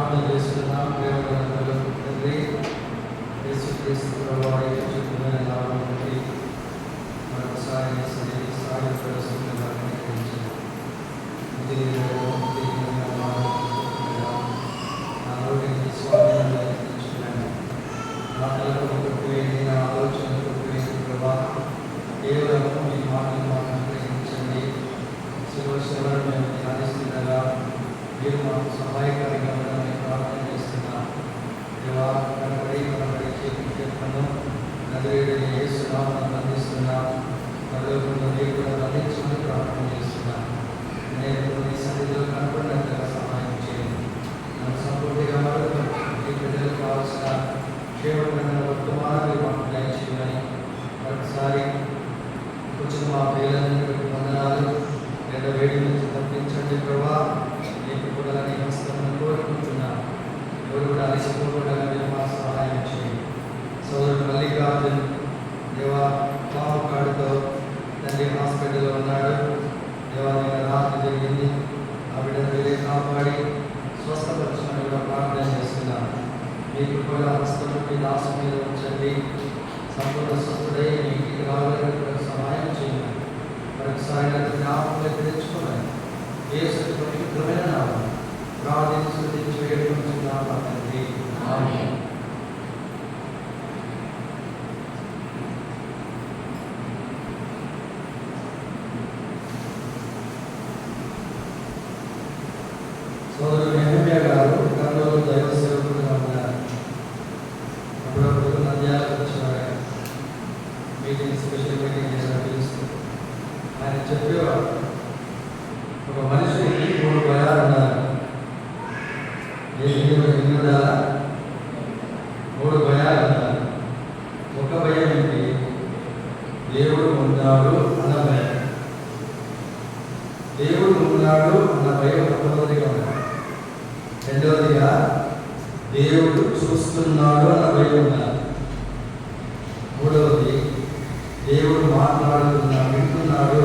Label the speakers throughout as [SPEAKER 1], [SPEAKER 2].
[SPEAKER 1] ప్రార్థన చేస్తున్నాం. ప్రేమగల తండ్రి, యేసుక్రీస్తు ప్రభువారి పరిశుద్ధమైన నామములో మరొకసారి సాయం ప్రదర్శించడానికి మాటలకు పోయింది, నా ఆలోచనలకు పోయింది ప్రభా. కేవలం మీ మాటలు మాకు అనుగ్రహించండి. శివశివను మేము ధ్యానిస్తుండగా మీరు మాకు సహాయకారిగా ఉండమని ప్రార్థన చేస్తున్నాం. దేవా, కనబడి చేతులను నజరేయుడైన యేసు నామమున బంధిస్తున్నాం. పరలోకంలో మీరు కూడా బంధించమని ప్రార్థన చేస్తున్నాం. నేను మీ సన్నిధిలో కనపడినంతగా సహాయం చేయండి. మనం సంపూర్తిగా మరొక ఈ ప్రజలకు కావాల్సిన క్షేమమైన వర్తమానాలు మాకు దయచేయమని మరొకసారి వచ్చిన మా పిల్లలందరికీ వందనాలు. లేదా వేడి నుంచి తప్పించండి ప్రభా. మీకు కూడా నీ హస్తమును కోరుకుంటున్నాను. ఎవరు కూడా అలసిపోకుండా మీరు మా సహాయం చేయండి. సోదరుడు మల్లికార్జున్ దేవా పాము కాడుతో తండ్రి హాస్పిటల్లో ఉన్నాడు. దేవా, నేను రాత్రి జరిగింది. ఆ బిడ్డను మీరే కాపాడి స్వస్థపరచమని కూడా ప్రార్థన చేస్తున్నాను. మీ కృపగా హస్తము మీ దాసు మీద ఉంచండి. సంపూర్ణ స్వస్థుడై మీ ఇంటికి రావాలని సహాయం చేయండి. మరొకసారి జ్ఞాపకం తెచ్చుకోవాలి. యేసు పరిశుద్ధమైన నామమున ప్రార్థించి వేడుకుంటున్నాము తండ్రి. ఆమేన్. సోదరుడు నెహెమ్యా గారు కర్నూలు దైవ సేవకులుగా ఉన్నారు. అప్పుడప్పుడు నంద్యాలకు వచ్చేవారు. మీటింగ్ స్పెషల్ మీటింగ్ చేసిన పిలుస్తూ ఆయన చెప్పేవాడు, ఒక మనిషికి 3 భయాలు ఉన్నారు. ఎన్నుదా 3 భయాలు ఉన్నారు. ఒక భయం ఏంటి? దేవుడు ఉన్నాడు అన్న భయం. దేవుడు ఉన్నాడు అన్న భయం మొట్టమొదటిగా ఉన్నాడు. రెండవదిగా దేవుడు చూస్తున్నాడు అన్న భయం ఉన్నారు. మూడవది దేవుడు మాట్లాడుతున్నాడు, వింటున్నాడు.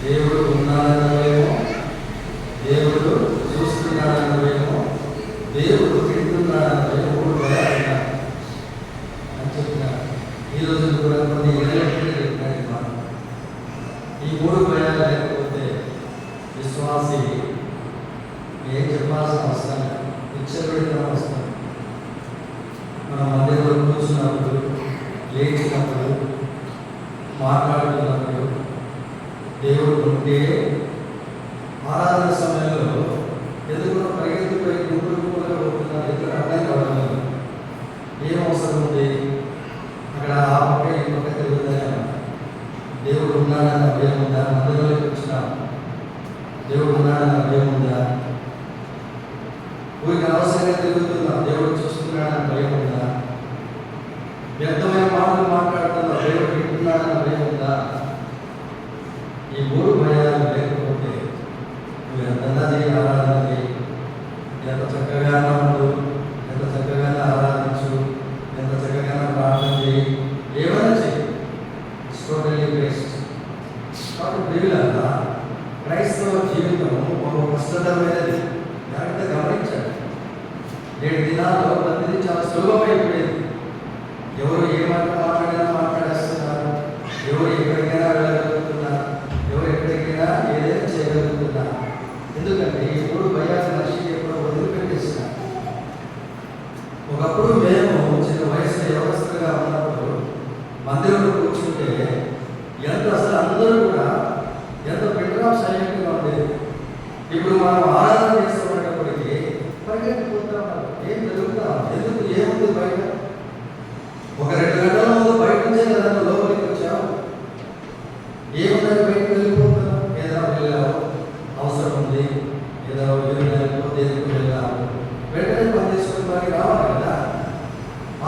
[SPEAKER 1] దేవుడు ఉన్నాడన్న భయమో, దేవుడు చూస్తున్నాడన్న భయమో, దేవుడు వింటున్నాడన్న భయం 3 భయాలు ఉన్నారు అని చెప్తున్నారు. ఈ రోజు కూడా కొన్ని మాట ఈ 3 భయాలు లేకపోతే విశ్వాసి ఏం చెప్పాల్సిన అవసరం లేదు. పిచ్చబెడిన అవసరం. మనం మందిరంలో కూర్చున్నప్పుడు, లేచినప్పుడు, మాట్లాడుతున్నప్పుడు దేవుడు ఉంటే ఆరాధన సమయంలో ఎందుకు పరిగెత్తిపోయి గుంపులుగా పోతున్నారు? ఎందుకు అర్థం కావడం లేదు. ఏం అవసరం ఉంది? అక్కడ ఆ పక్క ఈ పక్క తిరుగుతానే దేవుడు ఉన్నాడన్న భయం ఉందా? మందిరంలోకి వచ్చినాం, దేవుడు ఉన్నాడన్న భయం ఉందా? ఊరికి అవసరంగా తిరుగుతున్నాం, దేవుడు చూస్తున్నాడన్న భయం ఉందా? వ్యర్థమైన మాటలు మాట్లాడుతున్నా, దేవుడు వింటున్నాడన్న భయం ఉందా? ఈ 3 భయాలు లేకపోతే నువ్వు ఎంతన్నా చేయి, ఆరాధన చేయి, ఎంత చక్కగానో ఉండు, ఎంత చక్కగానో ఆరాధించు, ఎంత చక్కగానో ప్రార్థన చేయి, ఏమైనా చేయి, టోటల్లీ వేస్ట్. కాబట్టి ప్రియులారా, క్రైస్తవ జీవితం ఒక కష్టతరమైనది. జాగ్రత్తగా గమనించాలి. 7 దినాల్లో ప్రతిదీ చాలా సులభమైపోయింది. ఎవరు ఏ మాట మాట్లాడినా మాట్లాడేస్తున్నారు. ఎవరు ఎక్కడికైనా వెళ్ళగలుగుతున్నారు. ఎవరు ఎక్కడికైనా ఏదైనా చేయగలుగుతున్నారు. ఎందుకంటే ఈ 3 భయాలు మనిషి ఎప్పుడో వదిలిపెట్టేస్తున్నారు. ఒకప్పుడు మేము చిన్న వయసులో వ్యవస్థగా ఉన్నప్పుడు మందిరంలో కూర్చుంటే ఎంత అసలు అందరూ కూడా ఎంత బెటర్ ఆఫ్ సైలెంట్గా ఉండేది. ఇప్పుడు మనం ఆరాధన చేస్తున్నప్పటికీ పరిగెత్తిపోతా ఉన్నారు. ఏం జరుగుతాం? ఎందుకు? ఏముంది బయట? ఒక 2 గంటల ముందు బయట నుంచే కదా లోపలికి వచ్చావు. ఏముందని బయటకు వెళ్ళిపోతున్నాం? ఏదో వెళ్ళావు, అవసరం ఉంది, ఏదో వెళ్ళాము, దేనికి వెళ్ళాము, వెంటనే పని చేసుకుని పని రావాలి కదా.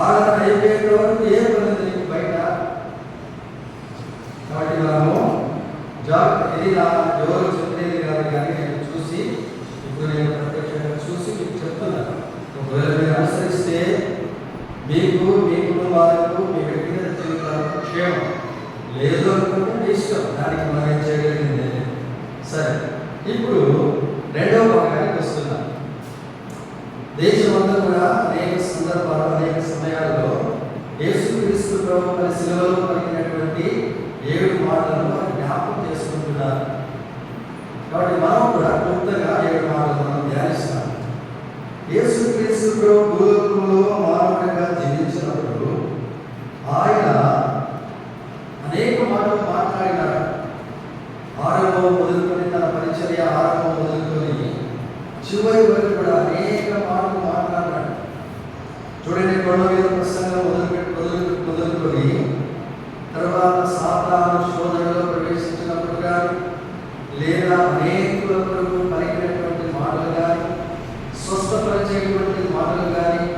[SPEAKER 1] ఆరాధన అయిపోయేంత వరకు ఏం పని నీకు బయట. కాబట్టి మనము ఇది నా ఎవరు చెప్పలేదు కాదు, కానీ నేను చూసి, ఇప్పుడు నేను ప్రత్యక్షంగా చూసి మీకు చెప్తున్నాను. ఒకవేళ మీరు అనుసరిస్తే మీకు, మీ కుటుంబాలకు, మీ వ్యక్తిగత జీవితాలకు క్షేమం. లేదు అనుకుంటే మీ ఇష్టం, దానికి మనం ఏం చేయగలిగింది. సరే, ఇప్పుడు 2వ భాగానికి వస్తున్నాం. అనేక సందర్భాలు, అనేక సమయాల్లో యేసుక్రీస్తు ప్రభువు మరి శిలువలో పలికినటువంటి 7 మాటలను వారు జ్ఞాపకం చేసుకుంటున్నారు. కాబట్టి మనం కూడా క్లుప్తంగా 7 మాటలు మనం ధ్యానిస్తాం. యేసుక్రీస్తు ప్రభు భూలోకంలో మానవుడిగా జీవించినప్పుడు ఆయన అనేక మాటలు మాట్లాడినారు. ఆరంభం మొదలుకొని, తన పరిచర్య ఆరంభం మొదలుకొని చివరి వరకు కూడా అనేక మాటలు మాట్లాడినాడు. చూడండి, కొండ మీద ప్రసంగం మొదలుకొని తర్వాత సాతాను శోధనలో ప్రవేశించినప్పుడు కానీ, లేదా అనేకుల కొరకు పలికినటువంటి మాటలు కానీ, స్వస్థపరిచేటువంటి మాటలు కానీ,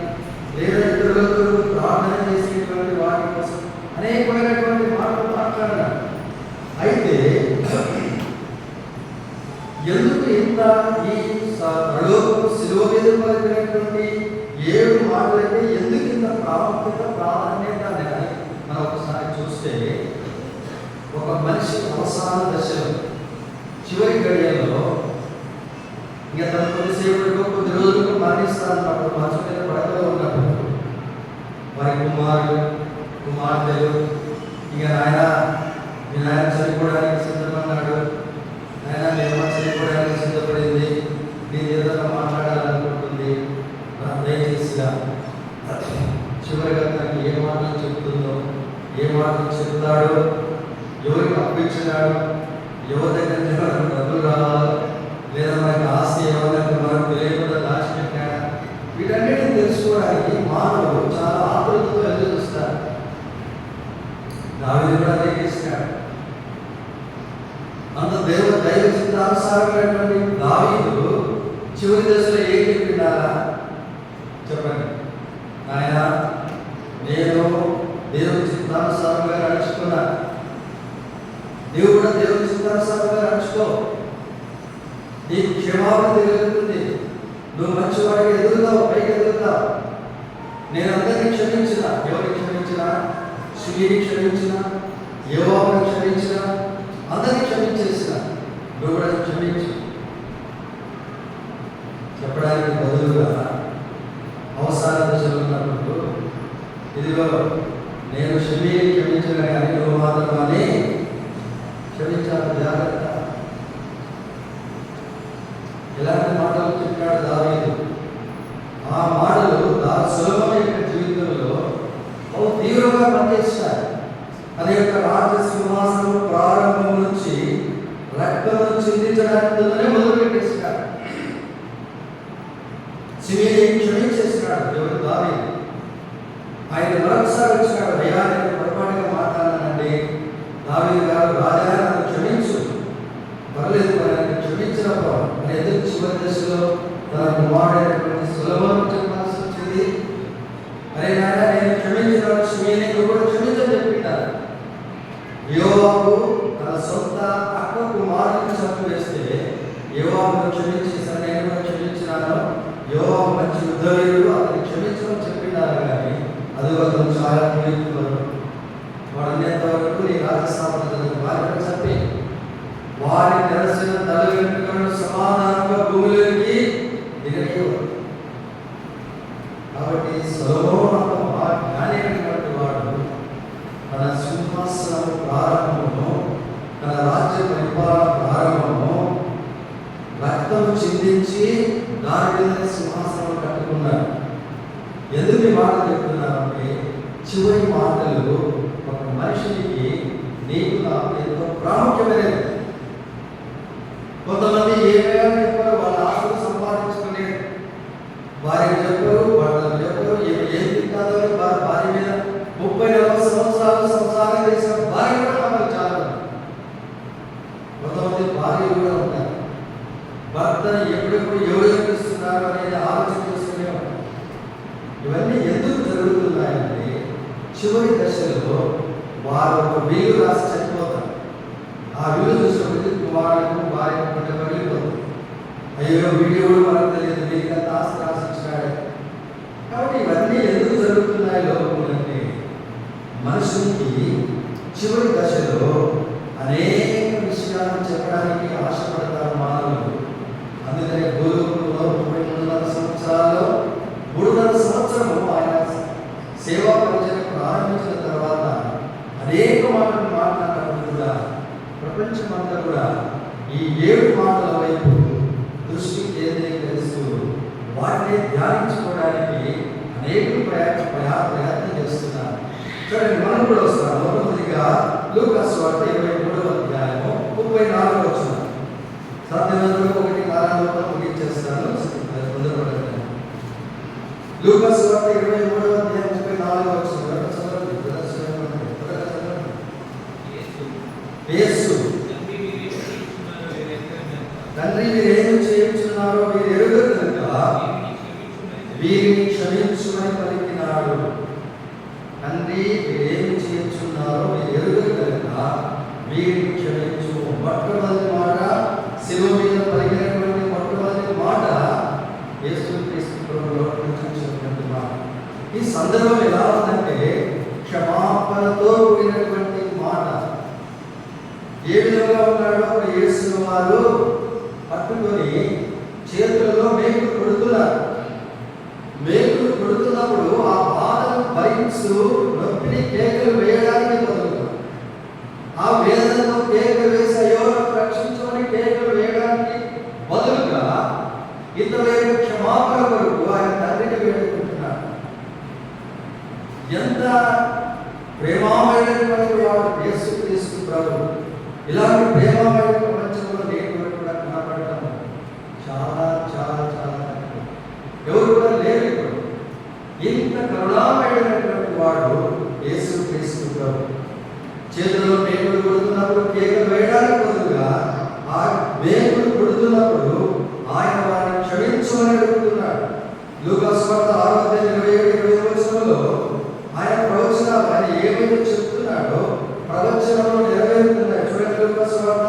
[SPEAKER 1] లేదా ఇతరుల కొరకు ప్రార్థన చేసేటువంటి వాటి కోసం అనేకమైనటువంటి మాటలు మాట్లాడినాడు. అయితే ఎందుకు ఇంత ఈ పరలోకపు శిలువ మీద పలికినటువంటి 7 మాటలైతే ఎందుకు ఇంత ప్రాధాన్యత అనేది మనం ఒకసారి చూస్తే, ఒక మనిషి అవసాన దశలో చివరి గడియల్లో ఇక తన కొద్దిసేపటికో కొద్ది రోజులకు మరణిస్తారన్నప్పుడు, మంచం మీద పడకలో ఉన్నప్పుడు వారి కుమార్తెలు ఇక మీ నాయన చనిపోవడానికి సిద్ధపడ్డాడు, నాయన మీ అమ్మ చనిపోవడానికి సిద్ధపడింది, నీ ఏదైనా మాట్లాడాలనుకుంటుంది, దయచేసిగా చివరిగా తనకి ఏ మాటలు చెప్తుందో, ఏ మాటలు చెప్తాడో, ఎవరికి అప్పించినాడు, ఎవరి దగ్గర డబ్బులు రావాలి, లేదా మనకి ఆస్తి ఎవరి మనకు తెలియకుండా దాచిపెట్టాడా, వీటన్నిటిని తెలుసుకోవడానికి మానవుడు చాలా ఆతృతతో ఎదురు చూస్తాడు. దావీదు కూడా అదే చేసినాడు. అంత దైవ చిత్తానుసారమైనటువంటి దావీదు చివరి దశలో ఏం చెప్పిండాలా చెప్పండి. ఆయన నేను దేవుని చిత్తానుసారంగా నడుచుకున్నా, నీవు కూడా దేవుని చిత్తానుసారంగా నడుచుకో, నీకు క్షమాపణ జరుగుతుంది, నువ్వు మంచివాడికి ఎదుగుతావు, పైకి ఎదుగుతావు. నేను అందరినీ క్షమించిన, ఎవరిని క్షమించిన, శివుని క్షమించిన, యోవాబుని క్షమించిన, అందరినీ క్షమించేసిన, నువ్వు కూడా క్షమించు చెప్పడానికి బదులుగా అవసాన దశలో ఉన్నప్పుడు, ఇదిగో నేను శివుని క్షమించిన కానీ నువ్వు మాత్రమే క్షమించాలి, జాగ్రత్త. ఎలాంటి మాటలు చెప్పాడు దావీదు? ఆ మాటలు సొలొమోను యొక్క జీవితంలో తీవ్రంగా పనిచేస్తాయి. తన యొక్క రాజ్య సింహాసనం ప్రారంభం నుంచి రక్తం చిందించడానికినే మొదలుపెట్టేసినాడు. శివుని క్షమించేసినాడు దేవుడు దావీదు. ఆయన మరొకసారి వచ్చినాడు, అయ్యా నేను పొరపాటుగా మాట్లాడానండి, దావీదు గారు రాజా నన్ను క్షమించు, పర్లేదు ఆయన క్షమించినప్పుడు అని ఎదురు చివరి దశలో తన కుమారుడైనటువంటి సొలొమోను చెప్పాల్సి వచ్చింది. అరే నాయన నేను క్షమించిన శివుని నువ్వు కూడా క్షమించని చెప్పింటారు. యోవాబు తన సొంత అక్క కుమారుడిని చంపివేస్తే యోవాబును క్షమించేసాను, నేను కూడా క్షమించినాను, యోవాబు మంచి యుద్ధవీరుడు, అతన్ని క్షమించమని చెప్పినారు. కానీ అది అతను చాలా ప్రియకుడు, వాడు అనేంత వరకు నీ రాజస్థాపన వారిని చంపి వారి నిరసన తల వెంట్రుకలను సమాధానంగా భూమిలోకి దిగనివ్వరు. కాబట్టి సొలొమోను జ్ఞానైనటువంటి వాడు తన సింహాసనం ప్రారంభము, తన రాజ్య పరిపాలన ప్రారంభము రక్తం చిందించి దాని మీద సింహాసనం కట్టుకున్నాడు. ఎందుకు ఈ మాట చెప్తున్నారంటే, చివరి మాటలు ఒక మనిషికి నీకు నాకు ఎంతో ప్రాముఖ్యమైనది. కొంతమంది ఏమైనా చెప్పారు, వాళ్ళ ఆస్తులు సంపాదించుకునే వారికి చెప్పారు, వాళ్ళకి చెప్పారు, ఏం తింటాదో వారి భార్య మీద 30-40 సంవత్సరాలు సంసారం చేసిన భార్య కూడా మనకు చాలా. కొంతమంది భార్య కూడా ఉంటారు, భర్తను ఎప్పుడెప్పుడు ఎవరు చూపిస్తున్నారు అనేది ఆలోచన చేస్తూనే ఉంటారు. ఇవన్నీ ఎందుకు జరుగుతున్నాయంటే, చివరి దశలో వారు ఒక వీలు రాసి చనిపోతారు. ఆ వీలు చూసినప్పుడు కుమారులకు భార్యకు పంట పగిలిపోతుంది. అయ్యో వీడియో కూడా మనకు తెలియదు, వీళ్ళంతా ఆస్తి రాసిచ్చినాడు. కాబట్టి ఇవన్నీ ఎందుకు జరుగుతున్నాయి లోపలంటే, మనుషునికి చివరి దశలో అనేక విషయాలు చెప్పడానికి ఆశపడతారు మానవులు. అందుకనే భూలోకంలో 33 సంవత్సరాల్లో 3.5 సంవత్సరం ప్రపంచమంతా కూడా ఈ 7 మాటల వైపు దృష్టి కేంద్రీకరిస్తూ వాటిని ధ్యానించుకోవడానికి అనేక ప్రయత్నం చేస్తున్నారు. సరే, మనం కూడా వస్తాం. మొదటిగా లూకాసు వార్త 23వ అధ్యాయము 34వ వచనం. సాధ్యమైనంత 1:4 ముగించేస్తాను, తొందరపడతాను. లూకాసు వార్త 23వ అధ్యాయం 34వ వచనం. యేసు, తండ్రి మీరేమి చేయుచున్నారో మీరు ఎరుగరు కనుక వీరిని క్షమించుమని పలికినాడు. తండ్రి మీరేమి చేయుచున్నారో మీరు ఎరుగరు కనుక వీరిని క్షమించు. మొట్టమొదటి మాట, శిలువ మీద పలికినటువంటి మొట్టమొదటి మాట యేసుక్రీస్తు ప్రభువులో చూసినటువంటి మాట. ఈ సందర్భం ఎలా ఉందంటే క్షమాపణతో కూడినటువంటి మాట. ఏ విధంగా ఉన్నాడో యేసు వారు పట్టుకొని చేతులలో మేకులు కొడుతున్నారు. మేకులు కొడుతున్నప్పుడు ఆ బాధను భరిస్తూ నొప్పిని కేకలు వేయడానికి బదులుగా, ఆ వేదనతో కేకలు వేసి అయ్యో రక్షించమని కేకలు వేయడానికి బదులుగా ఇంతవైపు క్షమాపణ కొరకు ఆయన తండ్రిని వేడుకుంటున్నాడు. ఎంత ప్రేమమైనటువంటి వాడు యేసుక్రీస్తు ప్రభువు. ఇలాంటి ప్రేమమైన ప్రపంచంలో నేను కూడా కనపడటం చాలా చాలా చాలా తక్కువ. ఎవరు కూడా లేరు ఇప్పుడు. ఇంత కరుణామయుడైనటువంటి వాడు యేసుక్రీస్తు ప్రభువు. చేతుల్లో మేకులు కొడుతున్నప్పుడు కేకలు వేయడానికి బదులుగా ఆ మేకులు కొడుతున్నప్పుడు ఆయన వారిని క్షమించమని అడుగుతున్నాడు. లూకాసు వార్త 6:27-28 ఆయన ప్రవచనాలు ఆయన ఏమైతే చెప్తున్నాడో ప్రవచనంలో నెరవేరుతున్నాయి. చూడండి, లూకాసు వార్త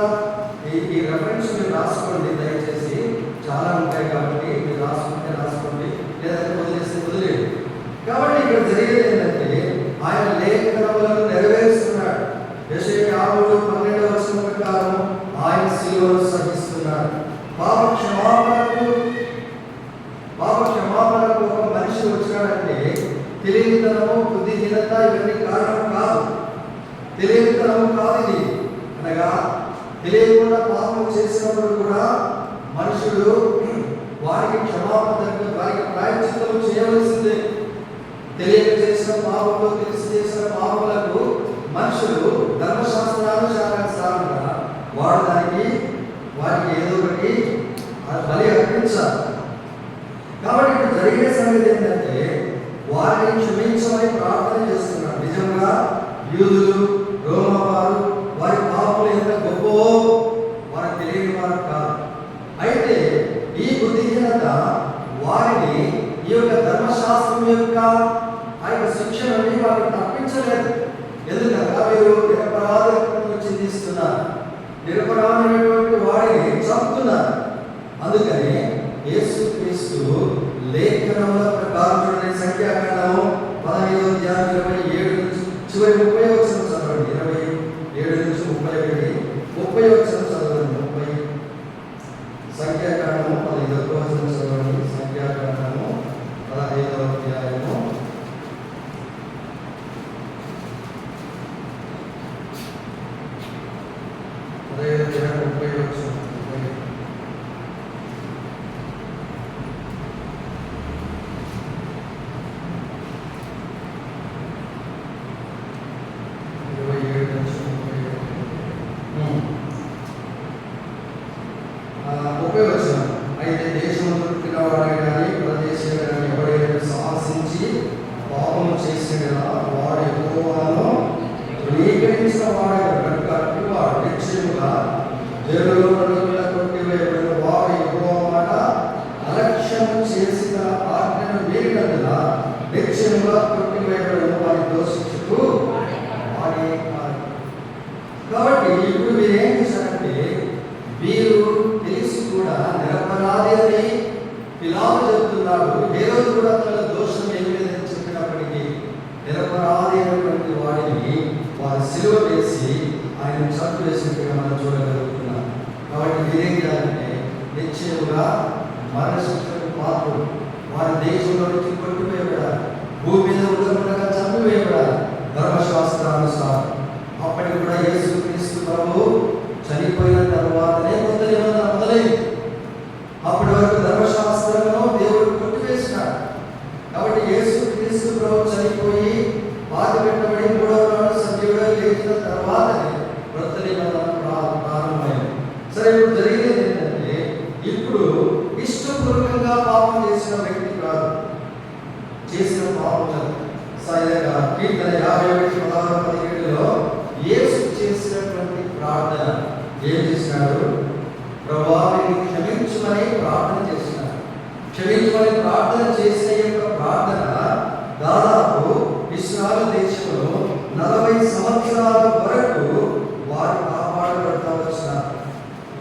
[SPEAKER 1] ఈ రెఫరెన్స్ మీరు రాసుకోండి దయచేసి. చాలా ఉంటాయి కాబట్టి మీరు రాసుకోండి, లేదంటే వదిలేదు. కాబట్టి ఇక్కడ జరిగేది ఏంటంటే ఆయన లేఖనములను నెరవేరుస్తున్నాడు. యెషయా 53:12 ప్రకారం ఆయన శిలువను సహిస్తున్నాడు. పాప క్షమాపణకు ఒక మనిషి వచ్చినాడంటే తెలియనితనము, బుద్ధిహీనత ఇవన్నీ కారణం కాదు. తెలియనితనము కాదు ఇది. అనగా తెలియకుండా పాపం చేసినప్పుడు కూడా మనుషుడు వారికి క్షమాపణ, వారికి ప్రాయశ్చిత్తము చేయవలసిందే. తెలియక చేసిన పాపంలో తెలిసి చేసిన పాపములకు మనుషులు ధర్మశాస్త్రానుసారంగా వారికి ఏదో ఒకటి బలి అర్పించాలి. కాబట్టి ఇప్పుడు జరిగే సంగతి ఏంటంటే వారిని క్షమించమని ప్రార్థన చేస్తున్నారు. నిజంగా యూదులు, రోమవారు వారి పాపలు ఎంత గొప్పవో వారికి తెలియని వారు కాదు. అయితే ఈ బుద్ధిహీనత వారిని ఈ యొక్క ధర్మశాస్త్రం యొక్క ఆ యొక్క శిక్ష నుండి వారిని తప్పించలేదు. ఎందుకంటే మీరు నిరపరాధులను చింతిస్తున్నారు, నిరపరాధమైనటువంటి వాడిని చంపుతున్నారు. అందుకని యేసుక్రీస్తు లేఖనముల ప్రకారం చూడండి, సంఖ్యాకాండము 15:27 నుంచి చివరి 30 వచనం చదవండి. 27 నుంచి 30 వచనం చదవండి. 30 సంఖ్యాకాండము 15వ వచనం చదవండి. సంఖ్యాకాండము 15వ అధ్యాయము 30 వచనం. అయితే దేశంలో పుట్టినవాడే కానీ ప్రదేశంలో కానీ ఎవరైనా సాహసించి పాపము చేసిన వాడు యెహోవాను ధృవీకరించిన వాడే కనుక వాడు నిశ్చయముగా జైలులో కొట్టివేయబడిన వాడు యెహోవా మాట అలక్ష్యం చేసిన ఆజ్ఞను మీరినందున నిశ్చయముగా కొట్టివేయబడిన వారి దోషించుతూ వాడే. కాబట్టి ఇప్పుడు మీరు ఏం చేశారంటే వీరు తెలిసి కూడా నిరపరాధి అని పిలాతు చెప్తున్నాడు. హేరోదు కూడా తన దోషం ఏమి లేదని చెప్పినప్పటికీ నిరపరాధి అయినటువంటి వాడిని వారు సిలువ వేసి ఆయన చంపివేసినట్టుగా మనం చూడగలుగుతున్నాం. కాబట్టి వీరేం చేయాలంటే నిశ్చయముగా మరణశిక్షకు పాత్రులు, వారి దేశంలో నుంచి కొట్టివేయబడాలి, భూమి మీద ఉండకుండా చంపివేయబడాలి ధర్మశాస్త్రానుసారం. అప్పటికి కూడా యేసుక్రీస్తు ప్రభువు చనిపోయిన తర్వాతనే కొత్త నిబంధన మొదలైంది. అప్పటి వరకు ధర్మశాస్త్రమును దేవుడు కొట్టివేసినాడు. కాబట్టి యేసు క్రీస్తు ప్రభు చనిపోయి బాధ పెట్టబడి మూడవ నాడు సజీవుడు లేచిన తర్వాతనే కొత్త నిబంధన ప్రారంభమైంది. సరే, ఇప్పుడు జరిగేది ఏంటంటే, ఇప్పుడు ఇష్టపూర్వకంగా పాపం చేసిన వ్యక్తి కాదు, చేసిన పాపం కీర్తన 51:16-17లో యేసు చేసినటువంటి ప్రార్థన ఏం చేసినాడు? ప్రభువా క్షమించమని ప్రార్థన చేసినాడు. క్షమించమని ప్రార్థన చేసిన యొక్క ప్రార్థన దాదాపు ఇశ్రాయేలు దేశంలో 40 సంవత్సరాల వరకు వారు కాపాడబడతా వచ్చినారు.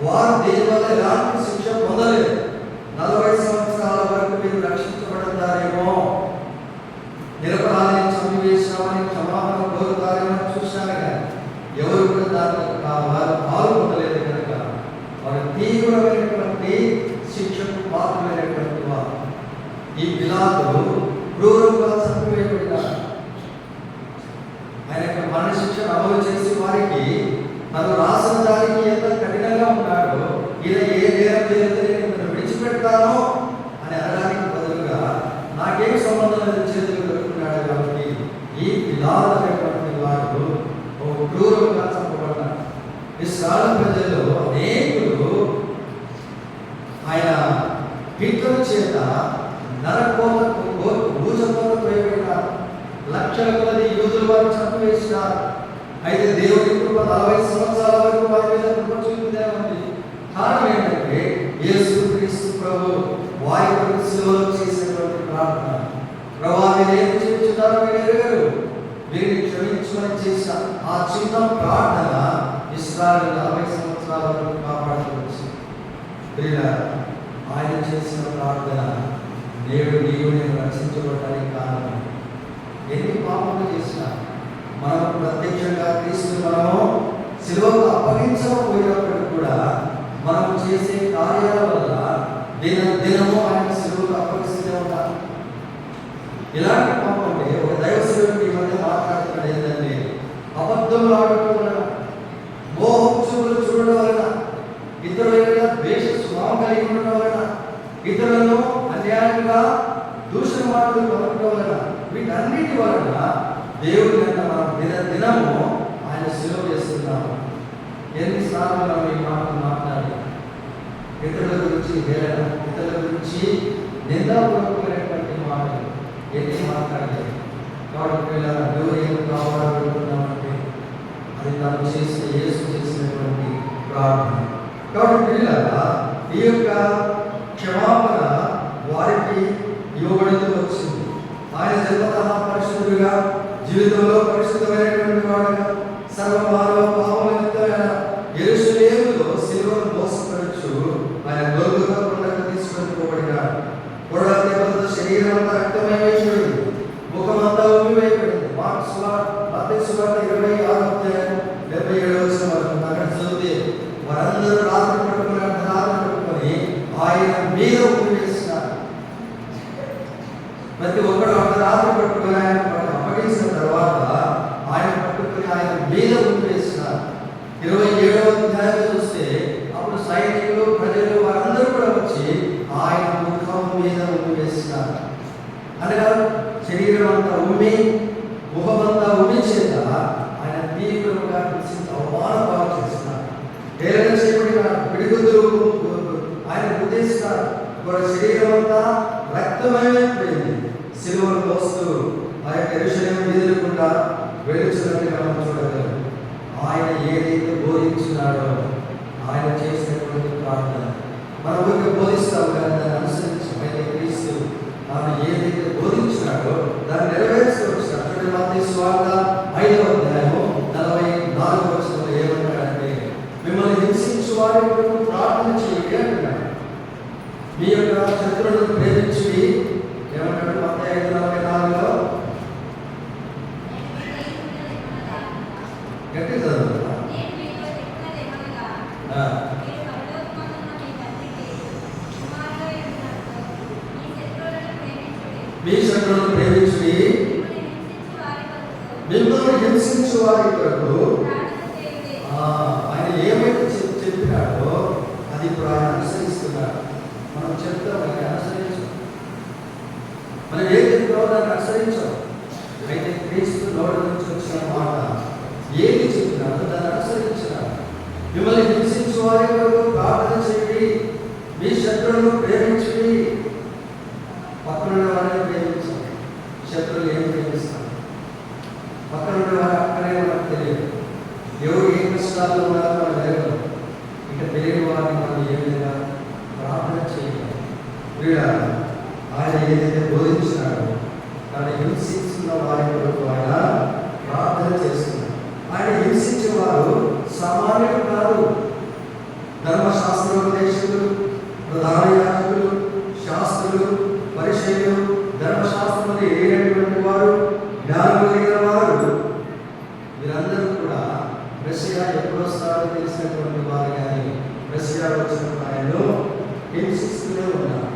[SPEAKER 1] వారు దేని వల్ల ఎలాంటి శిక్ష పొందలేదు. 40 సంవత్సరాల వరకు మీరు రక్షించబడతారేమో, నిరపరాధిని చంపివేసినామని క్షమాపణ కోరుతారేమో చూసినారు. కానీ ఎవరు కూడా దాంట్లో వారు పాల్గొనలేదు కనుక వారు తీవ్రమైనటువంటి శిక్షకు పాత్రమైనటువంటి వారు. ఈ పిలాతు క్రూరంగా చంపివేయబడ్డారు. ఆయన యొక్క మరణ శిక్షను అమలు చేసి వారికి తను రాసిన దానికి ఎంత కఠినంగా ఉన్నాడో, ఈయన ఏ నేరం చేస్తే నేను విడిచిపెడతానో అని అనడానికి బదులుగా నాకేం సంబంధం లేదు చేతులు కట్టుకున్నాడు. కాబట్టి ఈ పిలాతు వాడు క్రూరంగా చంపబడ్డాడు. ఇశ్రాయేలు ప్రజల్లో అనేకులు ఆయన హిట్లర్ చేత భూజంతో పోయబడినారు. లక్షల కొలది యూదులు వారు చంపివేసినారు. అయితే దేవుడి కృప 40 సంవత్సరాల వరకు వారి మీద కృప చూపుతూనే ఉంది. కారణం ఏంటంటే యేసు క్రీస్తు ప్రభు వారి కొరకు శిలువలో చేసినటువంటి ప్రార్థన. ప్రభువా మీరు ఏం చేస్తున్నారో మీరు ఎరుగరు, వీరిని క్షమించమని చేసిన ఆ చిన్న ప్రార్థన ఇశ్రాయేలు 40 సంవత్సరాల వరకు కాపాడుకోవచ్చు. ఆయన చేసిన ప్రార్థన నేడు నీవు నేను రక్షించబడటానికి కారణం. ఎన్ని పాపములు చేసినా మనం ప్రత్యక్షంగా క్రీస్తు మనము శిలువకు అప్పగించకపోయినప్పుడు కూడా మనం చేసే కార్యాల వల్ల దినము ఆయన శిలువకు అప్పగిస్తూనే ఉంటారు. ఇలాంటి పాపం అంటే ఒక దైవ సేవకుడు ఈ మధ్య మాట్లాడుతున్నాడు ఏంటంటే, అబద్ధంలో ఆడటం వలన, మోహం చూపులు చూడడం వలన, ఇతరుల ద్వేష స్వభావం కలిగి ఉండటం వలన, ఇతరులను అన్యాయంగా దూషణ మాటలు పలకడం వలన, వీటన్నిటి వలన దేవుడి కన్నా మనం దినము ఆయన శిలువ చేస్తున్నాము. ఎన్నిసార్లు మనం ఈ మాటలు మాట్లాడి ఇతరుల గురించి హేళన, ఇతరుల గురించి నిందాపూర్వకమైనటువంటి మాటలు ఎన్ని మాట్లాడలేదు. కాబట్టి దేవుడు ఏం కావాలనుకుంటున్నామంటే అది తను చేసిన యేసు చేసినటువంటి ప్రార్థన. కాబట్టి ఈ యొక్క క్షమాపణ వారికి ఇవ్వబడుతూ వచ్చింది. ఆయన జన్మతః పరిశుద్ధుడిగా, జీవితంలో పరిశుద్ధమైనటువంటి వాడుగా, సర్వమానవ పాపములైన యెరూషలేములో శిలువను మోసపరచు ఆయన గొల్గొతా కొండకు తీసుకొని పోబడినాడు. కొరడా దెబ్బలతో శరీరం అంతా రక్తమయమైపోయింది, ముఖమంతా ఉమ్మివేయబడింది. మత్తయి సువార్త 26:77 వరకు అక్కడ చదివితే వారందరూ రాత్రి పట్టుకుని అర్ధరాత్రి పట్టుకొని ఆయన మీద ఉమ్మివేసినారు. ప్రతి ఒక్కరు అర్ధరాత్రి పట్టుకుని ఆయన అప్పగించిన తర్వాత ఆయన పట్టుకుని ఆయన మీద ఉమ్మివేసినారు. 27వ అధ్యాయం చూస్తే అప్పుడు సైనికులు, ప్రజలు వారందరూ కూడా వచ్చి ఆయన ముఖం మీద ఉమ్మివేసినారు. అనగా శరీరం అంతా ఉమ్మి, ముఖమంతా ఉమ్మి చేత ఆయన తీవ్రంగా అవమానపాలు చేస్తున్నారు. హేళన చేయబడిన పిడిగుద్దులు ఆయన ఉద్దేశిస్తున్నారు. శరీరం అంతా రక్తమయమైపోయింది. శిలువను మోస్తూ ఆ యొక్క యెరూషలేము వీధులకుండా వెలుచున్నట్టుగా మనం చూడగలం. ఆయన ఏదైతే బోధించినాడో ఆయన చేసినటువంటి ప్రార్థన మనం ఊరికి బోధిస్తాం, కానీ దాన్ని అనుసరించాం. అయితే క్రీస్తు ఆయన ఏదైతే బోధించినాడో దాన్ని నెరవేర్చుకు వచ్చినాడు. మత్తయి సువార్త 5వ అధ్యాయము 44వ వచనంలో ఏమంటాడంటే, మిమ్మల్ని హింసించు వారి కొరకు ప్రార్థన చేయండి అంటున్నాడు. మీ యొక్క శత్రువులను ప్రేమించి ఏమంటాడు మత్తయి 5:44లో? గట్టి చదువు. మీ శత్రువులను ప్రేమించి మిమ్మల్ని హింసించు వారి కొరకు ఆయన ఏమైతే అది ఇప్పుడు ఆయన అనుసరిస్తున్నారు. మనం చెప్తాం అది అనుసరించం, మనం ఏం చెప్తామో దాన్ని అనుసరించాం. అయితే క్రీస్తు నోటి నుంచి వచ్చిన మాట ఏది చెప్పినారో దాన్ని అనుసరించినారు. మిమ్మల్ని హింసించు వారి కొరకు ప్రార్థన చేయండి, మీ శత్రువులను ప్రేమించండి. పక్కన వారిని ప్రేమించండి. శత్రువులు ఏం ప్రేమిస్తారు? పక్కన వారు అక్కడే మనకు తెలియదు. ఎవరు ఏ కష్టాల్లో ఉన్నారో మనం తెలియదు. ఇక తెలియని వారిని మనం ఏ విధంగా ప్రార్థన చేయాలి? వీళ్ళ ఆయన ఏదైతే బోధించినాడో ఆయన హింసిస్తున్న వారి కొరకు ఆయన ప్రార్థన చేస్తున్నారు. ఆయన హింసించే వారు సామాన్యులు కాదు. ధర్మశాస్త్రోపదేశకులు, ప్రధాన యాజకులు, శాస్త్రులు, పరిచయులు, ధర్మశాస్త్రంలో ఏమైనటువంటి వారు, జ్ఞానం కలిగిన వారు, వీరందరూ కూడా మెస్సియా ఎప్పుడు వస్తారో తెలిసినటువంటి వారు. కానీ మెస్సియా వచ్చినప్పుడు ఆయనను హింసిస్తూనే ఉన్నారు.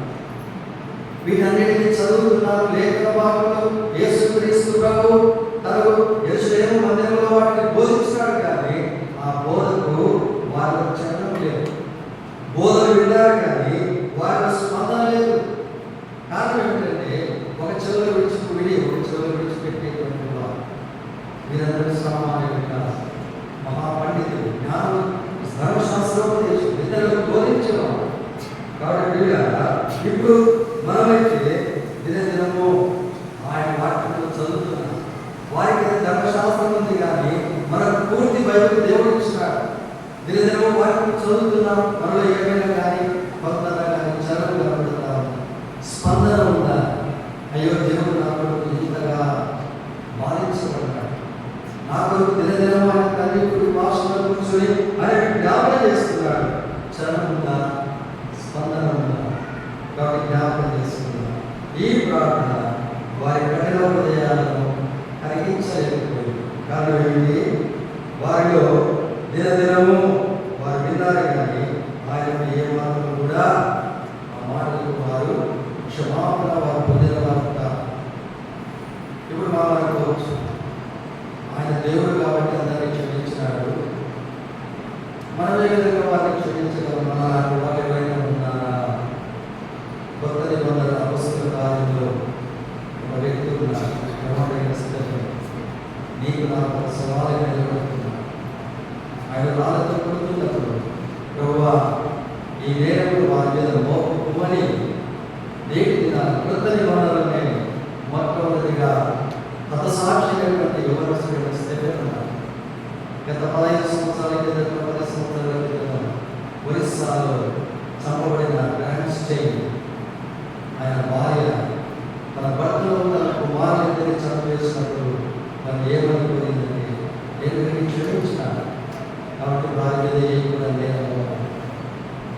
[SPEAKER 1] వీటన్నిటిని చదువుతున్నారు. లేఖన భాగంలో యేసుక్రీస్తు ప్రభు తను యెరూషలేము మందిరంలో వాటిని బోధించినాడు. కానీ ఆ బోధకు వారికి చలనం లేదు. బోధలు విన్నారు కానీ వారి స్పందన లేదు. కారణం ఏమిటంటే ఒక చెవులు విడిచిపెట్టి ఒక చెవులు విడిచిపెట్టేటువంటి వారు. వీరందరూ సామాన్యులు కాదు, మహాపండితులు, జ్ఞానం, ధర్మశాస్త్రోపదేశం ఇతరులకు బోధించేవారు. కాబట్టి ఇప్పుడు మనమైతే దినదినము ఆయన వాక్యంలో చదువుతున్నాం. వారికి ధర్మశాస్త్రం ఉంది కానీ మనకు పూర్తి బైబిల్ దేవుడు ఇచ్చినాడు. దినదినము వాక్యం చదువుతున్నాం. మనలో ఏమైనా కానీ భక్తుల కానీ చదువు కనబడుతున్నాం. స్పందన ఉందా? అయ్యో దేవుడు నా కొరకు ఇంతగా బాధించబడ్డాడు, నా కొరకు దినదినం ఆయన తల్లి భాషలో కూర్చొని ఆయన జ్ఞాపకం చేస్తున్నాడు. చరణం ఉందా? స్పందన ఉందా? కాబట్టి జ్ఞాపకం చేసుకున్నాం. ఈ ప్రార్థన వారి కఠిన హృదయాలను కలిగించలేకపోయింది. కారణం ఏంటి? వారిలో దినదినము వారు విన్నారు కానీ ఆయన ఏ మాత్రం కూడా ఆ మాటలకు వారు క్షమాపణ వారు పొందిన వారు కాదు. ఇప్పుడు మా అనుకోవచ్చు, ఆయన దేవుడు కాబట్టి అందరినీ క్షమించినాడు, మనం ఏ విధంగా వారిని క్షమించగలం? మన వాళ్ళు ఎవరైనా ఉన్నారా? కొత్త నిబంధన అపొస్తలుల కార్యంలో ఒక వ్యక్తి ఉన్నారు, నీకు నాకు సవాలు నిలబడుతున్నాడు. ఆయన రాళ్ళతో కొడుతున్నప్పుడు ప్రభువా ఈ నేరములు వారి మీద మోపమని నేటి కొత్త నిబంధనలనే మొట్టమొదటిగా హతసాక్షిమైనటువంటి యువనస్తుడైన స్టెఫెను ఉన్నారు. గత 15 సంవత్సరాల క్రితం 10 సంవత్సరాల క్రితం ఒరిస్సాలో చంపబడిన గ్రాండ్ స్టెయిన్ ఆయన భార్య తన భర్తలో తన కుమారుడిని చంపేసినప్పుడు మనం ఏమనుకోలేదంటే నేను క్షమించినాను కాబట్టి భార్య మీద కూడా నేను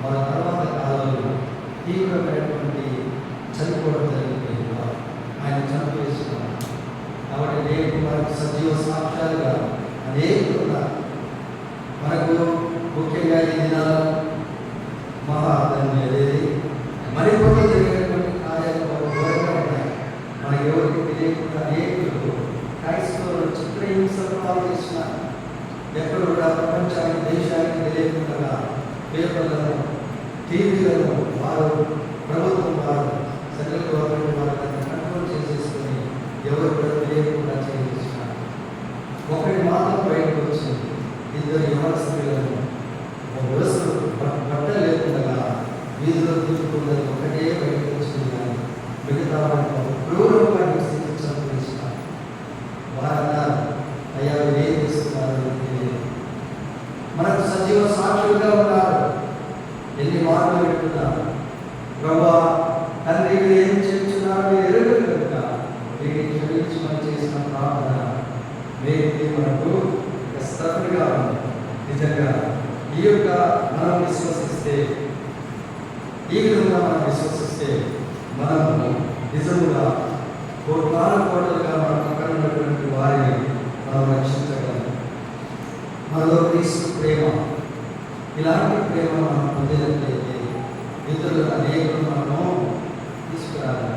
[SPEAKER 1] మన తర్వాత కాలంలో తీవ్రమైనటువంటి చనిపోవడం జరిగింది. ఆయన చంపేస్తున్నాను కాబట్టి నేను మనకు సజీవ సాక్ష్యాలుగా అనేకులు ఉన్నారు. మనకు ముఖ్యంగా ఈ దినాలు మహాధన్యదేది మరికొన్ని జరిగినటువంటి కార్యాలు ఘోరంగా ఉన్నాయి. మనకి ఎవరికి తెలియకుండా అనేకులు క్రైస్తవులు చిత్రహింసలు పాల్గొస్తున్నారు. ఎక్కడ కూడా ప్రపంచానికి దేశానికి తెలియకుండా పేపర్లను టీవీలను వారు ప్రభుత్వం వారు సెంట్రల్ గవర్నమెంట్ వారు కంట్రోల్ చేసేసుకొని ఎవరు కూడా తెలియకుండా చేస్తున్నారు. ఒకటి మాత్రం బయటకు వచ్చింది, ఇద్దరు యువన స్త్రీలను బట్టలు లేకుండా వీధిలో తీసుకున్నది ఒకటే బయటకు వచ్చింది. కానీ మిగతా క్రూరంగా హింసించారు. వారన్నారు అయ్యా ఏం చేస్తున్నారు తెలియదు. మనకు సజీవ సాక్షులుగా ఉన్నారు. ఎన్ని మాటలు పెట్టున్నారు. ప్రభువా తండ్రి ఏం చేస్తున్నారు మీరు ఎరుగరు కనుక వీటిని క్షమించమని చేసిన ప్రార్థన వేదిక మనకు స్తబ్దుగా ఉంది. నిజంగా ఈ యొక్క మనం విశ్వసిస్తే, ఈ విధంగా మనం విశ్వసిస్తే మనము నిజముగా కోట్లాను కోటలుగా మన పక్కన ఉన్నటువంటి వారిని మనం రక్షించగలం. మనలో క్రీస్తు ప్రేమ, ఇలాంటి ప్రేమ మనం పొందినట్లయితే ఇతరులు అనేకులు మనము తీసుకురాలి.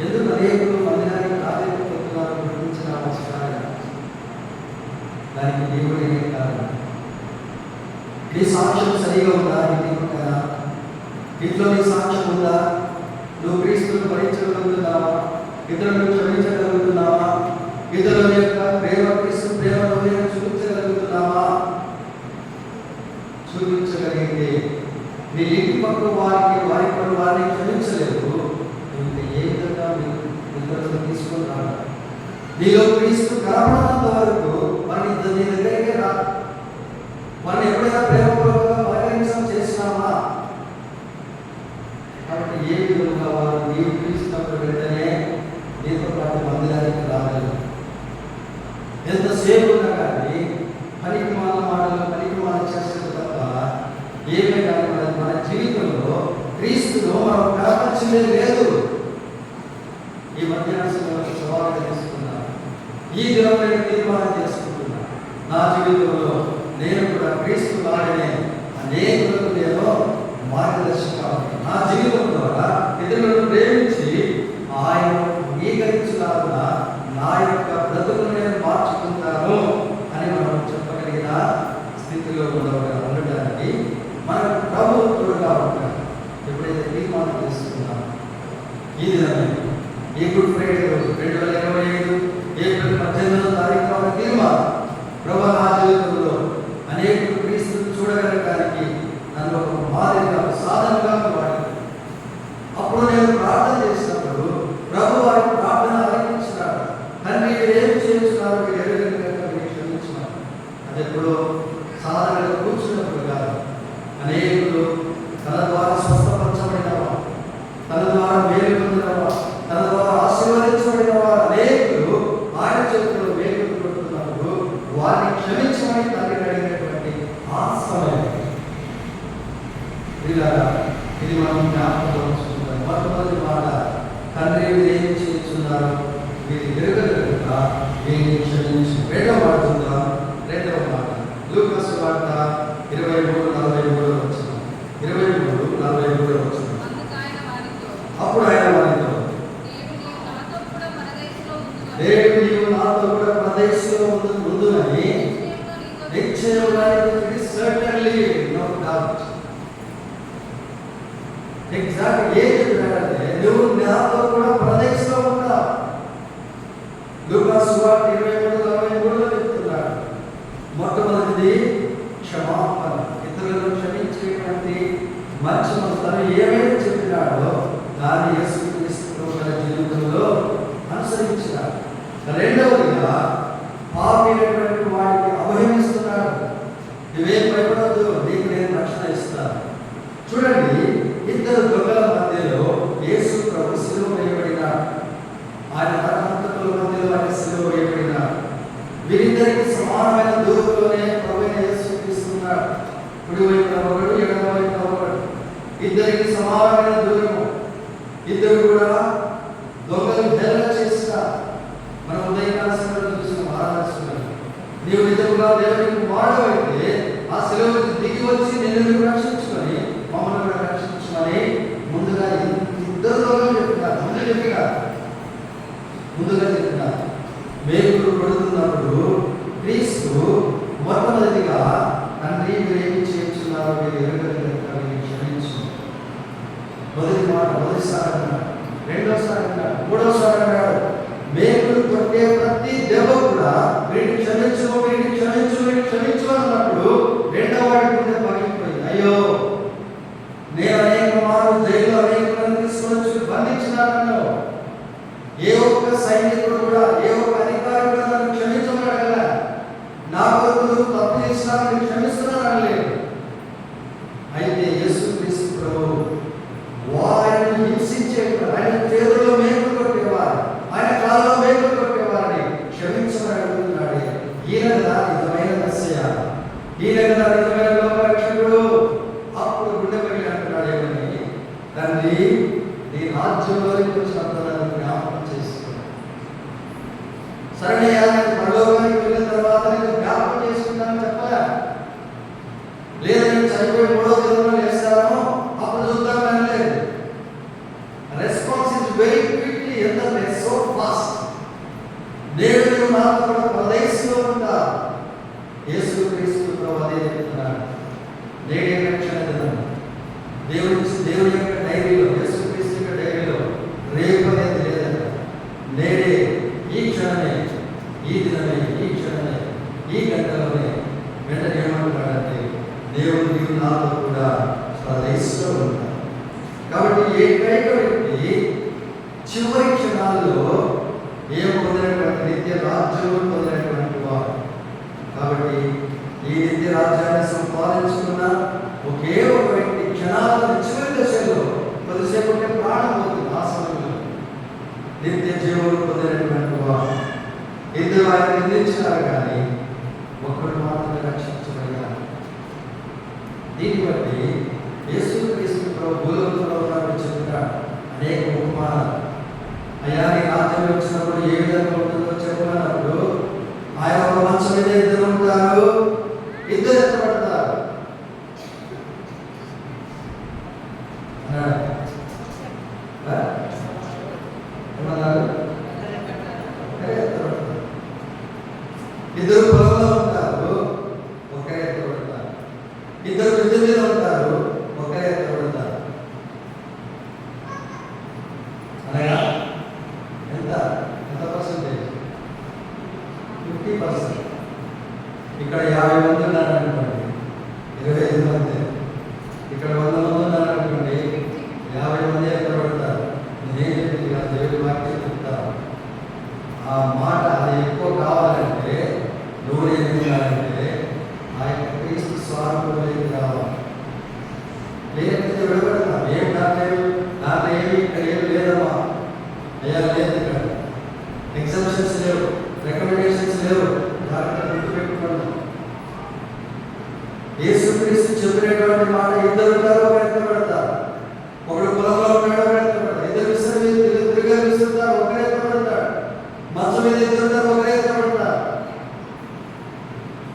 [SPEAKER 1] ఎందుకు అనేకులు మందిరానికి రాలేకపోతున్నారు గుర్తించిన అవసరాలు దానికి దేవుడే కారణం. నీ సాక్ష్యం సరిగా ఉందా? ఇంటి కదా ఇంట్లో నీ సాక్ష్యం ఉందా? నువ్వు క్రీస్తును భరించగలుగుతున్నావా? ఇతరులను క్షమించగలుగుతున్నావా? ఇతరుల యొక్క ప్రేమ, క్రీస్తు ప్రేమను చూపించగలుగుతున్నావా? చూపించగలిగితే నీ ఇంటి పక్కన వారిని క్షమించలేదు, ఇంకా ఏ విధంగా ఇతరులను తీసుకున్నాడు? నీలో క్రీస్తు కనపడినంత వరకు వారిని నీ దగ్గరికే రా. వారిని ఎప్పుడైనా ప్రేమపూర్వకంగా పరిగణించడం చేసినామా? కాబట్టి ఏ విధంగా వారు నీవు క్రీస్తున్నప్పుడు వెంటనే నీతో పాటు మందిరానికి రాగలరు. ఎంతసేపు ఉన్నా కానీ పనికిమాల మాటలు, పనికిమాల చేస్తారు తప్ప ఏమైనా మన జీవితంలో క్రీస్తును మనం కనపరిచిందే లేదు. ఈ మధ్యాహ్న సవాలుగా తీసుకున్నాను. ఈ దినం నేను తీర్మానం చేసుకుంటున్నాను, నా జీవితంలో నేను కూడా క్రీస్తు లాగానే అనేకులకు నేను మార్గదర్శకాన్ని నా జీవితం ద్వారా ఇతరులను ప్రేమించి ఆయన అంగీకరించలాగా నా యొక్క బ్రతుకును నేను మార్చుకుంటాను అని మనం చెప్పగలిగిన స్థితిలో ఉండడానికి మనకు ప్రభువు తోడుగా ఉంటాడు. ఎప్పుడైతే తీర్మానం చేసుకున్నాం ఈ దినమే ఈ గుడ్ ఫ్రైడే రోజు 2025 ఏప్రిల్ 18వ తారీఖు తీర్మానం, ప్రభు నా జీవితంలో అనేకులు క్రీస్తును చూడగలగడానికి నన్ను ఒక మాదిరిగా సాధనగా వాడి. అప్పుడు నేను ప్రార్థన చేసినప్పుడు ప్రభు వారి ప్రార్థన ఆలకించినాడు. తండ్రి ఏం చేస్తున్నారు మీరు ఎరుగలిగినట్టు మీరు క్షమించినారు. అది ఎప్పుడో సాధనగా కూర్చున్నప్పుడు కాదు. అనేకులు తన ద్వారా స్వస్థపరచబడినవా, తన ద్వారా మేలు పొందినవా, తన ద్వారా ఆశీర్వదించబడిన వారు అనేకులు ఆయన చేతుల్లో వేలు కొడుతున్నప్పుడు వారిని క్షమించమని తండ్రిని అడిగినటువంటి ఆ సమయం ఇది మనం జ్ఞాపకంలో ఉంచుకుంటాం. మొట్టమొదటి మాట, తండ్రి మీరు ఏం చేస్తున్నారు మీరు ఎరుగగలుగుత వీరిని క్షమించి. రెండవ మాట చూద్దాం. రెండవ మాట లూకా సువార్త 23:43 వచ్చిన 23:43 వచ్చిన. అప్పుడు ఆయన వారితో, దేవుడు నీవు నాతో కూడా ప్రదేశంలో ముందునని నిశ్చయంగా సర్టన్లీ నో డౌట్. ఎగ్జాక్ట్ ఏం చెప్పాడంటే నువ్వు నాతో కూడా ప్రదేశంలో ఉంటావు. లూకా సువార్త 23:43 చెప్తున్నాడు. మొట్టమొదటిది క్షమాపణ, ఇతరులను క్షమించేటువంటి మంచి మనసును ఏమైతే చెప్పినాడో దాన్ని యేసుక్రీస్తు తన జీవితంలో అనుసరించినాడు. రెండవదిగా పాపినటువంటి వాడికి అభయమిస్తున్నాడు. నువ్వేం భయపడద్దు, నీకు నేను రక్షణ ఇస్తాను. చూడండి, ఇద్దరు దొంగల మధ్యలో యేసు ప్రభు సిలువ వేయబడినాడు. ఆయన హంతకుల మధ్యలో ఆయన సిలువ వేయబడినాడు. వీరిద్దరికి సమానమైన దూరంలోనే ప్రభు యేసు తీసుకున్నాడు. కుడి వైపున ఒకడు, ఎడమ వైపున ఒకడు, ఇద్దరికి సమానమైన దూరము. ఇద్దరు కూడా దొంగలు హేళన చేస్తారు. మనం ఉదయకాల సమయంలో చూసిన మహారాష్ట్రలో నీవు నిజంగా దేవునికి కుమారుడైతే ఆ సెలవుకి దిగి వచ్చి నిన్ను రక్షించుకొని మమ్మల్ని కూడా రక్షించుకొని ముందుగా ఇద్దరు దొంగలు చెప్పినారు. ముందుగా చెప్పినారు. మేకులు కొడుతున్నప్పుడు క్రీస్తు మొట్టమొదటిగా తండ్రి మీరు ఏమి చేస్తున్నారు మీరు ఎరుగలిగిన క్షమించు. మొదటి మాట మొదటిసారి అన్నాడు, రెండోసారి అన్నాడు, మూడోసారి అన్నాడు. మేకులు కొట్టే ప్రతి దెబ్బ కూడా వీడిని క్షమించు, వీడిని క్షమించు, వీడిని క్షమించు అన్నప్పుడు రెండవ వాడి ముందే పగిలిపోయింది. అయ్యో, నేను అనేక మార్లు జైలు అనేక మంది తీసుకొని బంధించినాను. ఏ ఒక్క సైనికుడు కూడా, ఏ ఒక్క అధికారి కూడా నన్ను క్షమించమనగల. నా కొరకు తప్పు చేసినా నేను క్షమిస్తున్నాను అనలేదు. అయితే యేసుక్రీస్తు ప్రభువు వారిని హింసించేవారు, ఆయన చేతుల్లో మేకులు కొట్టేవారు, ఆయన కాళ్ళలో మేకులు కొట్టేవారిని క్షమించమని అడుగుతున్నాడు. ఈయన కదా నిజమైన మెస్సయ్య, ఈయన కదా నిజమైన లోకరక్షకుడు. అప్పుడు గుండె పగిలి అంటున్నాడు ఏమని, తండ్రి నీ రాజ్యంలోకి వచ్చినప్పుడు నన్ను జ్ఞాపకం చేసుకున్నాను. సరేనయ్యా, పరలోకానికి వెళ్ళిన తర్వాత నేను జ్ఞాపకం చేసుకుంటాను చెప్పలే. లేదా నేను చనిపోయి 3వ దినంలో లేస్తాను అప్పుడు చూద్దాం అనలేదు. రెస్పాన్స్ ఇస్ వెరీ క్విక్లీ, ఎంత సో ఫాస్ట్. దేవుడు నాతో కూడా ప్రదేశంలో ఉంటా. యేసుక్రీస్తు ప్రభు అదే చెప్తున్నాడు. నీవు నాతో కూడా పరదేశంలో ఉంటావు. కాబట్టి ఏకైక వ్యక్తి చివరి క్షణాల్లో ఏం పొందినటువంటి నిత్య రాజ్యం పొందినటువంటి వాడు. కాబట్టి ఈ నిత్య రాజ్యాన్ని సంపాదించుకున్న ఒకే ఒక వ్యక్తి క్షణాల చివరి దశలో కొద్దిసేపు ప్రాణం పోతుంది. ఆ సమయంలో నిత్య జీవులు పొందినటువంటి వాడు. ఇద్దరు ఆయన నిందించినారు కానీ ఒక్కడు మాత్రమే రక్షించబడినారు. దీన్ని బట్టి యేసుక్రీస్తు ప్రభు భూలోకంలో ఉన్నప్పుడు చెప్తున్నాడు అనేక ఉపమానాలు. అయ్యా నీ రాజ్యం వచ్చినప్పుడు ఏ విధంగా ఉంటుందో చెప్పినప్పుడు ఆయన ఒక మంచం మీద ఇద్దరు ఉంటారు, ఇద్దరు ఎత్తబడతారు ఏమన్నారు? ఇద్దరు పొలంలో ఉంటారు, ఒకరే ఎత్తబడతారు. ఇద్దరు మిద్దె మీద ఉంటారు, ఒకరే ఎత్తబడతారు. అనగా ఎంత ఎంత పర్సెంటేజ్? 50%. ఇక్కడ 50 మంది ఉన్నారనుకోండి, 25 మంది. ఇక్కడ 100 మంది ఉన్నారనుకోండి, 50 మంది ఎత్తబడతారు. నేనేం చెప్పింది కాదు, దేవుడి వాక్యం చెప్తాను. ఆ మాట అది ఎక్కువ కావాలంటే నువ్వు ఏం చేయాలంటే ఆ యొక్క క్రీస్తు స్వార్థంలోకి రావాలి. లేకపోతే విడబడతాం. ఏం దాంట్లో ఏమి ఇక్కడ ఏమి లేదమ్మా, అయ్యా లేదు, ఇక్కడ ఎగ్జామ్షన్స్ లేవు, రికమెండేషన్స్ లేవు. జాగ్రత్తగా గుర్తుపెట్టుకోండి. యేసుక్రీస్తు చెప్పినటువంటి మాట ఇద్దరు ఉంటారు, ఒకరు ఎత్తబడతారు. ఒకడు పొలంలో ఉంటాడు, ఒకరు ఎత్తబడతారు. ఇద్దరు ఇద్దరుగా విసురుతారు, ఒకరే ఎత్తబడతాడు. మంచం మీద ఇద్దరు ఉంటారు, ఒకరే ఎత్తబడతారు.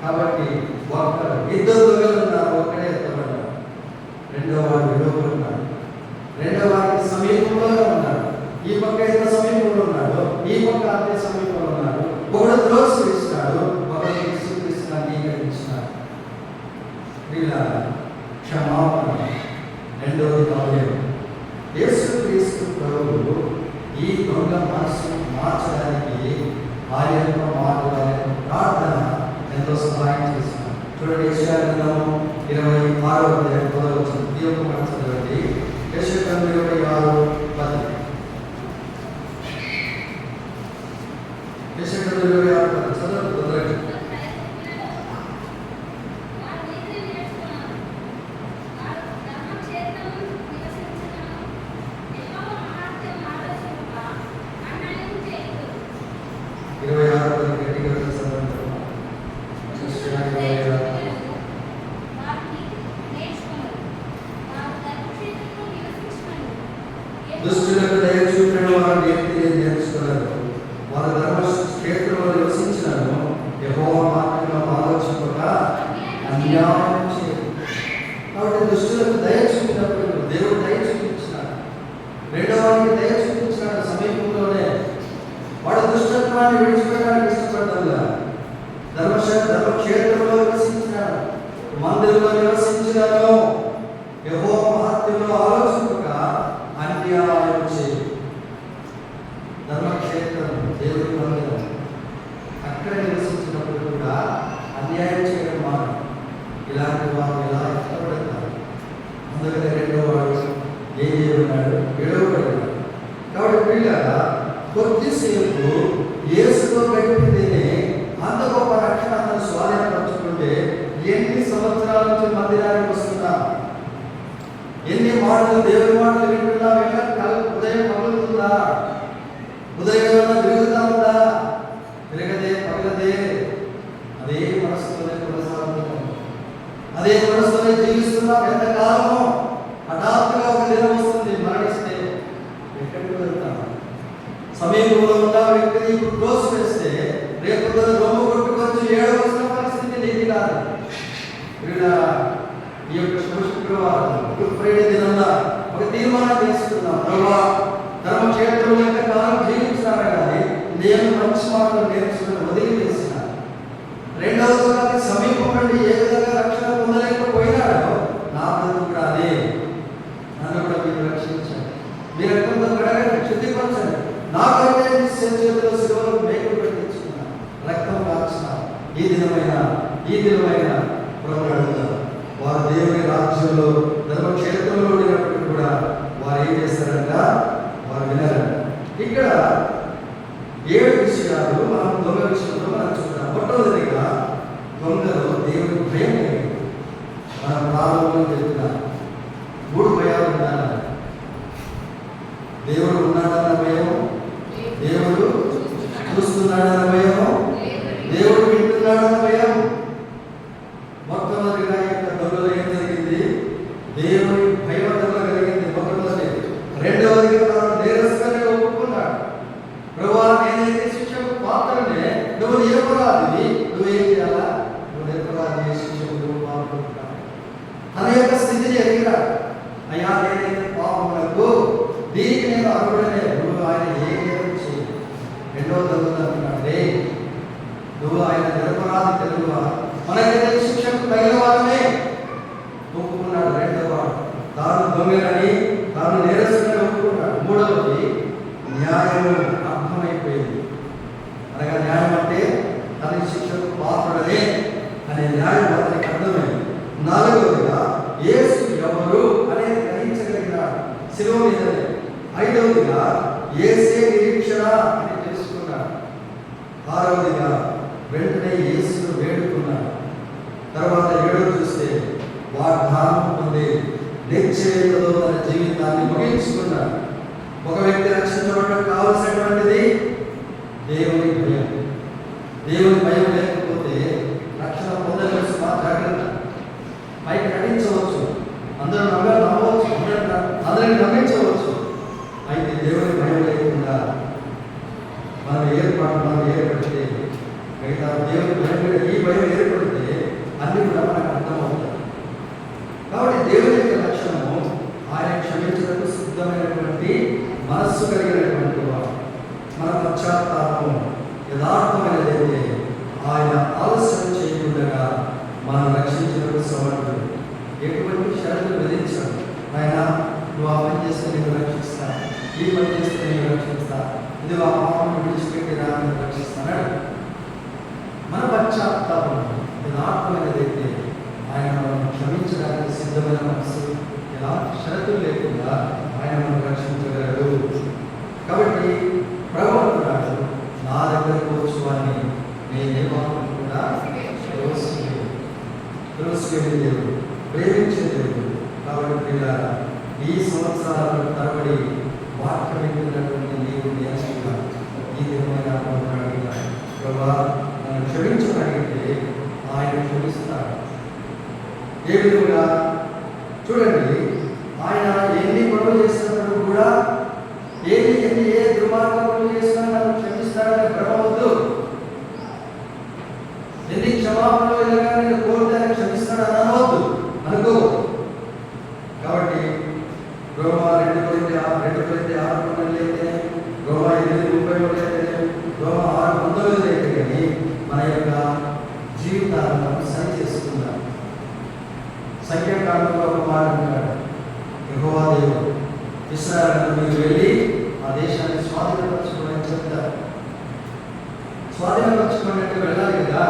[SPEAKER 1] కాబట్టి ఇద్దరు దొంగలు ఉన్నారు, ఒకరే ఎత్తబడ్డారు. రెండో వాడు విడవబడినాడు. రెండో వాడికి సమీపంలోనే ఉన్నాడు. ఈ పక్క ఎంత సమీపంలో ఉన్నాడు, ఈ పక్క అంతే సమీపంలో ఉన్నాడు. ఒకడు త్రోసివేసినాడు, ఒకడు యేసుక్రీస్తుని అంగీకరించినాడు. వీళ్ళ క్షమాపణ రెండవది కాలేదు. యేసుక్రీస్తు ప్రభువు ఈ దొంగ మనసు మార్చడానికి ఆయన యొక్క మాటల ప్రార్థన ఎంతో సహాయం చేస్తున్నారు. చూడండి, యెషయా గ్రంథము 26వ అధ్యాయం 10వ వచనం. ఈ యొక్క మాట చదవండి. యెషయా గ్రంథం 26:10. యెషయా గ్రంథం 26:10 చదవండి తొందరగా. దుష్టులకు దయ చూపిన వారు నేర్చుకున్నారు. వారు ధర్మక్షేత్రంలో నివసించినారు. యెహోవా మార్గంలో ఆలోచింపక అన్యాయం చేయరు. కాబట్టి దుష్టులకు దయ చూపినప్పుడు దేవుడు దయ చూపించినాడు. రెండవ వారికి దయ చూపించినాడు. సమీపంలోనే వాడు దుష్టత్వాన్ని విడిచిపెట్టడానికి ఇష్టపడ్డా ధర్మక్షేత్రంలో నివసించినాడు, మందిరంలో నివసించినాను. యెహోవా మహత్యంలో ఆలోచింపక అన్యాయం చేయరు. ధర్మక్షేత్రం దేవుడి మందిరం, అక్కడ నివసించినప్పుడు కూడా అన్యాయం చేయడం మాత్రం. ఇలాంటి వారు ఇలా ఇష్టపడతారు. అందుకనే రెండో వాడు ఏం చేయబడినాడు? విడవబడినాడు. కాబట్టి పిల్లల కొద్దిసేపు యేసుతో గడిపితేనే అంత గొప్ప రక్షణ అతను స్వాధీనపరచుకుంటే ఎన్ని సంవత్సరాల నుంచి మందిరానికి వస్తున్నా, ఎన్ని మాటలు దేవుడి మాటలు వింటున్నా, ఉదయం పగులుతుందా? ఉదయం ఏమైనా తిరుగుతా ఉందా? తిరగదే, పగలదే. అదే మనసుతోనే కొనసాగుతున్నాం, అదే మనసుతోనే జీవిస్తున్నాం. ఎంతకాలమో హఠాత్తుగా ఒక దినం వస్తుంది, మరణిస్తే ఎక్కడికి వెళ్తాం? సమీపంలో ఉన్న వ్యక్తిని ఇప్పుడు క్లోజ్ చేస్తే రేపు రొమ్ము కొట్టుకొచ్చి ఏడవలసిన పరిస్థితి నీది కాదు. ఈ యొక్క శుక్రవారం గుడ్ ఫ్రైడే దినంలో ఒక తీర్మానం చేసుకున్నాం. ప్రభువా, ధర్మక్షేత్రంలో ఇంకా కాలం జీవించినారా కానీ నేను మంచి మాటలు నేర్చుకుని వదిలివేసిన. రెండవది సమీపం నుండి ఏ విధంగా రక్షణ పొందలేకపోయినాడో నా బ్రతుకు కూడా అదే. నన్ను కూడా మీరు రక్షించండి, మీరు రక్తంతో కడగండి, శుద్ధిపరచండి. నాకైతే చేతిలో శిలువలో మేకులు పెట్టించుకున్నాను, రక్తం కాల్చిన ఈ దినమైన ప్రభువు అడుగుతారు. వారు దేవుని రాజ్యంలో ధర్మక్షేత్రంలో ఉండినప్పటికీ కూడా వారు ఏం చేస్తారంట? వారు వినారంట. ఇక్కడ 7 విషయాలు మనం దొంగ విషయంలో మనం చూద్దాం. మొట్టమొదటిగా దొంగలో దేవుని భయం కలిగింది. మనం ప్రారంభంలో చెప్తున్నాం 3 భయాలు ఉండాలి. దేవుడు ఉన్నాడన్న భయం, దేవుడు చూస్తున్నాడన్న భయం, దేవుడు వింటున్నాడన్న భయం. మొట్టమొదటిగా యొక్క దొంగలో ఏం జరిగింది? దేవుని భయం కలిగింది మొట్టమొదటి. రెండవదిగా తాను నేరస్తుగా ఒప్పుకున్నాడు. ప్రభువా, నేనైతే శిక్షకు పాత్రనే, నువ్వు నిరపరాధివి, నువ్వేం చేయాలా? నువ్వు నిరపరాధి, శిక్షకు నువ్వు పాల్గొంటున్నావు. తన యొక్క స్థితిని ఎరిగినాడు. అయ్యా, నేనైతే పాపములకు దీనికి నేను అర్హుడనే, నువ్వు ఆయన ఏం చేయాలి? రెండవ దొంగ అంటున్నాడు, నువ్వు ఆయన నిరపరాధి తెలుగువా, మనకైతే శిక్షకు తగిన వారమే ఒప్పుకున్నాడు. రెండవ తాను దొంగలని, తాను నేరస్తుని ఒప్పుకున్నాడు. మూడవది న్యాయము అర్థమైపోయింది. అనగా న్యాయం అంటే తన శిక్షకు పాత్రుడనే అనే న్యాయం అతనికి అర్థమైంది. నాలుగవదిగా యేసు ఎవరు అనేది గ్రహించగలిగినాడు శిలువ మీదనే. ఐదవదిగా యేసే నిరీక్షణ అని తెలుసుకున్నాడు. ఆరవదిగా వెంటనే యేసును వేడుకున్నాడు. తర్వాత 7వ చూస్తే వాగ్దానం పొంది నిశ్చయతతో తన జీవితాన్ని ముగించుకున్నాడు. ఒక వ్యక్తి రక్షించబడటం కావలసినటువంటిది దేవుని భయం. దేవుని భయం లేకపోతే రక్షణ పొందవలసి జాగ్రత్త. పైకి నటించవచ్చు, అందరూ నమ్మవచ్చు, అందరిని నమ్మించవచ్చు. అయితే దేవుని భయం లేకుండా మనం ఏర్పడితే మిగతా దేవుని భయం మీద ఈ భయం ఏర్పడితే అన్ని కూడా మనకు అర్థమవుతాయి. కాబట్టి దేవుని యొక్క లక్షణము ఆయన క్షమించడానికి సిద్ధమైనటువంటి మనస్సు కలిగినటువంటి వాడు. మన పశ్చాత్తాపం యథార్థమైనదైతే ఆయన ఆలస్యం చేయకుండా మనం రక్షించడానికి సమర్థుడు. ఎటువంటి షరతులు విధించాడు. ఆయన నువ్వు ఆ పని చేస్తే నేను రక్షిస్తా, ఈ పని చేస్తే నేను రక్షిస్తా, ఇది ఆ పాపను విడిచిపెట్టి నేను రక్షిస్తాడు. మన పశ్చాత్తాపం యథార్థమైనదైతే ఆయన మనం క్షమించడానికి సిద్ధమైన మనసు, ఎలాంటి షరతులు లేకుండా ఆయన మనం రక్షించగలడు. కాబట్టి ప్రభువు అంటున్నాడు, నా దగ్గరకు వచ్చి వాడిని నేనేమాత్రం కూడా త్రోసివేయని దేవుడు, ప్రేమించే దేవుడు. కాబట్టి పిల్లలు ఈ సంవత్సరాల తరబడి వాక్యం వింటున్నటువంటి నీవు నేర్చుకున్నా ఈ విధమైన ప్రభా నన్ను క్షమించగలిగితే ఆయన క్షమిస్తాడు. ఏ విధంగా చూడండి, ఆయన ఎన్ని పనులు చేసినప్పుడు కూడా ఏ దుర్మార్గములు చేసినా నన్ను క్షమిస్తాడని భ్రమవద్దు. ఎన్ని క్షమాపణలు వెళ్ళగా నేను కోరితే ఆయన క్షమిస్తాడని అనవద్దు, అనుకోవద్దు. కాబట్టి రోమా 2:6 అయితే, రోమా 8:30 అయితే, రోమా 6:19 అయితే కానీ మన యొక్క జీవితాలను మనం సరి చేసుకుందాం. సంఖ్యాకాండంలో ఒక మాట అంటాడు, యెహోవా దేవుడు ఇశ్రాయేలును మీరు వెళ్ళి ఆ దేశాన్ని స్వాధీనపరచుకోండి అని చెప్తారు. స్వాధీనపరచుకోండి అంటే వెళ్ళాలి కదా.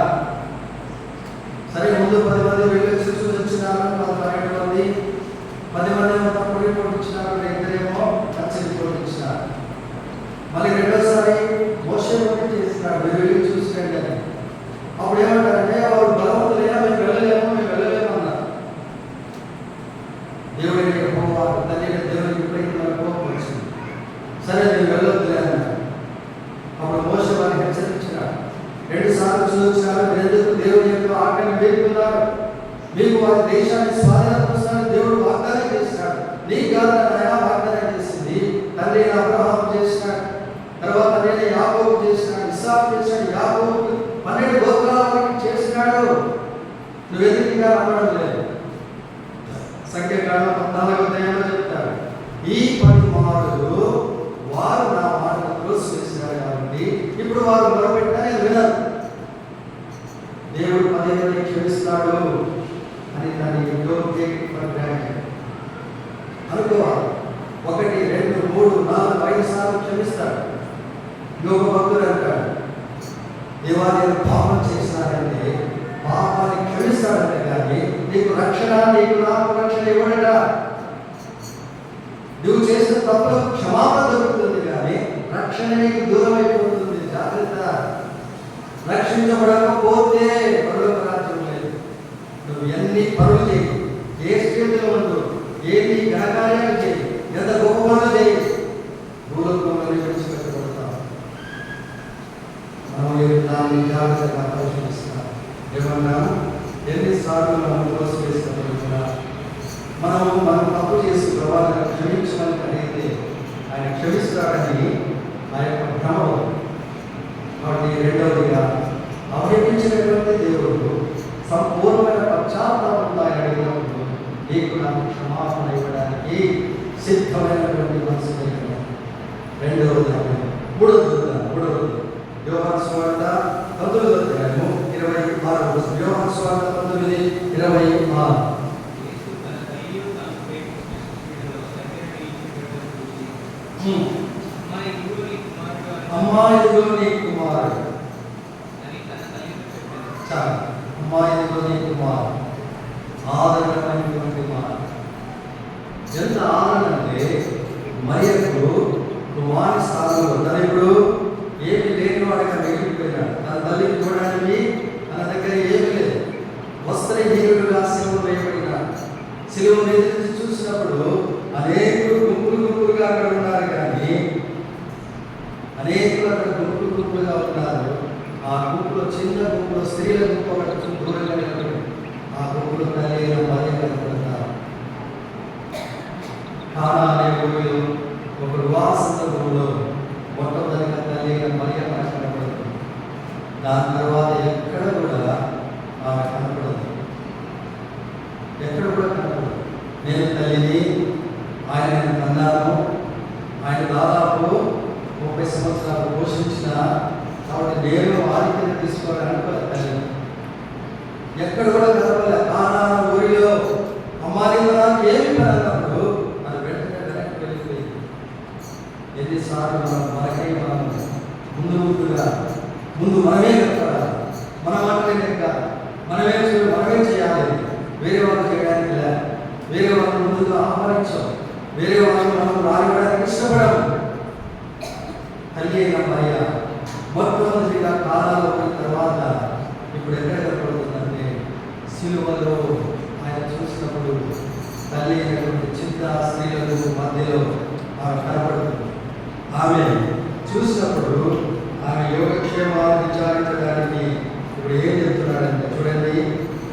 [SPEAKER 1] సరే, ముందు 10 మంది వెళ్ళి చూసి వచ్చినారు, 12 మంది, 10 మంది ఏమో తప్పుడు రిపోర్ట్ ఇచ్చినారు, 2 పచ్చ రిపోర్ట్ ఇచ్చినారు. మళ్ళీ రెండోసారి మోషే చేస్తున్నాడు, మీరు వెళ్ళి చూసుకోండి అని. అప్పుడు ఏమంటారంటే వాళ్ళు బలవంతులైనా మేము వెళ్ళలేము అన్నారు. దేవుడికి దేవుడికి ఎప్పుడైతే మన కోపం వచ్చింది, సరే నేను వెళ్ళొద్దులే అన్నారు. అప్పుడు మోషే వారిని హెచ్చరించినాడు, 2 సార్లు చూసినారు, ఎందుకు దేవుని యొక్క ఆజ్ఞను వేడుకున్నారు? మీకు వారి దేశాన్ని స్వాధీనపరుస్తానని దేవుడు వాగ్దానం చేసినాడు. నీకు కాదని వాగ్దానం చేసింది తండ్రి అబ్రహాము చేసినాడు, తర్వాత నేను యాకోబు చేసినాడు, ఇస్సాకు చేసినాడు, యాకోబు 12 గోత్రాలకు చేసినాడు. నువ్వెందుకు ఇంకా నమ్మడం లేదు? సంఖ్యాకాండం 14వ చెప్తాడు, ఈ 10 కుమారులు వారు నా మాటను త్రోసివేసినారు కాబట్టి ఇప్పుడు వారు మొరపెట్టినా వినరు. దేవుడు 10 మందిని క్షమిస్తాడు అని దాన్ని అనుకోవాలి. 1, 2, 3, 4, 5 సార్లు క్షమిస్తాడు. ఇంకొక భక్తుడు అంటాడు, దేవా నేను పాపం చేసినాడంటే పాపాన్ని క్షమిస్తాడంటే కానీ నీకు రక్షణ, నీకు నాకు రక్షణ ఇవ్వడట. నువ్వు చేసిన తప్పులకు క్షమాపణ దొరుకుతుంది, కానీ రక్షణ నీకు దూరం అయిపోతుంది. జాగ్రత్త. రక్షించబడకపోతే పరలోక రాజ్యం లేదు. నువ్వు ఎన్ని పనులు చేయి, ఏ స్థితిలో ఉండు, ఏది ఘనకార్యాలు చేయి, ఎంత గొప్ప పనులు చేయి, భూలోకంలో విడిచిపెట్టబడతావు. మనం దాన్ని జాగ్రత్తగా పరిశీలిస్తున్నాం. ఏమన్నా ఎన్నిసార్లు మనం కోసం వేసుకుంటున్నా మనం తప్పు చేసి ప్రభావాలను క్షమించమని అడిగితే ఆయన క్షమిస్తాడని ఆ యొక్క భ్రమం. కాబట్టి రెండవదిగా అవహేళించినటువంటి దేవుడు సంపూర్ణమైన పశ్చాత్తాపంతో ఆయన అడిగినప్పుడు నీకు నాకు క్షమాపణ ఇవ్వడానికి సిద్ధమైనటువంటి మనసు కలిగిన. రెండవది. మూడవది యోహాను సువార్త 19వ అధ్యాయము 26వ యోహాను సువార్త 19:26. అమ్మాయిలో నీ కుమారుడు, అమ్మాయిలో నీ కుమారుడు ఆదరణమైనటువంటి మాట. ఎంత ఆదరణ అంటే మరియకు కుమారి స్థానంలో తనప్పుడు ఏమి లేని వాడిగా మిగిలిపోయినాడు. తన తల్లిని చూడడానికి తన దగ్గర ఏమి లేదు. వస్త్రహీనుడుగా సిలువ వేయబడినాడు. సిలువ మీద నుంచి చూసినప్పుడు అనేకులు గుంపులుగా అక్కడ ఉన్నారు, కానీ అనేకులు అక్కడ గుంపులుగా ఉన్నారు. ఆ గుంపులో చిన్న గుంపులో స్త్రీల గుంపు అక్కడ దూరంగా నిలబడి ఆ గుంపులో తల్లి మరియ కనపడతారు. కానా అనే ఊరిలో ఒక వివాహ సందర్భంలో మొట్టమొదటిగా తల్లి మరియ కనపడుతుంది. దాని తర్వాత ఎక్కడ కూడా ఆమె కనపడదు, ఎక్కడ కూడా కనపడదు. నేను తల్లిని, ఆయన కన్నాను, ఆయన దాదాపు 30 సంవత్సరాలు పోషించిన, కాబట్టి నేను ఆధిక్యత తీసుకోవాలని తల్లి ఎక్కడ కూడా కనపడలే. కానా ఊరిలో అమ్మాయి నాకు ఏమి పడన్నప్పుడు మన వెంటనే వెనక్కి వెళ్ళిపోయింది. ఎన్నిసార్లు మనకై మనం ముందు మనమే కట్టాలి, మన మాటలే కాదు, మనమే చేయాలి. వేరే వాళ్ళు చేయడానికి లే, వేరే వాళ్ళు ముందుగా ఆహ్వానించాం, వేరే వాళ్ళు మనం రానివ్వడానికి ఇష్టపడము. తల్లి అయిన మరియ మొట్టమొదటిగా కాలాల్లో పోయిన తర్వాత ఇప్పుడు ఎక్కడ కనపడుతుందంటే సిలువలో ఆయన చూసినప్పుడు తల్లి అయినటువంటి చిన్న స్త్రీలకు మధ్యలో ఆమె కనపడుతుంది. ఆమె చూసినప్పుడు ఆమె యోగక్షేమాలు విచారించడానికి ఇప్పుడు ఏం చెప్తున్నాడంటే చూడండి,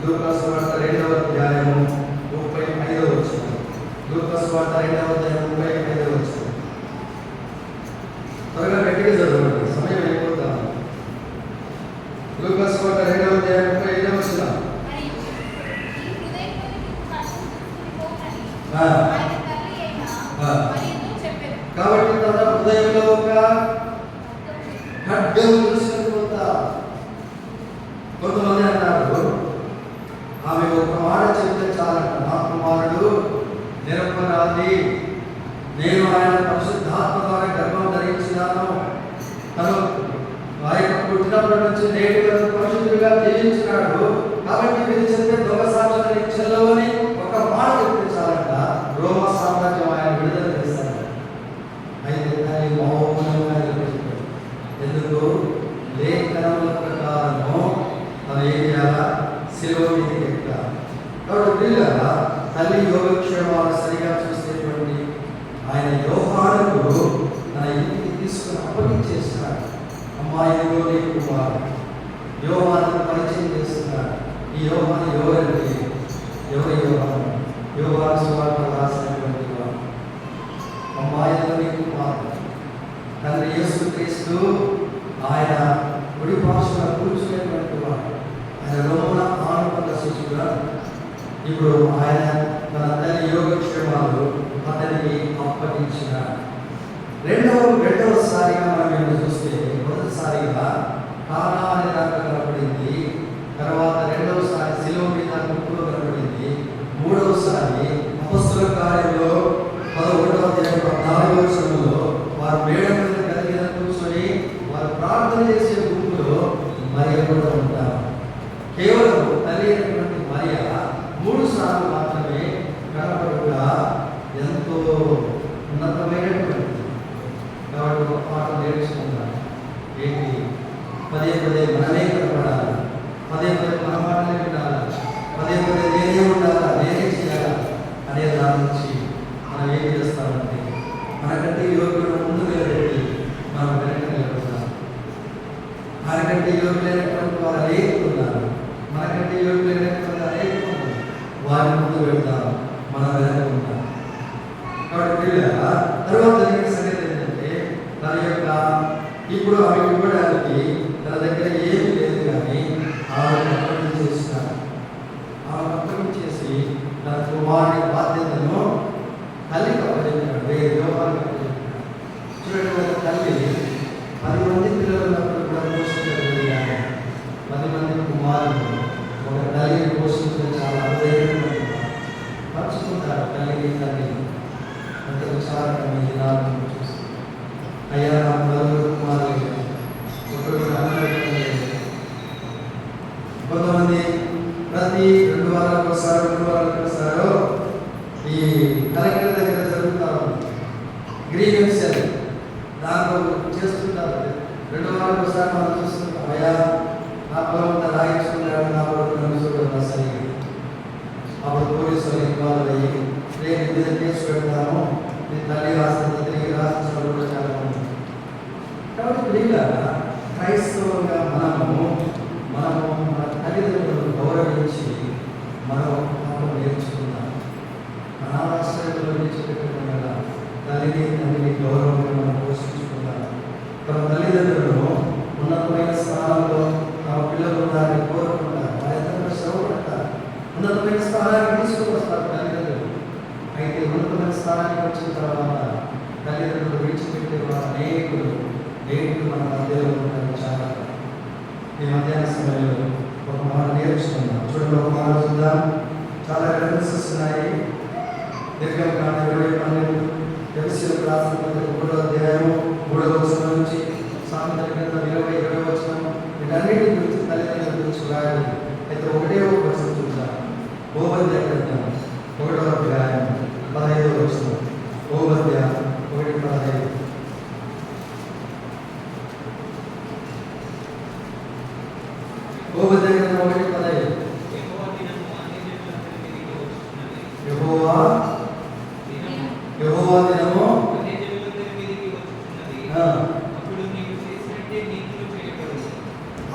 [SPEAKER 1] లూకా సువార్త 2వ అధ్యాయము 35వ వచనం. లూకా సువార్త 2వ అధ్యాయం 35వ వచనం. త్వరగా గట్టిగా చదవండి, సమయం అయిపోతాం. లూకా సువార్త 2వ అధ్యాయం 35వ వచనం. కాబట్టి తన హృదయంలో ఒక ఖడ్గం దృశ్యత. కొంతమంది అన్నారు ఆమె ఒక మాట చెప్తే చాలంట, నా కుమారుడు నిరపరాధి, నేను ఆయన పరిశుద్ధాత్మ ద్వారా గర్భం ధరించినాను, తను ఆయన పుట్టినప్పటి నుంచి నేటి వరకు పరిశుద్ధుడిగా జీవించినాడు, కాబట్టి మీరు చెప్పే దొంగ సాక్ష్యాన్ని చెల్లవని ఒక మాట చెప్తే చాలంట రోమ సామ్రాజ్యం ఆయన విడుదల చేశారు. అయితే దాన్ని మౌనంగా నిలబెట్టారు. ఎందుకు? లేఖనముల ప్రకారము తను ఏం చేయాలా? సిలువ మీదకి ఎక్కాలి. కాబట్టి పిల్లల తల్లి యోగక్షేమాలు సరిగా చూసేటువంటి ఆయన యోహానుకు తన ఇంటికి తీసుకుని అప్పగించేస్తున్నాడు. అమ్మాయిలో నీ కుమారుడు యోహానుకు పరిచయం చేస్తున్నాడు. ఈ యోహాను ఎవరంటే ఎవరి యోహాను? యోహాను సువార్త రాసినటువంటి అమ్మాయిలో నీ కుమారుడు తండ్రి యేసుక్రీస్తు ఆయన గుడి భాషలో కూర్చునేటువంటి వాడు. ఆయన లోన ఆనుకున్న శిశువుగా ఇప్పుడు ఆయన తన తల్లి యోగక్షేమాలు అతనికి అప్పగించినాడు. రెండవసారిగా మనం ఏమో చూస్తే మొదటిసారిగా కానా అనే దాంట్లో కనపడింది, తర్వాత రెండవసారి సిలువ మీద గుర్తులో కనపడింది, మూడవసారి అపొస్తలుల కార్యంలో 11వ అధ్యాయం 14వ వచనంలో వారు మేడ మీద కలిగిన కూర్చొని వారు ప్రార్థన చేసే గుంపులో మరియ కూడా ఉంటారు. కేవలం తల్లి అయినటువంటి మరియ 3 ఆలోచించి మనం ఏం చేస్తామంటే మనకంటే యోగ్యులను ముందు నిలబెట్టి మనం వెనక నిలబడతాం. మనకంటే యోగ్యులైనటువంటి వారు అనేకున్నారు, మనకంటే యోగ్యులైనటువంటి అనేకులు వారి ముందు పెడతాం, మన వెనక ఉంటాం. కాబట్టి తర్వాత జరిగిన సంగతి ఏంటంటే తన యొక్క ఇప్పుడు ఆమె ఇవ్వడానికి తన దగ్గర ఏమీ లేదు, కానీ ఆమె అప్పటి చేసినారు. ఆమె అప్పటి చేసి తన కుమారుని బాధ్యతను తల్లికి అప్పచెప్పినాడు, 1000 రూపాయలు అప్పచెప్పినాడు. చూడండి, ఒక తల్లి 10 మంది పిల్లలు ఉన్నప్పుడు కూడా పోషించలేదు, కానీ 10 మంది కుమారులు ఒక తల్లిని పోషించడం చాలా అరుదైన పంచుకుంటారు. తల్లిని తల్లి అంత విచారంగా మీ దినాలను చూసి అయ్యా నాకు 4 కుమారులు, ఒకరు కొంతమంది ప్రతి 2 వారాలకు ఒకసారో ఈ కలెక్టర్ దగ్గర జరుగుతారు గ్రీవెన్స్ అని, దాంట్లో చేస్తుంటారు. 2 వారాలకు ఒకసారి మనం చూస్తుంటాం, అయ్యా నా పొలం అంతా రాయించుకున్నాడు, నా పొలం చూడడం సరిగ్గా. అప్పుడు పోలీసులు ఇన్వాల్వ్ అయ్యి నేను మీద కేసు పెడతాను, మీ తల్లి రాసిన తిరిగి రాసిన కూడా చాలా ఉంది. కాబట్టి ప్రియుల క్రైస్తవులుగా మనము మన తల్లిదండ్రులను గౌరవించి మనం నేర్చుకున్నాం. అనాథాశ్రయంలో నేర్చుకుంటున్నాం కదా, తల్లిని గౌరవంగా మనం పోషించుకున్నాం. తమ తల్లిదండ్రులను ఉన్నతమైన స్థానంలో తమ పిల్లలు ఉన్నారని కోరుకుంటారు, వారి ఎంతో శ్రమపడతారు, ఉన్నతమైన స్థానానికి తీసుకువస్తారు తల్లిదండ్రులు. అయితే ఉన్నతమైన స్థానానికి వచ్చిన తర్వాత తల్లిదండ్రులు విడిచిపెట్టే వారు అనేకులు నేటి మన మధ్యలో ఉంటారు. చాలా ఈ మధ్యాహ్న సమయంలో ఒక మాట నేర్చుకున్నాం. చూడండి, ఒక మాట చూద్దాం. చాలా రెఫరెన్సెస్ ఉన్నాయి. నిర్గమకాండం 20:12, ఎఫెసీయులకు రాసిన పత్రిక 3వ అధ్యాయం 3వ వచనం నుంచి సామెతల గ్రంథం 20:20 వచనం, వీటన్నిటి గురించి తల్లిదండ్రుల గురించి రాయాలి. అయితే ఒకటే ఒక వచనం చూద్దాం. ఓబద్య గ్రంథం 1వ అధ్యాయం 15వ వచనం. ఓబద్య 1:15. ఓబద్య గ్రంథం 1:15. యెహోవా దినము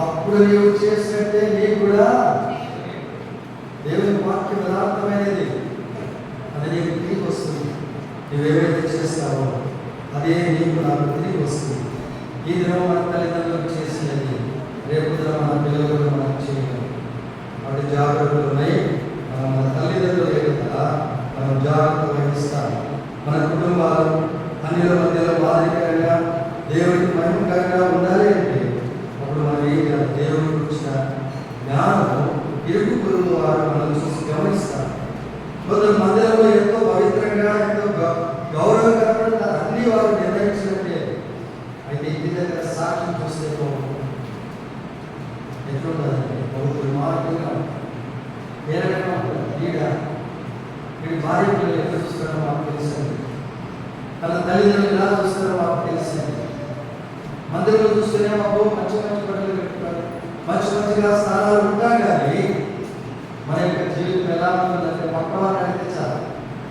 [SPEAKER 1] అప్పుడు నీవు చేసినట్టే నీకు కూడా దేవుని వాక్యం యథార్థమైనది, అది నీకు తిరిగి వస్తుంది. నువ్వేవైతే చేస్తావో అదే నీకు నాకు తిరిగి వస్తుంది. ఈ దినం మన తల్లిదండ్రులకు చేసినది రేపు మన పిల్లలు మనం చేయగలం. వాటి జాగ్రత్తలు ఉన్నాయి. మన తల్లిదండ్రులు కదా మనం జాగ్రత్త వహిస్తాం. మన కుటుంబాలు అన్యుల మధ్యలో బాధికరంగా దేవుడికి మహిమకరంగా ఉండాలి అంటే అప్పుడు మనం ఏం కాదు, దేవుడి గురించిన జ్ఞానం ఇరుగు పొరుగు వారు మనం చూసి గమనిస్తారు. కొందరు మందిరంలో ఎంతో పవిత్రంగా ఎంతో గౌరవకరంగా అన్ని వారు నిర్ణయించినట్టే. అయితే ఇంటి దగ్గర సాక్ష్యం చూస్తే ఎట్లుంటుందంటే ఒక మార్గంగా ఏ రకంగా ఉంటుంది. వీడి భార్య పిల్లలు ఎట్లా చూస్తారో మాకు తెలిసింది, తన తల్లిదండ్రులు ఎలా చూస్తారో మాకు తెలిసింది. మందిరంలో చూస్తేనే మాకు మంచి మంచి బట్టలు పెట్టుకోవాలి, మంచిగా స్థానాలు ఉంటాం, కానీ మన యొక్క జీవితం ఎలా ఉంటుందంటే పక్క వారిని అడిగితే చాలు,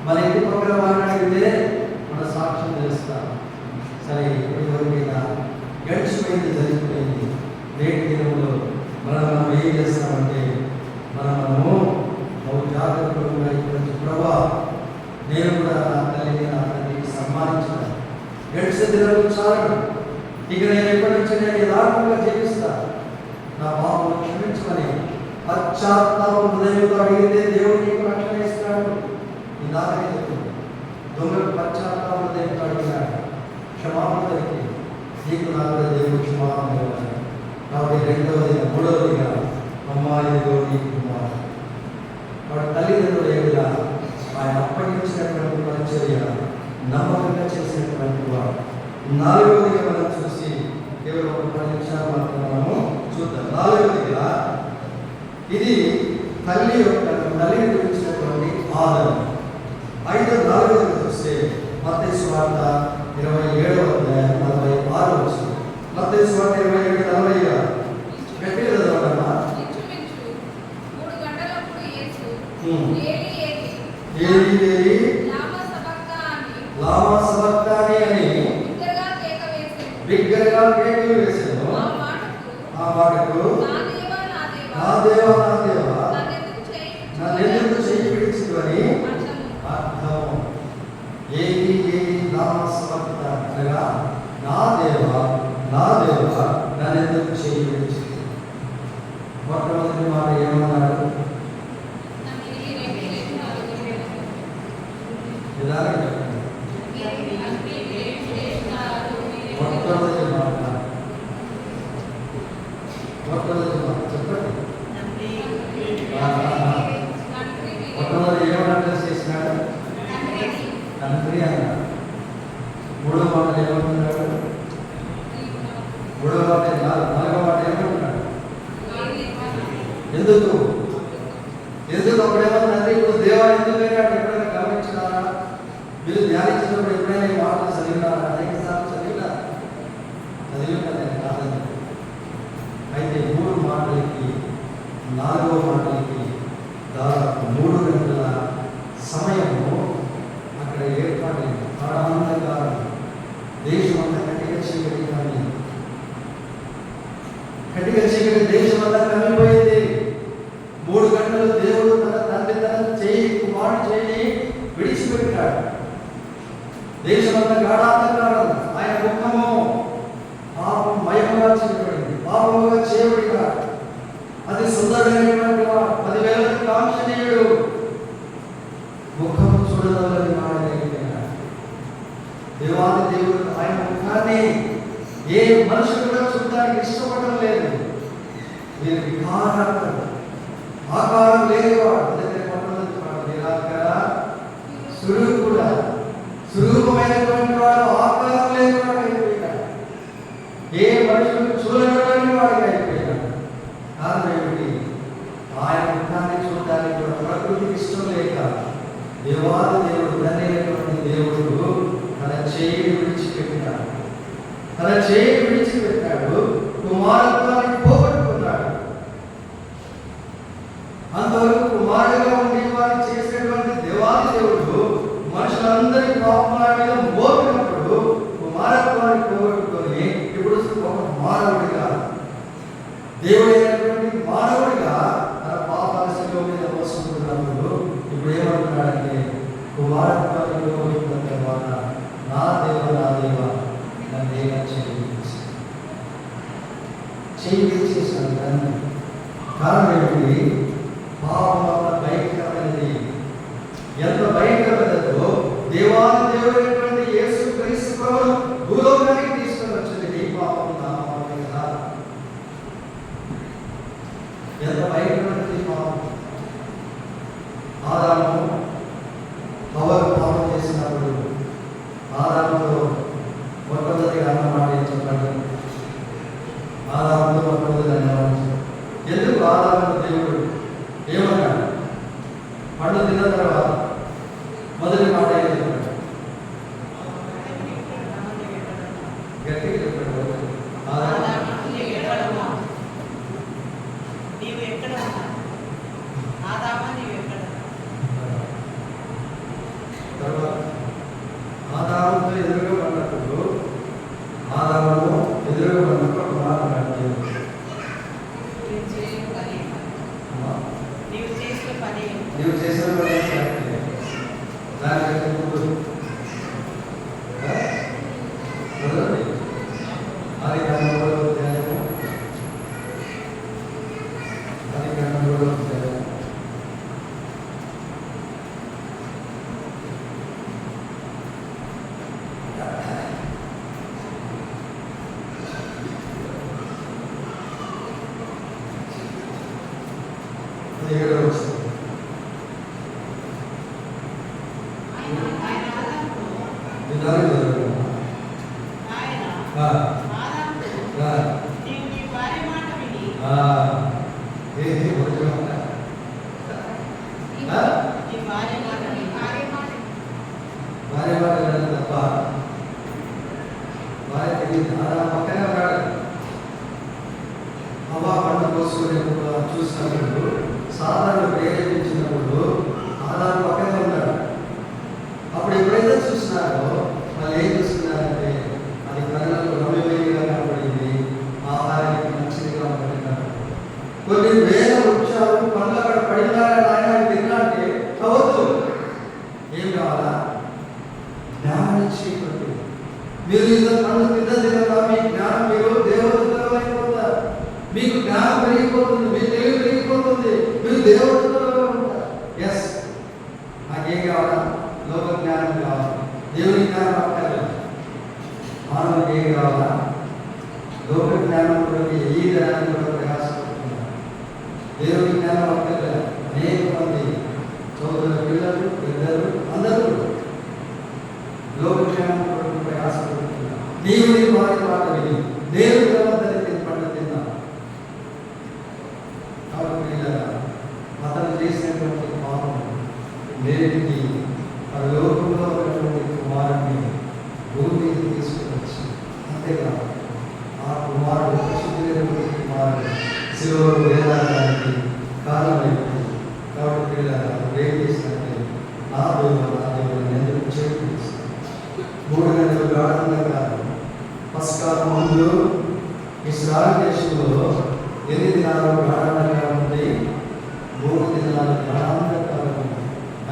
[SPEAKER 1] మన ఇంటి పక్కన వారిని అడిగితే మన సాక్ష్యం తెలుస్తాం. సరే, ఎవరి మీద గడిచిపోయింది, జరిగిపోయింది. నేటి దినంలో మనం ఏం చేస్తామంటే మనము జాగ్రత్తగా ఇటువంటి ప్రభా నేను కూడా నా తల్లిని నా తండ్రికి సన్మానించాను. గడిచిన దినాలు చాలు, ఇక నేను ఎప్పటి నుంచి నేను యథార్థంగా జీవిస్తాను. నా పాపను క్షమించమని పశ్చాత్తాపం హృదయంతో అడిగితే దేవుడు నీకు రక్షణ ఇస్తాడు. ఈ నాకే చెప్తుంది, దొంగకు పశ్చాత్తాపం హృదయంతో అడిగినాడు, క్షమాపణ దొరికి నీకు నాకు దేవుడు క్షమాపణ ఇవ్వాలి. కాబట్టి 2వదిగా 3వదిగా అమ్మాయి నీ కుమారు. వాడు తల్లిదండ్రులు ఏమిలా ఆయన అప్పగించినటువంటి పరిచర్య నమ్మకంగా చేసినటువంటి వాడు. 4వదిగా మనం చూసి కేవలం ఒక 10 నిమిషాలు మాత్రం మనము చూద్దాం. 4వదిగా ఇది తల్లిని గురించినటువంటి ఆదరణ. 4వదిగా చూస్తే మత్తయి సువార్త 27వ అధ్యాయం 46వ వచనం. మత్తయి సువార్త 27:40 గట్టిగా చదవడమ్మా. ఏలి బయలుదేరి లామా సబక్తాని అని బిగ్గరగా కేకలు వేసాను. ఆ మాటకు నా దేవా నా దేవా నన్నెందుకు చేయి విడిచితివని అర్థం. ఏది లామా సబక్తాని అనగా నా దేవా నన్నెందుకు చేయి విడిచితివి. మొట్టమొదటి మాట ఏమన్నాడు? మొట్టమొదటి మాట చెప్పండి. మొట్టమొదటి ఏమన్నా అడ్రస్ చేసినాడు? తండ్రి అన్నాడు. మూడో మాట ఏమంటున్నాడు? మూడో మాట నాలుగో మాట ఏమంటున్నాడు? ఎందుకు అప్పుడేమన్నా ఇప్పుడు దేవా ఎందుకైనా ఎప్పుడైనా గమనించినారా? మీరు ధ్యానించినప్పుడు ఎప్పుడైనా ఈ మాటలు చదివినారా? అనేక సార్లు చదివినాను కాదని. అయితే మూడు మాటలకి నాలుగో మాటలకి దాదాపు 3 గంటల సమయము అక్కడ ఏర్పాటైంది. ఆడంధకారం, దేశమంతా కటిక చీకటి, కానీ కటిక చీకటి దేశమంతా కమిపోయింది. 3 గంటలు దేవుడు తన తండ్రి కుమారుడు చేయి విడిచిపెట్టాడు. దేశమంతా గాఢాంధకారం. ఆయన ముఖము పాపమయముగా చేయబడింది, పాపముగా చేయబడినాడు. అది సుందరమైనటువంటి 10,000 కాంక్షణీయుడు. ముఖము చూడదలని మాడలేకపోయినాడు. దేవాది దేవుడు ఆయన ముఖాన్ని ఏ మనుషులు కూడా చూడడానికి ఇష్టపడడం లేదు. మీరు వికారాలు ఆకారం లేనివాడు. స్వరూపమైనటువంటి వాడు ఆకారం లేనివాడు అయిపోయినాడు. ఏ మనుషులు చూడలేని వాడిగా అయిపోయినాడు. కారణం ఏమిటి? ఆయన ముఖాన్ని చూడడానికి కూడా ప్రకృతికి ఇష్టం లేక దేవాది దేవుడు తండ్రి దేవుడు తన చేయి విడిచిపెట్టినాడు. కుమారత్వాన్ని పోగొట్టుకున్నాడు. అంతవరకు కుమారుడుగా ఉండి వారిని చేసినటువంటి దేవాది దేవుడు మనుషులందరి పాపముల మీద మోపినప్పుడు కుమారత్వాన్ని పోగొట్టుకొని ఇప్పుడు ఒక మానవుడిగా, దేవుడైనటువంటి మానవుడిగా తన పాపాల శిలువ మీద మోసుకుంటున్నప్పుడు ఇప్పుడు ఏమంటున్నాడంటే, కుమారత్వాన్ని పోగొట్టుకున్న తర్వాత నా దేవ నన్నేగా చేయించేసాను. దాన్ని కారణం ఏమిటి? పాపం వల్ల భయంకరమైనది. ఎంత భయంకరమైనదో దేవాది దేవుడైనటువంటి యేసు క్రీస్తు ప్రభువును భూలోకానికి తీసుకొని వచ్చింది. ఈ పాపం నా పాపమే కదా. ఎంత భయంకరమైనది పాపం. ఆదాము హవ్వ పాపం చేసినప్పుడు ఆదాముతో మొట్టమొదటిగా అన్నమాట చెప్పండి. ఆదాముతో మొట్టమొదటి అన్నమాట ఎందుకు? ఆదాము దేవుడు ఏమన్నాడు? పండు తిన్న తర్వాత మొదటి మాట ఏం చెప్పాడు? గట్టిగా చెప్పాడు. ఆదాముతో ఎదురుగా పడినప్పుడు ఆదాము ఎదురుగా పడినప్పుడు ఒక మాట అన్నాడు. నీవు చేసిన పని దానికంటే ముందు ఆది కాండంలో చూసినప్పుడు సాధారణ ప్రేరేపించినప్పుడు ఆదాము పక్కనే ఉన్నాడు. చూస్తున్నారో వాళ్ళు ఏం చూస్తున్నారంటే అది ప్రజలకు రమ్యమైనగా కనబడింది, ఆహారానికి మంచిదిగా పడినారు. కొన్ని వేల వృక్షాలు పండ్లు అక్కడ పడినారని ఆయన తిన్నాంటే అవద్దు. ఏం కావాలా? జ్ఞానం ఇచ్చేటట్టు. మీరు ఇంత పండ్లు తిన్నదిగా మీ జ్ఞానం, మీరు దేవదూతలు అయిపోతారు. మీకు జ్ఞానం పెరిగిపోతుంది, మీ తెలివి పెరిగిపోతుంది, మీరు దేవదూతలుగా ఉంటారు. ఎస్, నాకేం కావాలా? లోక జ్ఞానం కావాలి, దేవుని జ్ఞానం అక్కర్లేదు. మానవునికి ఏం కావాలా? లోక జ్ఞానం కొరకు ఈ జ్ఞానం కూడా ప్రయాసపడుతున్నారు. దేవుని జ్ఞానం అక్కర్లేదు. అనేక మంది చదువుతున్న పిల్లలు, పెద్దలు అందరూ లోక జ్ఞానం కొరకు ప్రయాసపడుతున్నారు. దేవుని వారి మాట విని దేవుని వద్దకు పండు తిన్నారు. కాబట్టి అతను చేసినటువంటి పాపం నేటికి ఆ లోకంలో ఉన్నటువంటి కుమారుడిని భూమి మీద తీసుకుని వచ్చి, అంతేకాదు ఆ కుమారుడు పరిశుద్ధులైనటువంటి కుమారుడు శిలువలో వేలాడడానికి కారణమైపోయింది. కాబట్టి పిల్లలు ఏం చేసినట్టే నా దేవుని ఎందుకు చేకూరుస్తాను. 3 గంటలు గాఢంగా పస్కాల ముందు ఇశ్రాయేలు దేశంలో 8 దినాలు గాఢంగా ఉంది, 3 దినాలు గాఢంగా ఉంది.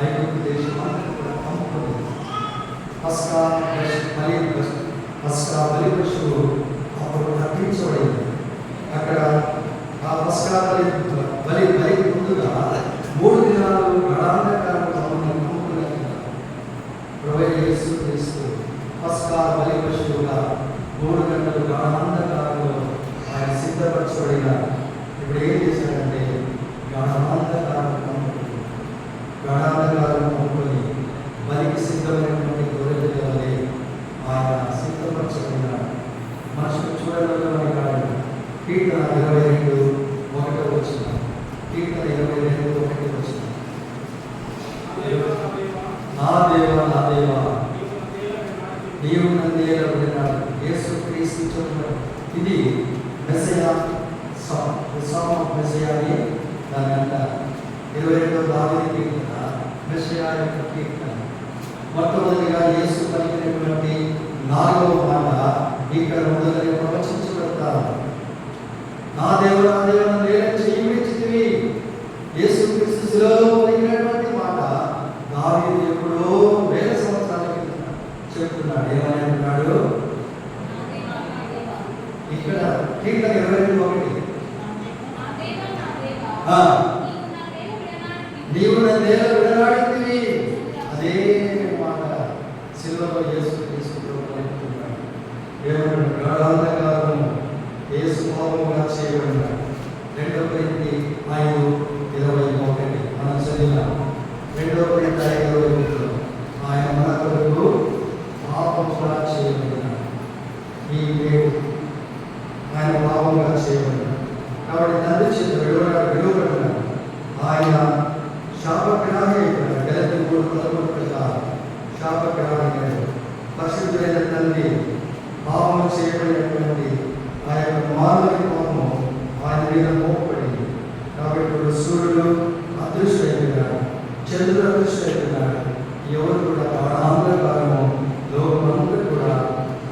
[SPEAKER 1] ఐగుప్తు దేశం అంతా కూడా పంపుకుంది. పస్కా బలి పశువు అప్పుడు తప్పించబడింది. అక్కడ ఆ పస్కా బలి ముందుగా 3 దినాలు గాఢంగా ప్రభువైన యేసుక్రీస్తు పస్కా బలి పశువుగా 3 గంటలు గాఢాంధకారంలో ఆయన సిద్ధపరచబడినారు. ఇప్పుడు ఏం చేశాడంటే గాఢాంధకారం పంపుకొని బలికి సిద్ధమైనటువంటి గొర్రెల వలె ఆయన సిద్ధపరచబడినాడు. మనుషులు చూడగలమని కాదు. కీర్తన 22:1 కీర్తన 22:1 నా దేవా నా దేవా నీవు నన్ను ఏలబడినాడు. యేసుక్రీస్తు చెప్తున్నాడు. ఇది మెస్సయా, మెస్సయా అని దాని అంటారు. 22వ దావీదు కీర్తన మెస్సయా యొక్క కీర్తన. మొట్టమొదటిగా యేసు పలికినటువంటి 4వ మాట ఇక్కడ మొదలుగా ప్రవచించబడతారు. నా దేవ నా దేవ నన్ను ఏల చెయ్యి విడిచితివి. యేసుక్రీస్తు శిలువలో పలికినటువంటి మాట దావీదు ఎప్పుడో 1000 సంవత్సరాల క్రితం చెప్తున్నాడు. ఏమని అంటున్నాడు? ఇక్కడ కీర్తన 22:1 నీవు నన్నేల విడనాడితివి. అదే మాట శిలువలో యేసుక్రీస్తు పలుకుతున్నాడు. ఏమంటాడు? గాఢాంధకారం యేసు పాపముగా చేయబడినాడు. 2 కొరింథీ 5:21 మనం చదివినాం. 2 కొరింథీ 5:21 ఆయన మన కొరకు పాపముగా చేయబడినాడు. ఈ దేవుడు ఆయన పాపముగా చేయబడినాడు. కాబట్టి తండ్రి చేత విడువబడినాడు. ఆయన శాపగ్రాహి అయిపోయాడు. గలతీ 3:11 ప్రకారం శాపగ్రాహి అయ్యాడు. పరిశుద్ధులైన తండ్రి పాపము చేయబడినటువంటి ఆ యొక్క మానవుని పాపము ఆయన మీద మోపబడింది. కాబట్టి ఇప్పుడు సూర్యుడు అదృష్టమైపోయినాడు, చంద్రుడు అదృష్టమైపోయినాడు. ఎవరు కూడా గాఢాంధకారము లోకమంతా కూడా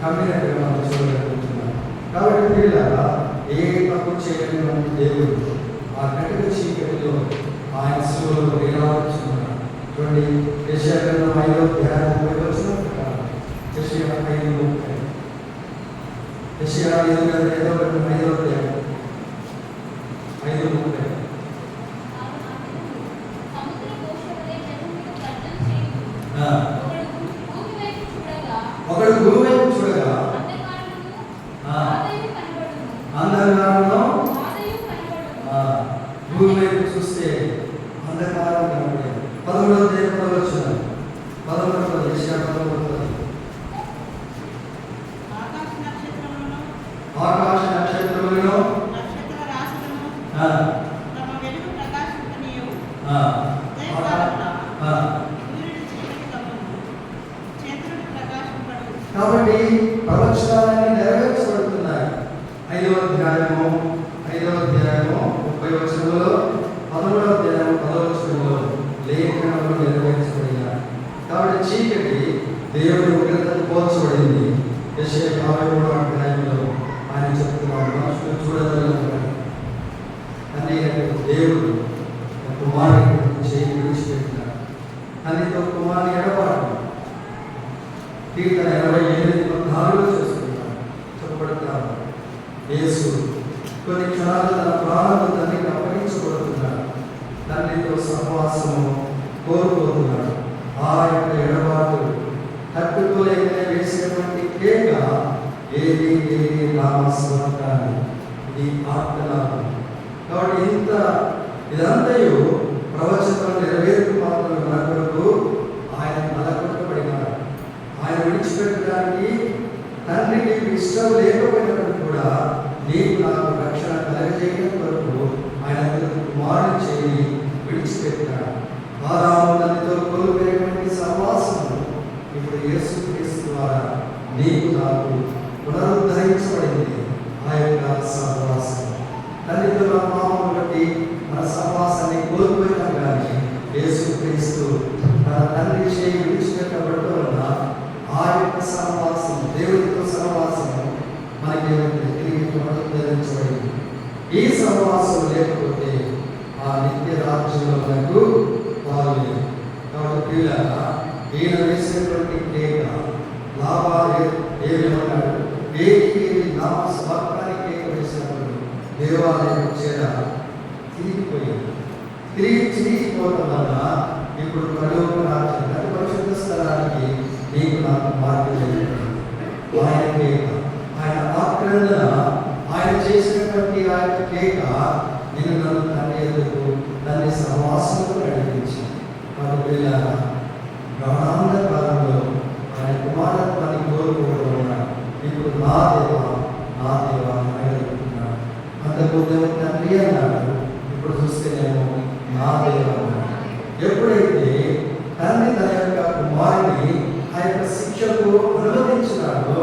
[SPEAKER 1] కమ్మినట్టుగా మనం చూడగలుగుతున్నాం. కాబట్టి వీళ్ళగా ఏ తప్పు చేయలేని దేవుడు ఆ కటిక చీకటిలో ఆయన శిలువలో వేలాడుచున్నాడు. చూడండి, యెషయా గ్రంథం 5:30 ప్రకారం యెషయా 5:30 యెషయా 5:30 ఒకడు గురువు వైపు చూడగా అంధకారంలో గురువు వైపు చూస్తే అంధకారం కనబడేది. 11వ అధ్యాయం 11 యెషయా 11 ఆకాశ నక్షత్రములను కాబట్టి ప్రవచనాలన్నీ నెరవేర్చబడుతున్నాయి. 5వ అధ్యాయము 30 వచనంలో, 11వ అధ్యాయం 10వ వచనంలో లేఖనాలు నెరవేర్చబడినాయి. కాబట్టి చీకటి దేవుడి ఉగ్రతకు పోల్చబడింది. యెషయా 53వ అధ్యాయంలో ఆయన చెప్తున్నాడు, మనుషులు చూడగలరు అని దేవుడు కుమారుడిని చేయి విడిచిపెట్టినాడు. తనతో కుమారుని ఎడబాటు కీర్తన 28:14 చేసుకుంటాడు, చెప్పబడతాడు. యేసు కొన్ని క్షణాలు తన ప్రాణాలు తండ్రికి అప్పగించబడుతున్నాడు. తండ్రితో సహవాసము కోరుకోతున్నాడు. ఆ యొక్క ఎడబాటు తట్టుకోలేకనే వేసినటువంటి కేక ఏది నామస్మరణాన్ని, ఇది ఆత్మలాభం. కాబట్టి ఇదంతయు ప్రవచనం నెరవేర్పు మాత్రం కొరకు ఆయన నలగొట్టబడినాడు. ఆయన విడిచిపెట్టడానికి తండ్రికి ఇష్టం లేకపోయినప్పుడు కూడా నీకు నాకు రక్షణ కలగజేయడం కొరకు ఆయన కుమారుని చేయి విడిచిపెట్టాడు. ఆదాము తనతో కోల్పోయినటువంటి సహవాసము ఇప్పుడు యేసుక్రీస్తు ద్వారా నీకు నాకు పునరుద్ధరించబడింది. ఆ యొక్క సహవాసం తల్లితో పాపం బట్టి మన సహవాసాన్ని కోల్పోయినా కానీ యేసుక్రీస్తు తన తండ్రి చేయి విడిచిపెట్టబడటం వలన ఆ యొక్క సహవాసం, దేవుడితో సహవాసము మనకి తిరిగి పునరుద్ధరించబడింది. ఈ సహవాసం లేకపోతే ఆ నిత్య రాజ్యంలో మనకు పాలు. కాబట్టి పిల్లగా ఈయన వేసినటువంటి కేక లాభాలు ఏమన్నాడు, ఏది నామ స్వార్థానికి కేక వేసినప్పుడు దేవాలయం చేర తిరిగిపోవడం వల్ల ఇప్పుడు పరలోక రాజ్యం అతి పరిశుద్ధ స్థలానికి నీకు నాకు మార్గం జరిగింది. ఆయన కేక, ఆయన ఆక్రందన, ఆయన చేసినటువంటి ఆ యొక్క కేక నేను నన్ను తండ్రి ఎందుకు తండ్రి సహవాసంతో నడిపించింది. వాటి పిల్లల గమనాంద కాలంలో ఆయన కుమారత్వాన్ని కోరుకోవడం వలన ఇప్పుడు నా దేవ అడుగుతున్నాడు. అంతకుముందు తండ్రి అన్నాడు, ఇప్పుడు చూస్తేనేమో నా దేవ అన్నాడు. ఎప్పుడైతే తండ్రి తన యొక్క కుమారుని ఆ యొక్క శిక్షకు అనుమతించినాడో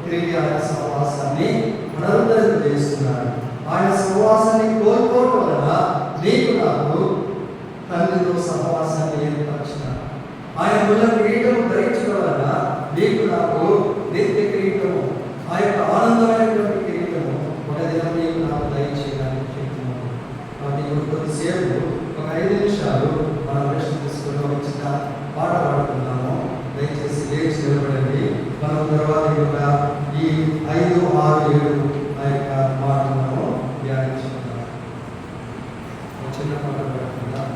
[SPEAKER 1] తిరిగి ఆయన సహవాసాన్ని పునరుద్ధరణ చేస్తున్నాడు. ఆయన సహవాసాన్ని కోల్పోవడం వలన నీకు నాకు తండ్రితో సహవాసాన్ని ఏర్పరిచినాడు. ఆయన ముళ్ళ కిరీటము ధరించడం వలన నీకు నాకు నిత్య కిరీటము, ఆ యొక్క ఆనందమైనటువంటి కిరీటము ఒక దినం నీకు నాకు దయచేయడానికి చెప్తున్నాను. కాబట్టి ఇప్పుడు కొద్దిసేపు ఒక 5 నిమిషాలు మనం రెస్ట్ తీసుకుని ఒక చిన్న పాట పాడుతున్నాము. దయచేసి లేచి నిలబడండి. మనం తర్వాత కూడా ఈ 5, 6, 7 ఆ యొక్క మాటలను ధ్యానించుకుందాం. చిన్న పాట పాడుకుందాం.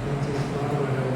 [SPEAKER 1] దయచేసి పాట పాడండి.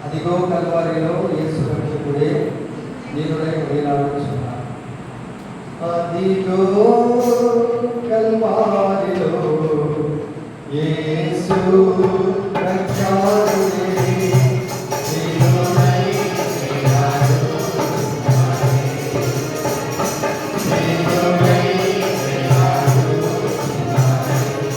[SPEAKER 1] అదిగో కల్వారిలో యేసు రక్షకుడే నీరుడై వేలాడుచున్నాడు. అదిగో కల్వారిలో యేసు రక్షకుడే నీరుడై వేలాడుచున్నాడు.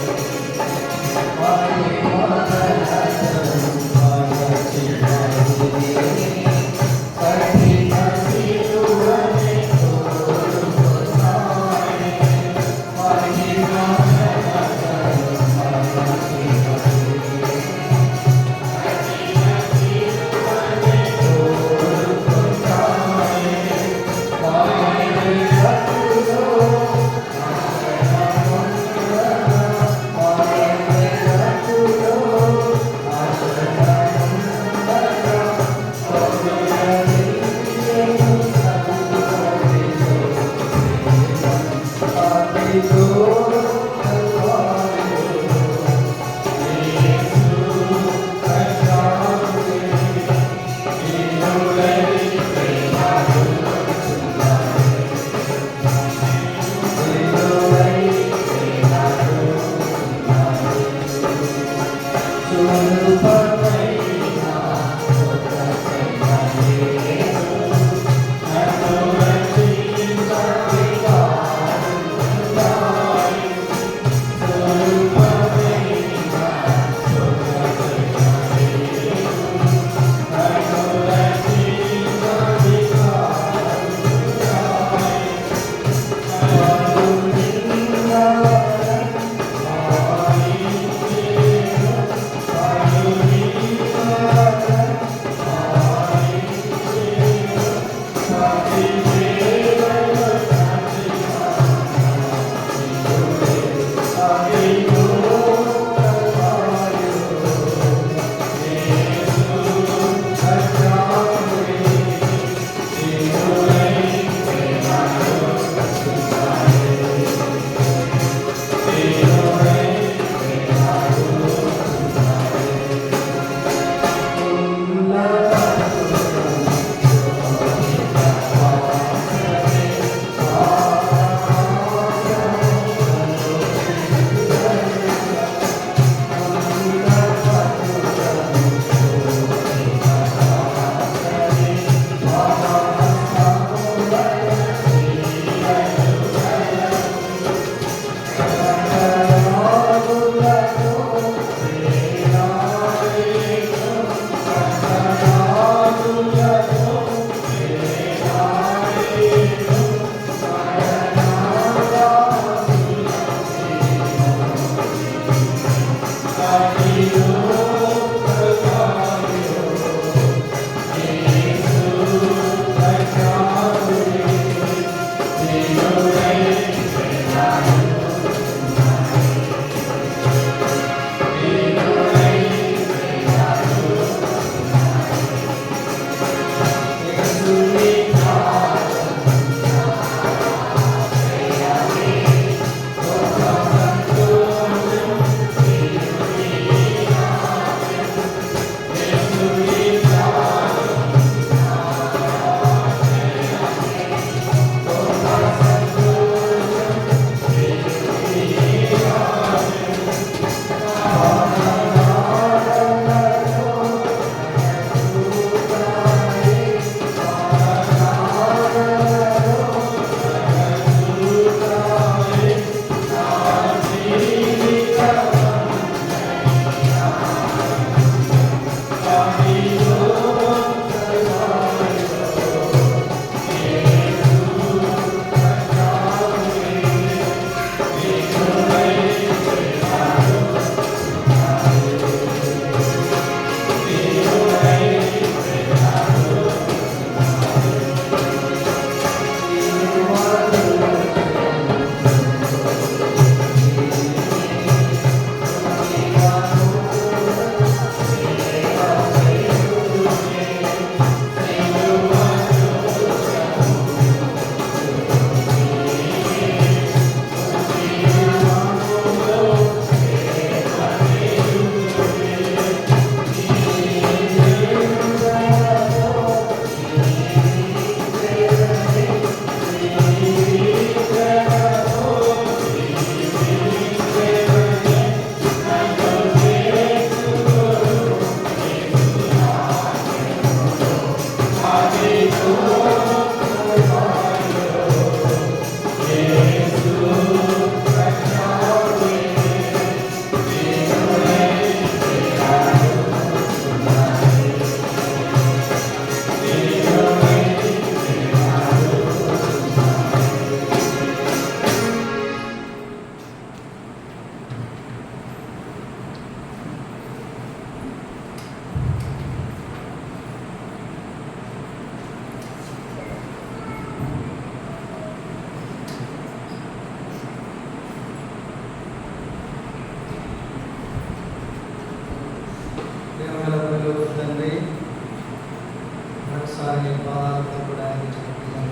[SPEAKER 1] మరొకసారి నీ పాదాలు తప్పడానికి చెప్తున్నాను.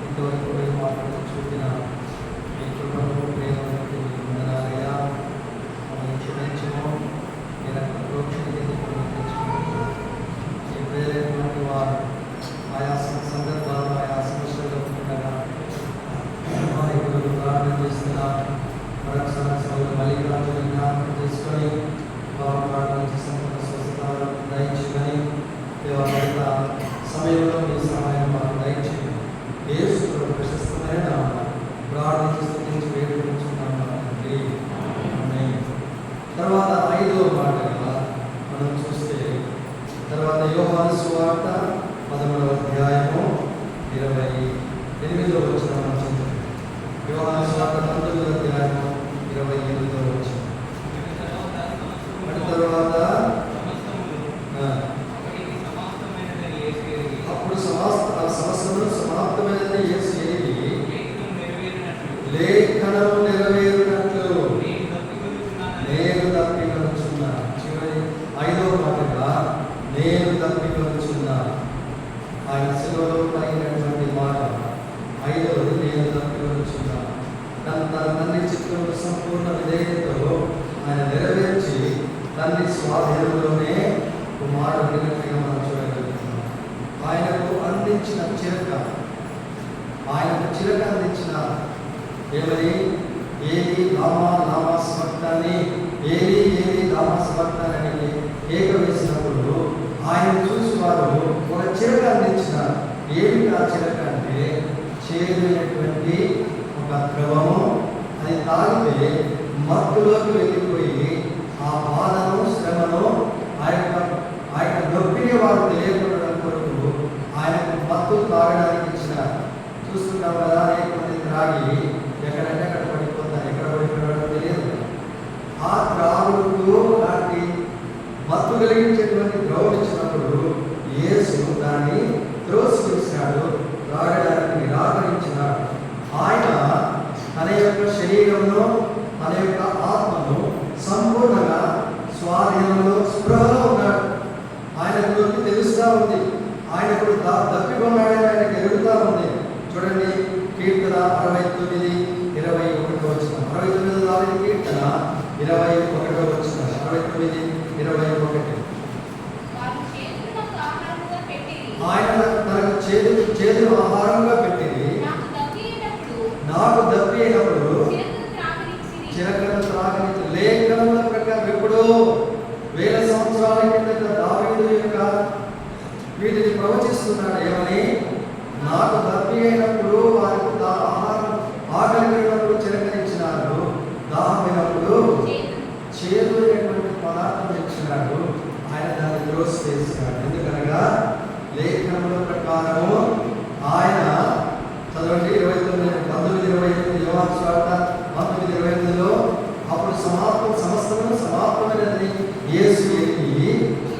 [SPEAKER 1] ఇంతవరకు మీరు మాటలు చూపిన మీ కృపను ప్రేమను వందనాలయ్యా. మమ్మల్ని క్షమించము, నేను ప్రోక్షణ తెచ్చుకుంటున్నాను. ఈ ప్రేరేటువంటి వారు ఆయా సందర్భాలు ఆయా సమస్యలు ఉండగా ప్రార్థన చేస్తున్నారు. మరొకసారి సౌలు మల్లికార్జున జ్ఞాపకం చేసుకొని ప్రార్థన చేసిన స్వస్థతను దయచేయమని దేవత సమయంలో మీ సహాయం మాకు దయచేయండి. యేసు ప్రశస్తమైన ప్రార్థించి స్తుతించి వేడుకుంటున్నాము. తర్వాత 5వ మాటగా మనం చూస్తే తర్వాత యోహాను సువార్త 13వ అధ్యాయము 28వ వచనం నుంచి యోహాను సువార్త 19వ అధ్యాయము 28వ వచనం. తర్వాత అప్పుడు సమస్తము సమాప్తమైనదని యేసు ఎరిగి లేఖనము నెరవేరినట్లు నేను తప్పికొనుచున్నాను. చివరి 5వ మాటగా నేను తప్పికొనుచున్నాను. ఆయన శిలువలో పలికినటువంటి మాట 5వది నేను తప్పికొనుచున్నాను. తన తండ్రి చిత్తంలో సంపూర్ణ విధేయతతో ఆయన నెరవేర్చి తండ్రి స్వాధీనంలోనే కుమారుడు ఉన్నట్టుగా మనం చూడగలుగుతున్నాం. ఆయనకు అందించిన చిరక, ఆయనకు చిరక అందించిన ఏమని ఏది లామా లామా సమర్థాన్ని ఏది లామా సమర్థాన్ని ఏక వేసినప్పుడు ఆయన చూసి వారు ఒక చిరక అందించినారు. ఏమిటి ఆ చిరక అంటే చేదునటువంటి ఒక ద్రవము. అది తాగితే మత్తులోకి వెళ్ళిపోయి ఆ బాధను శ్రమను ఆయన నొప్పిని వారు తెలియకుండా కొరకు ఆయనకు మత్తు తాగడానికి ఇచ్చినారు. చూస్తున్నాం కదా, అనేక మంది త్రాగి ఎక్కడంటే అక్కడ పడిపోతారు. ఎక్కడ పడిపోవడం తెలియదు. ఆ త్రాగుడుకు లాంటి మత్తు కలిగించేటువంటి ద్రవం ఇచ్చినప్పుడు యేసు దాన్ని త్రోసివేశాడు, త్రాగడానికి నిరాకరించినాడు. ఆయన తన యొక్క శరీరంలో తన యొక్క ఆత్మను సంపూర్ణంగా స్వాధీనంలో స్పృహలో ఉన్నాడు. ఆయనకు తెలుస్తూ ఉంది, ఆయనకు తప్పికొన్నాడని ఆయనకు ఎదుగుతూ ఉంది. చూడండి, కీర్తన 69:21 వచ్చిన 69 కీర్తన 21 వచ్చిన 69:21 ఆయన తనకు చేదు ఆహారంగా పెట్టింది. నాకు దప్పి అయినప్పుడు చిరకను త్రాగనిచ్చి లేఖనముల ప్రకారం ఎప్పుడో 1000 సంవత్సరాల కిందట దావీదు యొక్క వీటిని ప్రవచిస్తున్నాడు. ఏమని? నాకు దప్పి అయినప్పుడు వారికి ఆహారం ఆకలిగినప్పుడు చిరకనిచ్చినారు, దాహమైనప్పుడు చేదు అయినటువంటి పదార్థం ఇచ్చినాడు. ఆయన దాన్ని త్రోసివేసినాడు. ఎందుకనగా లేఖనముల ప్రకారము ఆయన చదవండి 19:28 యోహాను సువార్త 19:28లో అప్పుడు సమస్తము సమాప్తమైనదని యేసు ఎరిగి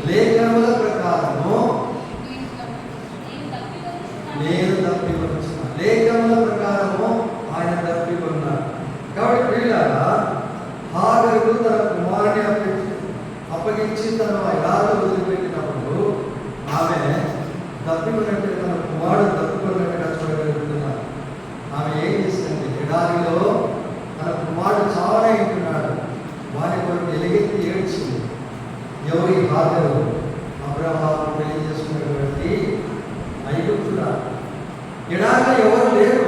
[SPEAKER 1] లేఖనముల ప్రకారము నేను తప్పికొనుచున్నాను. లేఖనముల ప్రకారము ఆయన తప్పికొన్నాడు. కాబట్టి ప్రియులారా, హాగరు తన కుమారుని అప్పగించి తను ఎడారిలో వదిలిపెట్టినప్పుడు ఆమె తప్పికొన్నట్టుగా తన కుమారుడు తప్పికొన్నట్టుగా చూడగలుగుతున్నారు. ఆమె ఏం చేసింది? ఎడారిలో తన కుమారుడు చావనే ఉంటున్నాడు. వారి కొరకు ఎలుగెత్తి ఏడ్చింది. ఎవరి హాగరు? అబ్రహాము పెళ్లి చేసుకున్నటువంటి ఐగుప్తురా. ఎడారిలో ఎవరు లేరు,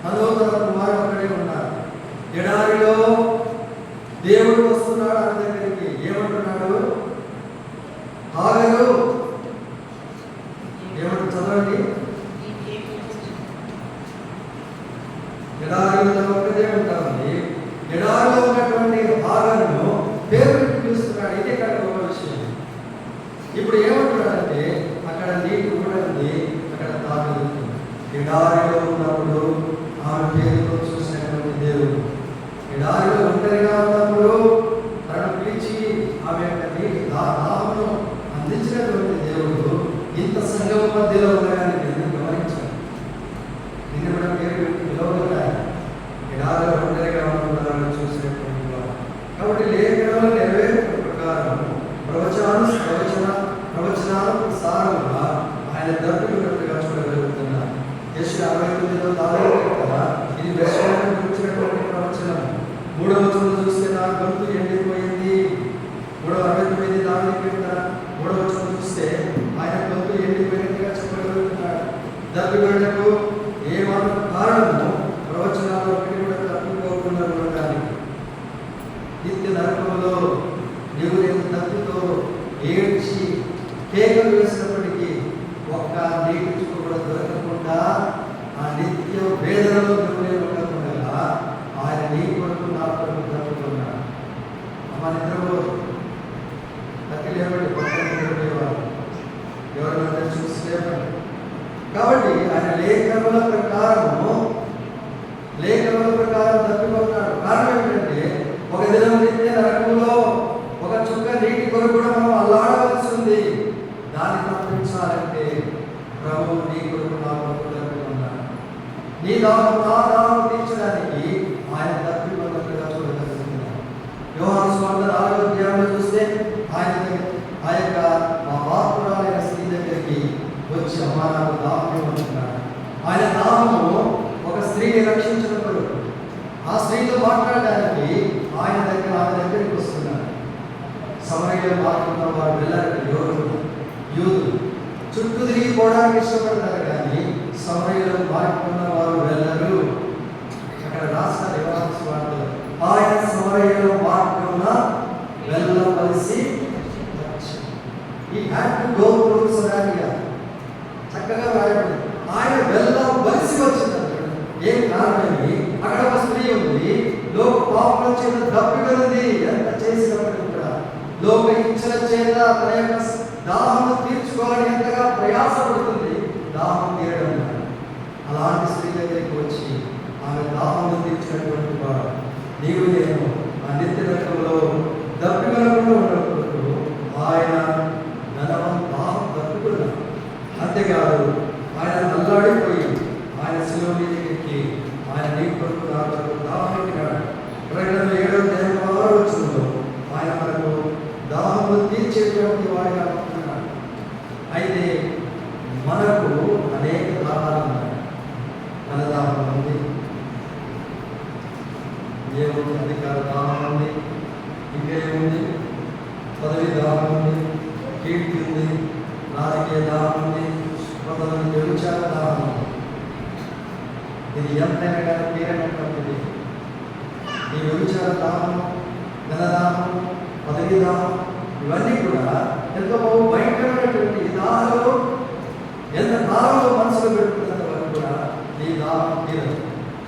[SPEAKER 1] అందులో తన కుమారుడు అక్కడే ఉన్నారు. ఎడారిలో దేవుడు వస్తున్నాడు ఆయన దగ్గరికి. ఏమంటున్నాడు? హాగరు ఏమంటు చదవండి. ఎడారిలో ఒక్కదే ఉంటామండి. ఎడారిలో ఉన్నటువంటి హాగరును పేరు పిలుస్తున్నాడు. ఇది ఇక్కడ ఒక విషయం. ఇప్పుడు ఏమంటున్నాడంటే అక్కడ నీటి కూడా ఉంది, అక్కడ తాగలుగుతుంది. ఎడారిలో ఉన్నప్పుడు ఆమె పేరుతో చూసినటువంటి దేవుడు, ఎడారిలో ఒంటరిగా ఉన్నప్పుడు తనను పిలిచి ఆమె యొక్క నీటి దాహమును అందించినటువంటి దేవుడు ఇంత సంఘం మధ్యలో ఉండగానే నేను గమనించాను. నిన్ను కూడా పేరు పిలవగలరు. ఎడారిలో ఒంటరిగా ఉంటున్నారని చూసినటువంటి వారు. కాబట్టి లేఖనంలో నెరవేర్పు ప్రకారం ప్రవచనాలు ఆయన దప్పికొన్నట్టుగా చూడగలుగుతున్నాం. యెషయా 69వ దావీదు కదా, ఇది విశ్వాసం గురించినటువంటి ప్రవచనం. 3వ వచనం చూస్తే నా గొంతు ఎండిపోయింది. 369 దావీదు కీర్తన 3వ వచనం చూస్తే ఆయన గొంతు ఎండిపోయినట్టుగా చెప్పగలుగుతున్నాడు. దప్పికొన్నకు ఏ మాత్రం కారణము ప్రవచనాలు ఒకటి కూడా తప్పిపోకుండా ఉండడానికి. నిత్య నరకంలో నీవు నేను తప్పుతో ఏడ్చి కేకలు వేసినప్పటికీ ఒక్క నీటి చుక్క కూడా దొరకకుండా ఆ నిత్య వేదనలో నువ్వు నేను ఉండకుండా ఆయన నీ కొరకు నా కొరకు తప్పుకున్నాడు. మన ఇద్దరు తక్కిలేవండి, పక్కన నిలబడేవారు, ఎవరైనా చూసి లేవండి. కాబట్టి ఆయన లేఖనముల ప్రకారం తప్పిపోతున్నాడు. కారణం ఏంటంటే ఒక దినం నిత్య నరకంలో ఒక చుక్క నీటి కొరకు కూడా మనం అల్లాడవలసి ఉంది. దాన్ని తప్పించాలంటే ప్రభు నీ కొరకు నా కొరకు తప్పిపోతున్నాడు. నీ దాహం నా దాహం తీర్చడానికి ఆయన తప్పిపోతున్నట్టుగా చూడగలుగుతున్నాడు. యోహాను సువార్త 4వ అధ్యాయంలో చూస్తే ఆ యొక్క పాపురాలైన స్త్రీ దగ్గరికి వచ్చి అమ్మా నాకు దాహం ఉంటున్నాడు. ఆయన దాహము ఒక స్త్రీని రక్షించినప్పుడు ఆ స్త్రీతో మాట్లాడడానికి ఆమె దగ్గరికి వస్తున్నాడు. సమరయ్య మాట్లాడుతున్న వారు వెళ్ళారు. యూదులు చుట్టూ తిరిగిపోవడానికి ఇష్టపడతారు, కానీ సమరయ్యలో మాట్లాడుతున్న వారు వెళ్ళరు. అక్కడ రాస్తారు యోహాను సువార్తలో, ఆయన సమరయ్యలో మాట్లాడుతున్న వెళ్ళవలసి ఈ had to go through Samaria. చక్కగా రాయబడింది. ఆయన వెళ్ళవలసి వచ్చింది. ఏం కారణమేమి? అక్కడ ఒక స్త్రీ ఉంది, లోక పాపల చేత దప్పికొన్నది. ఎంత చేసినప్పటికీ కూడా లోక ఇచ్చల చేత తన యొక్క దాహం తీర్చుకోవాలని ఎంతగా ప్రయాసపడుతుంది, దాహం తీరడం. అలాంటి స్త్రీ దగ్గరికి వచ్చి ఆమె దాహం తీర్చినటువంటి వాడు నీవు నేను ఆ నిత్య నరకంలో దప్పికొనకుండా ఉన్నప్పుడు ఆయన దాహం దప్పికొన్నాడు. అంతేకాదు ఆయన అల్లాడిపోయి ఆయన శిలువ మీదకి ఆయన నీ కొరకు నా కొరకు దాహం పెట్టినాడు. ప్రకటన 7వ అధ్యాయం 6వ వచనంలో ఆయన మనకు దాహము తీర్చేటువంటి వాడిగా ఉంటున్నాడు. అయితే మనకు అనేక దాహాలు ఉన్నాయి. మన దాహం ఉంది, ఏముంది, అధికార దాహం ఉంది, ఇంకేముంది, పదవి దాహం ఉంది, కీర్తి ఉంది, రాజకీయ దాహం ఉంది, కొంతమంది వ్యభిచార దాహం ఉంది. ఇది ఎంతైనా కానీ తీరనటువంటిది. ఈ వ్యభిచార దాహం, ధనదాహం, పదవి దాహం ఇవన్నీ కూడా ఎంతో భయంకరమైనటువంటి ఈ దాహంలో ఎంత కాలంలో మనసులో పెట్టుకున్నంత వరకు కూడా ఈ దాహం తీరదు.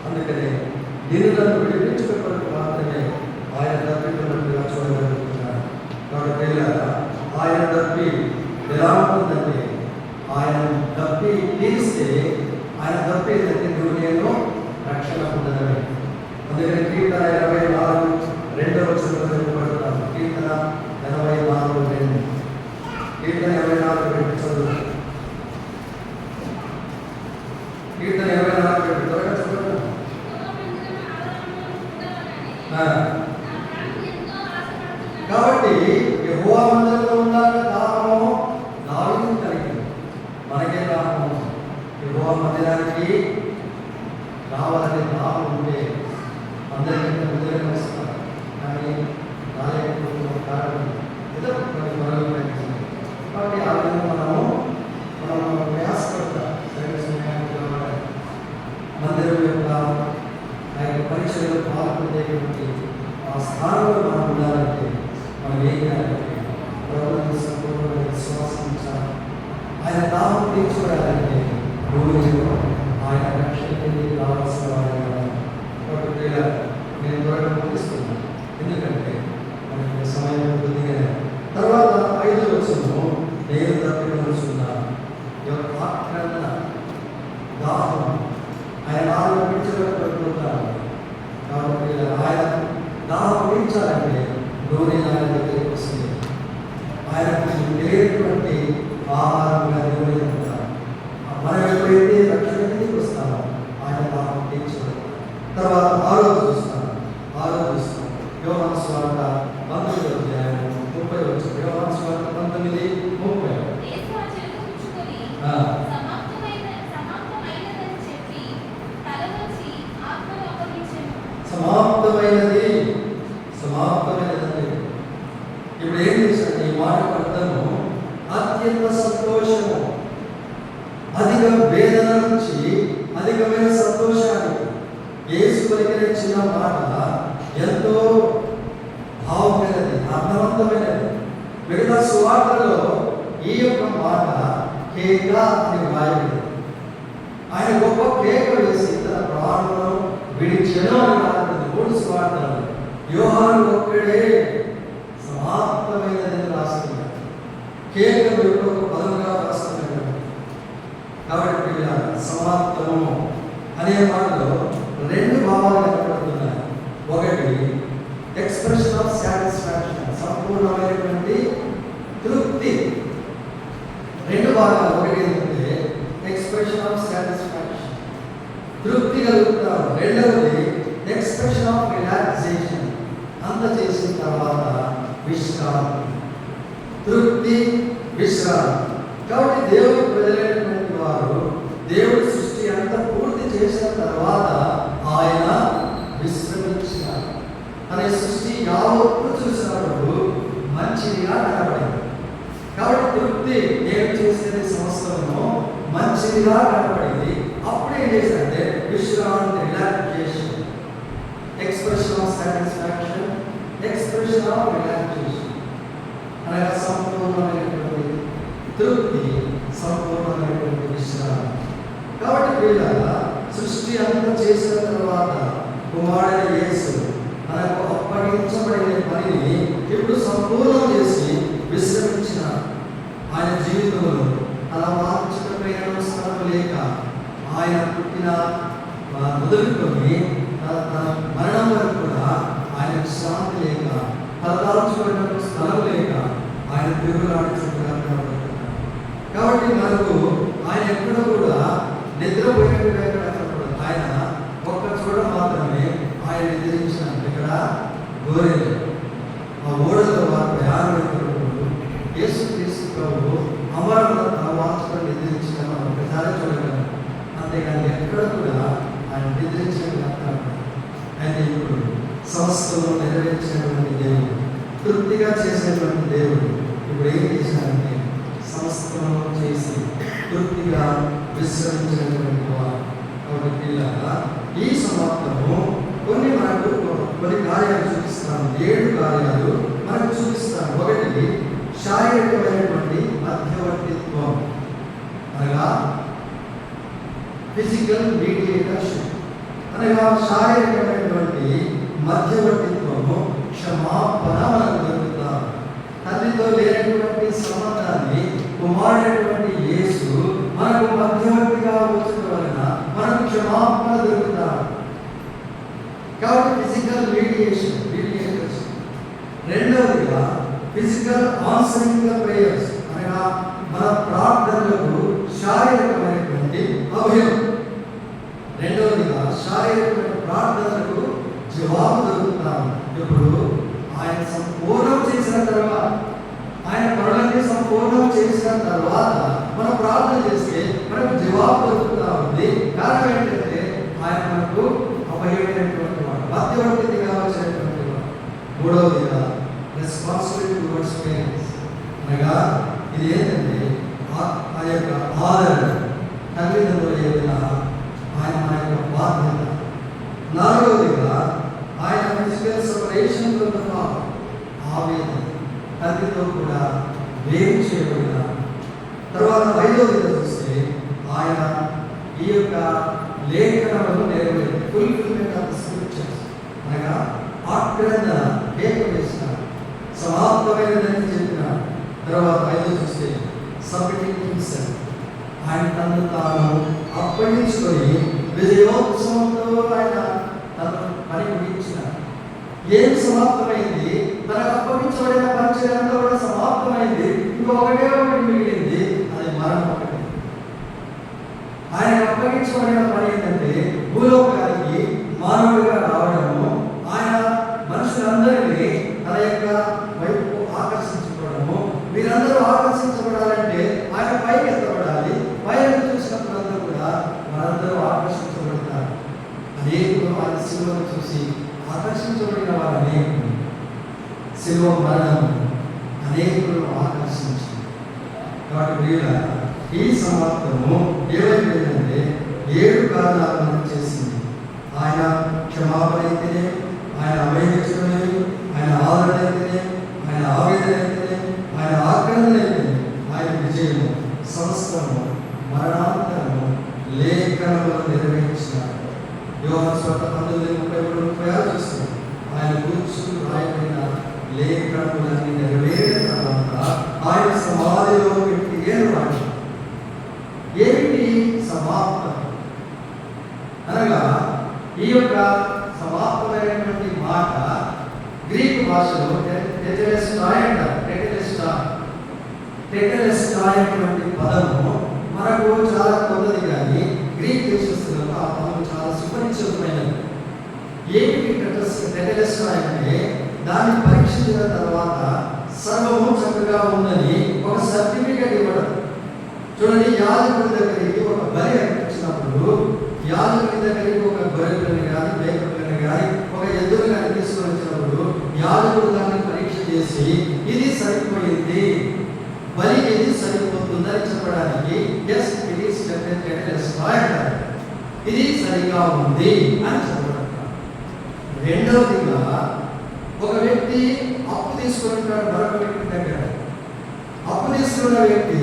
[SPEAKER 1] అందుకనే దీనులను విడిపించుకున్నప్పుడు మాత్రమే ఆయన తప్పిపోయినట్టుగా చూడగలుగుతున్నారు. కాబట్టి ఆయన తప్పి ఎలా ఉంటుందంటే, ఆయన తప్పి తీరిస్తే ఆయన తప్పేదంటే నువ్వు నేను రక్షణ పొందడమే. అందుకని కీర్తన 24 వచనంలో చెప్పబడుతున్నాను. కీర్తన 84:2. కీర్తన 24 చదువు. కీర్తన 24 త్వరగా చదువు. కాబట్టి యెహోవా మందిరంలో ఉండాలన్న దాహము దావీదుకు కలిగింది. మనకే దాహము. యెహోవా మందిరానికి రావాలనే దాహం ఉంటే అందరికంటే ముందుగా వస్తారు. కానీ రాలేకపోతున్న కారణం ఏదో కొన్ని మనలో ప్రయత్నిస్తుంది. కాబట్టి ఆ విధంగా మనం ప్రయాసపడతాం. సరైన సమయానికి రావాలి. మందిరం యొక్క ఆ యొక్క పరీక్షలో పాల్గొనేటువంటి ఆ స్థానంలో మనం ఉండాలంటే మనం ఏం చేయాలంటే ప్రభువుని సంపూర్ణమైన విశ్వాసం ఉంచాలి. ఆయన దాహం తీర్చుకోవాలంటే నువ్వు ఆయన రక్షణకి రావాల్సిన వారిగా. కాబట్టి నేను త్వరగా ముగిస్తున్నాను, ఎందుకంటే మనకి సమయం కొద్దిగా. తర్వాత 5వ వచనం, నేను తప్పికొనుచున్నాను యొక్క ఆక్రమణ దాహం ఆయన నాలుగు పిలిచబడుతుంటాను. కాబట్టి ఆయన దాహం తీర్చాలంటే నూనె ఆయన దగ్గరికి వస్తుంది. ఆయనకు తెలియనటువంటి ఆహారంగా నూనె ఉంటారు. మనం ఎప్పుడైతే రక్షణ కిందకి వస్తామో ఆయన దాహం తీర్చబడతారు. తర్వాత 6వ చూస్తాం. యోహాను సువార్త 19వ అధ్యాయం 30 వచనం. యోహాను సువార్త 19:30.
[SPEAKER 2] చిన్న మాట ఎంతో భావమైనది, అర్థవంతమైనది. మిగతా సువార్తలో ఈ యొక్క మాట కేక అని వ్రాయబడింది. ఆయన గొప్ప కేక వేసి తన ప్రాణంలో విడిచెను అని రాబడింది 3 సువార్తలు. యోహాను ఒక్కడే సమాప్తమైనదని రాస్తున్నాడు. కేక యొక్క ఒక పదముగా రాస్తున్నాడు. కాబట్టి సమాప్తము అనే మాటలో 2 భావాలు కనపడుతున్నాయి. ఒకటి ఎక్స్ప్రెషన్ ఆఫ్ సాటిస్ఫాక్షన్, సంపూర్ణమైనటువంటి తృప్తి. 2 భాగాలు. ఒకటి ఏంటంటే ఎక్స్ప్రెషన్ ఆఫ్ సాటిస్ఫాక్షన్, తృప్తి కలుగుతారు. రెండవది ఎక్స్ప్రెషన్ ఆఫ్ రిలాక్సేషన్, అంత చేసిన తర్వాత విశ్రాంతి. తృప్తి, విశ్రాంతి. కాబట్టి దేవుడు ప్రజలైనటువంటి వారు దేవుడి సృష్టి అంతా పూర్తి చేసిన తర్వాత ఆయన విశ్రమించినారు. అనే సృష్టి యావత్తు చూసినప్పుడు మంచిదిగా కనబడింది. కాబట్టి తృప్తి, నేను చేసేది సంవత్సరంలో మంచిదిగా కనబడింది. అప్పుడు ఏం చేశారంటే విశ్రాంతి, relaxation, expression of satisfaction, expression of relaxation అనగా సంపూర్ణమైనటువంటి తృప్తి, సంపూర్ణమైనటువంటి విశ్రాంతి. కాబట్టి వీళ్ళ సృష్టి అంతా చేసిన తర్వాత కుమారుడైన యేసు మనకు అప్పగించబడిన పనిని ఇప్పుడు సంపూర్ణం చేసి విశ్రమించినారు. ఆయన జీవితంలో తన వాంఛితమైన స్థలం లేక ఆయన పుట్టిన మొదలుకొని తన మరణం వరకు కూడా ఆయన విశ్రాంతి లేక, తలదాల్చుకున్న స్థలం లేక ఆయన తిరుగులాడుచుంటున్నారు. కాబట్టి మనకు ఆయన ఎక్కడ కూడా నిద్రపోయినట్టుగా కనపడదు. ఆయన ఒక్క చోట మాత్రమే ఆయన నిద్రించినారు. ఇక్కడ గోరెలు ఆ ఓడలో వారు ప్రయాణమైనప్పుడు యేసుక్రీస్తు ప్రభువు అమరణ తన వార్తలు నిద్రించిన ఒకసారి చూడగలం. అంతేకాని ఎక్కడ కూడా ఆయన నిద్రించినట్టు. అయితే ఇప్పుడు సమస్యలో నెరవేర్చినటువంటి దేవుడు, తృప్తిగా చేసినటువంటి దేవుడు ఇప్పుడు ఏం చేశారంటే సమస్యలో చేసి తృప్తిగా విశ్రమించినటువంటి వారు. కాబట్టి ఈ సమాప్తము కొన్ని కార్యాలు చూపిస్తాను. 7 కార్యాలు మనకు చూపిస్తాను. ఒకటి శారీరకమైనటువంటి మధ్యవర్తిత్వం, అనగా ఫిజికల్ మీడియేటర్షిప్, అనగా శారీరకమైనటువంటి మధ్యవర్తిత్వము, క్షమాపణ మనకు దొరుకుతాం. తల్లితో లేనటువంటి సంబంధాన్ని కుమారుడైనటువంటి యేసు మనకు మధ్యవర్తిగా వచ్చడం వలన మనకు క్షమాపణ దొరుకుతాం. కాబట్టి ఫిజికల్ మీడియేషన్. రెండవదిగా ఫిజికల్ ఆన్సరింగ్ ద ప్రేయర్స్, అనగా మన ప్రార్థనలకు శారీరకమైనటువంటి అభయం. రెండవదిగా శారీరకమైన ప్రార్థనలకు జవాబు దొరుకుతాము. ఇప్పుడు ఆయన సంపూర్ణం చేసిన తర్వాత, ఆయన పనులన్నీ సంపూర్ణం చేసిన తర్వాత మనం ప్రార్థన చేస్తే మనకు జవాబు దొరుకుతా ఉంది. కారణం ఏంటంటే ఆయన మనకు అభయమైనటువంటి వాడు, మధ్యవర్తిగా వచ్చినటువంటి వాడు. మూడవదిగా రెస్పాన్సిబిలిటీ టువర్డ్స్ పేరెంట్స్, అనగా ఇది ఏంటంటే ఆ యొక్క ఆదరణ, తల్లిదండ్రుల యొక్క ఆయన మన యొక్క బాధ్యత. నాలుగవదిగా ఆయన physical separation from the father, ఆవేదన, తండ్రితో కూడా వేరు చేయబడిన తర్వాత. ఐదవదిగా చూస్తే ఆయన ఈ యొక్క లేఖనములను నెరవేర్చి ఫుల్ఫిల్మెంట్ ఆఫ్ ద స్క్రిప్చర్స్, అనగా ఆక్రమణ వేసినారు, సమాప్తమైనదని చెప్పినారు. తర్వాత 5 చూస్తే సబ్మిటింగ్ హిమ్సెల్ఫ్, ఆయన తను తాను అప్పగించుకొని విజయోత్సవంతో ఆయన తన పని ముగించినారు. ఏం సమాప్తమైంది? తనకు అప్పగించబడిన పరిచయం అంతా కూడా సమాప్తమైంది. ఇంకొకటే ఒకటి మిగిలింది, అది మరణం ఒకటి. ఆయన అప్పగించబడిన పని ఏంటంటే భూలోకానికి మానవుడిగా రావడము, ఆయన మనుషులందరినీ తన యొక్క వైపు ఆకర్షించుకోవడము. మీరందరూ ఆకర్షించబడాలంటే ఆయన పైకి ఎత్తబడాలి. పైన చూసినప్పుడందరూ కూడా వారందరూ ఆకర్షించబడతారు. అనేకులు ఆయన శిలువను చూసి ఆకర్షించబడిన వారు అనేకులు. శిలువ మరణం అనేకులు ఆకర్షించింది. కాబట్టి వీళ్ళ ఈ సమాప్తము ఏమైపోయిందంటే 7 కారణాలను చేసింది. ఆయన క్షమాపణ అయితేనే, ఆయన అభయించడమే, ఆయన ఆదరణ అయితేనే, ఆయన ఆవేదన అయితేనే, ఆయన ఆక్రమణ అయితేనే, ఆయన విజయము సమస్తము మరణాంతరము లేఖనములు నెరవేర్చినాడు. యోహాను సువార్త 19:33 చూస్తుంది. ఆయన కూర్చుని రాయబడిన లేఖనములన్నీ నెరవేరిన తర్వాత ఆయన సమాధిలో పెట్టి ఏర్పాటు ఏమిటి సమాప్తం అనగా, ఈ యొక్క సమాప్తమైనటువంటి మాట గ్రీకు భాషలో టెటెలెస్టాయ్ అంటారు. టెటెలెస్టాయ్ అనేటువంటి పదము మనకు చాలా కొత్తది, కానీ గ్రీక్ దేశస్తులకు ఆ పదం చాలా సుపరిచితమైనది. ఏమిటి టెటెలెస్టాయ్ అంటే, దాన్ని పరీక్షించిన తర్వాత సర్వము చక్కగా ఉందని ఒక సర్టిఫికేట్ ఇవ్వడం. చూడండి, యాజకుడి దగ్గరికి ఒక బలి అర్పించినప్పుడు యాజకుడి దగ్గరికి ఒక గొర్రెలను కానీ మేకలను కానీ ఒక ఎద్దును కానీ తీసుకొని వచ్చినప్పుడు యాజకుడు దాన్ని పరీక్ష చేసి ఇది సరిపోయింది, బలి ఇది సరిపోతుందని చెప్పడానికి ఎస్ ఇట్ ఈస్ టెటెలెస్టాయ్ అంటారు. ఇది సరిగా ఉంది అని చెప్పడం. రెండవదిగా, ఒక వ్యక్తి అప్పు తీసుకుంటాడు మరొక వ్యక్తి దగ్గర. అప్పు తీసుకున్న వ్యక్తి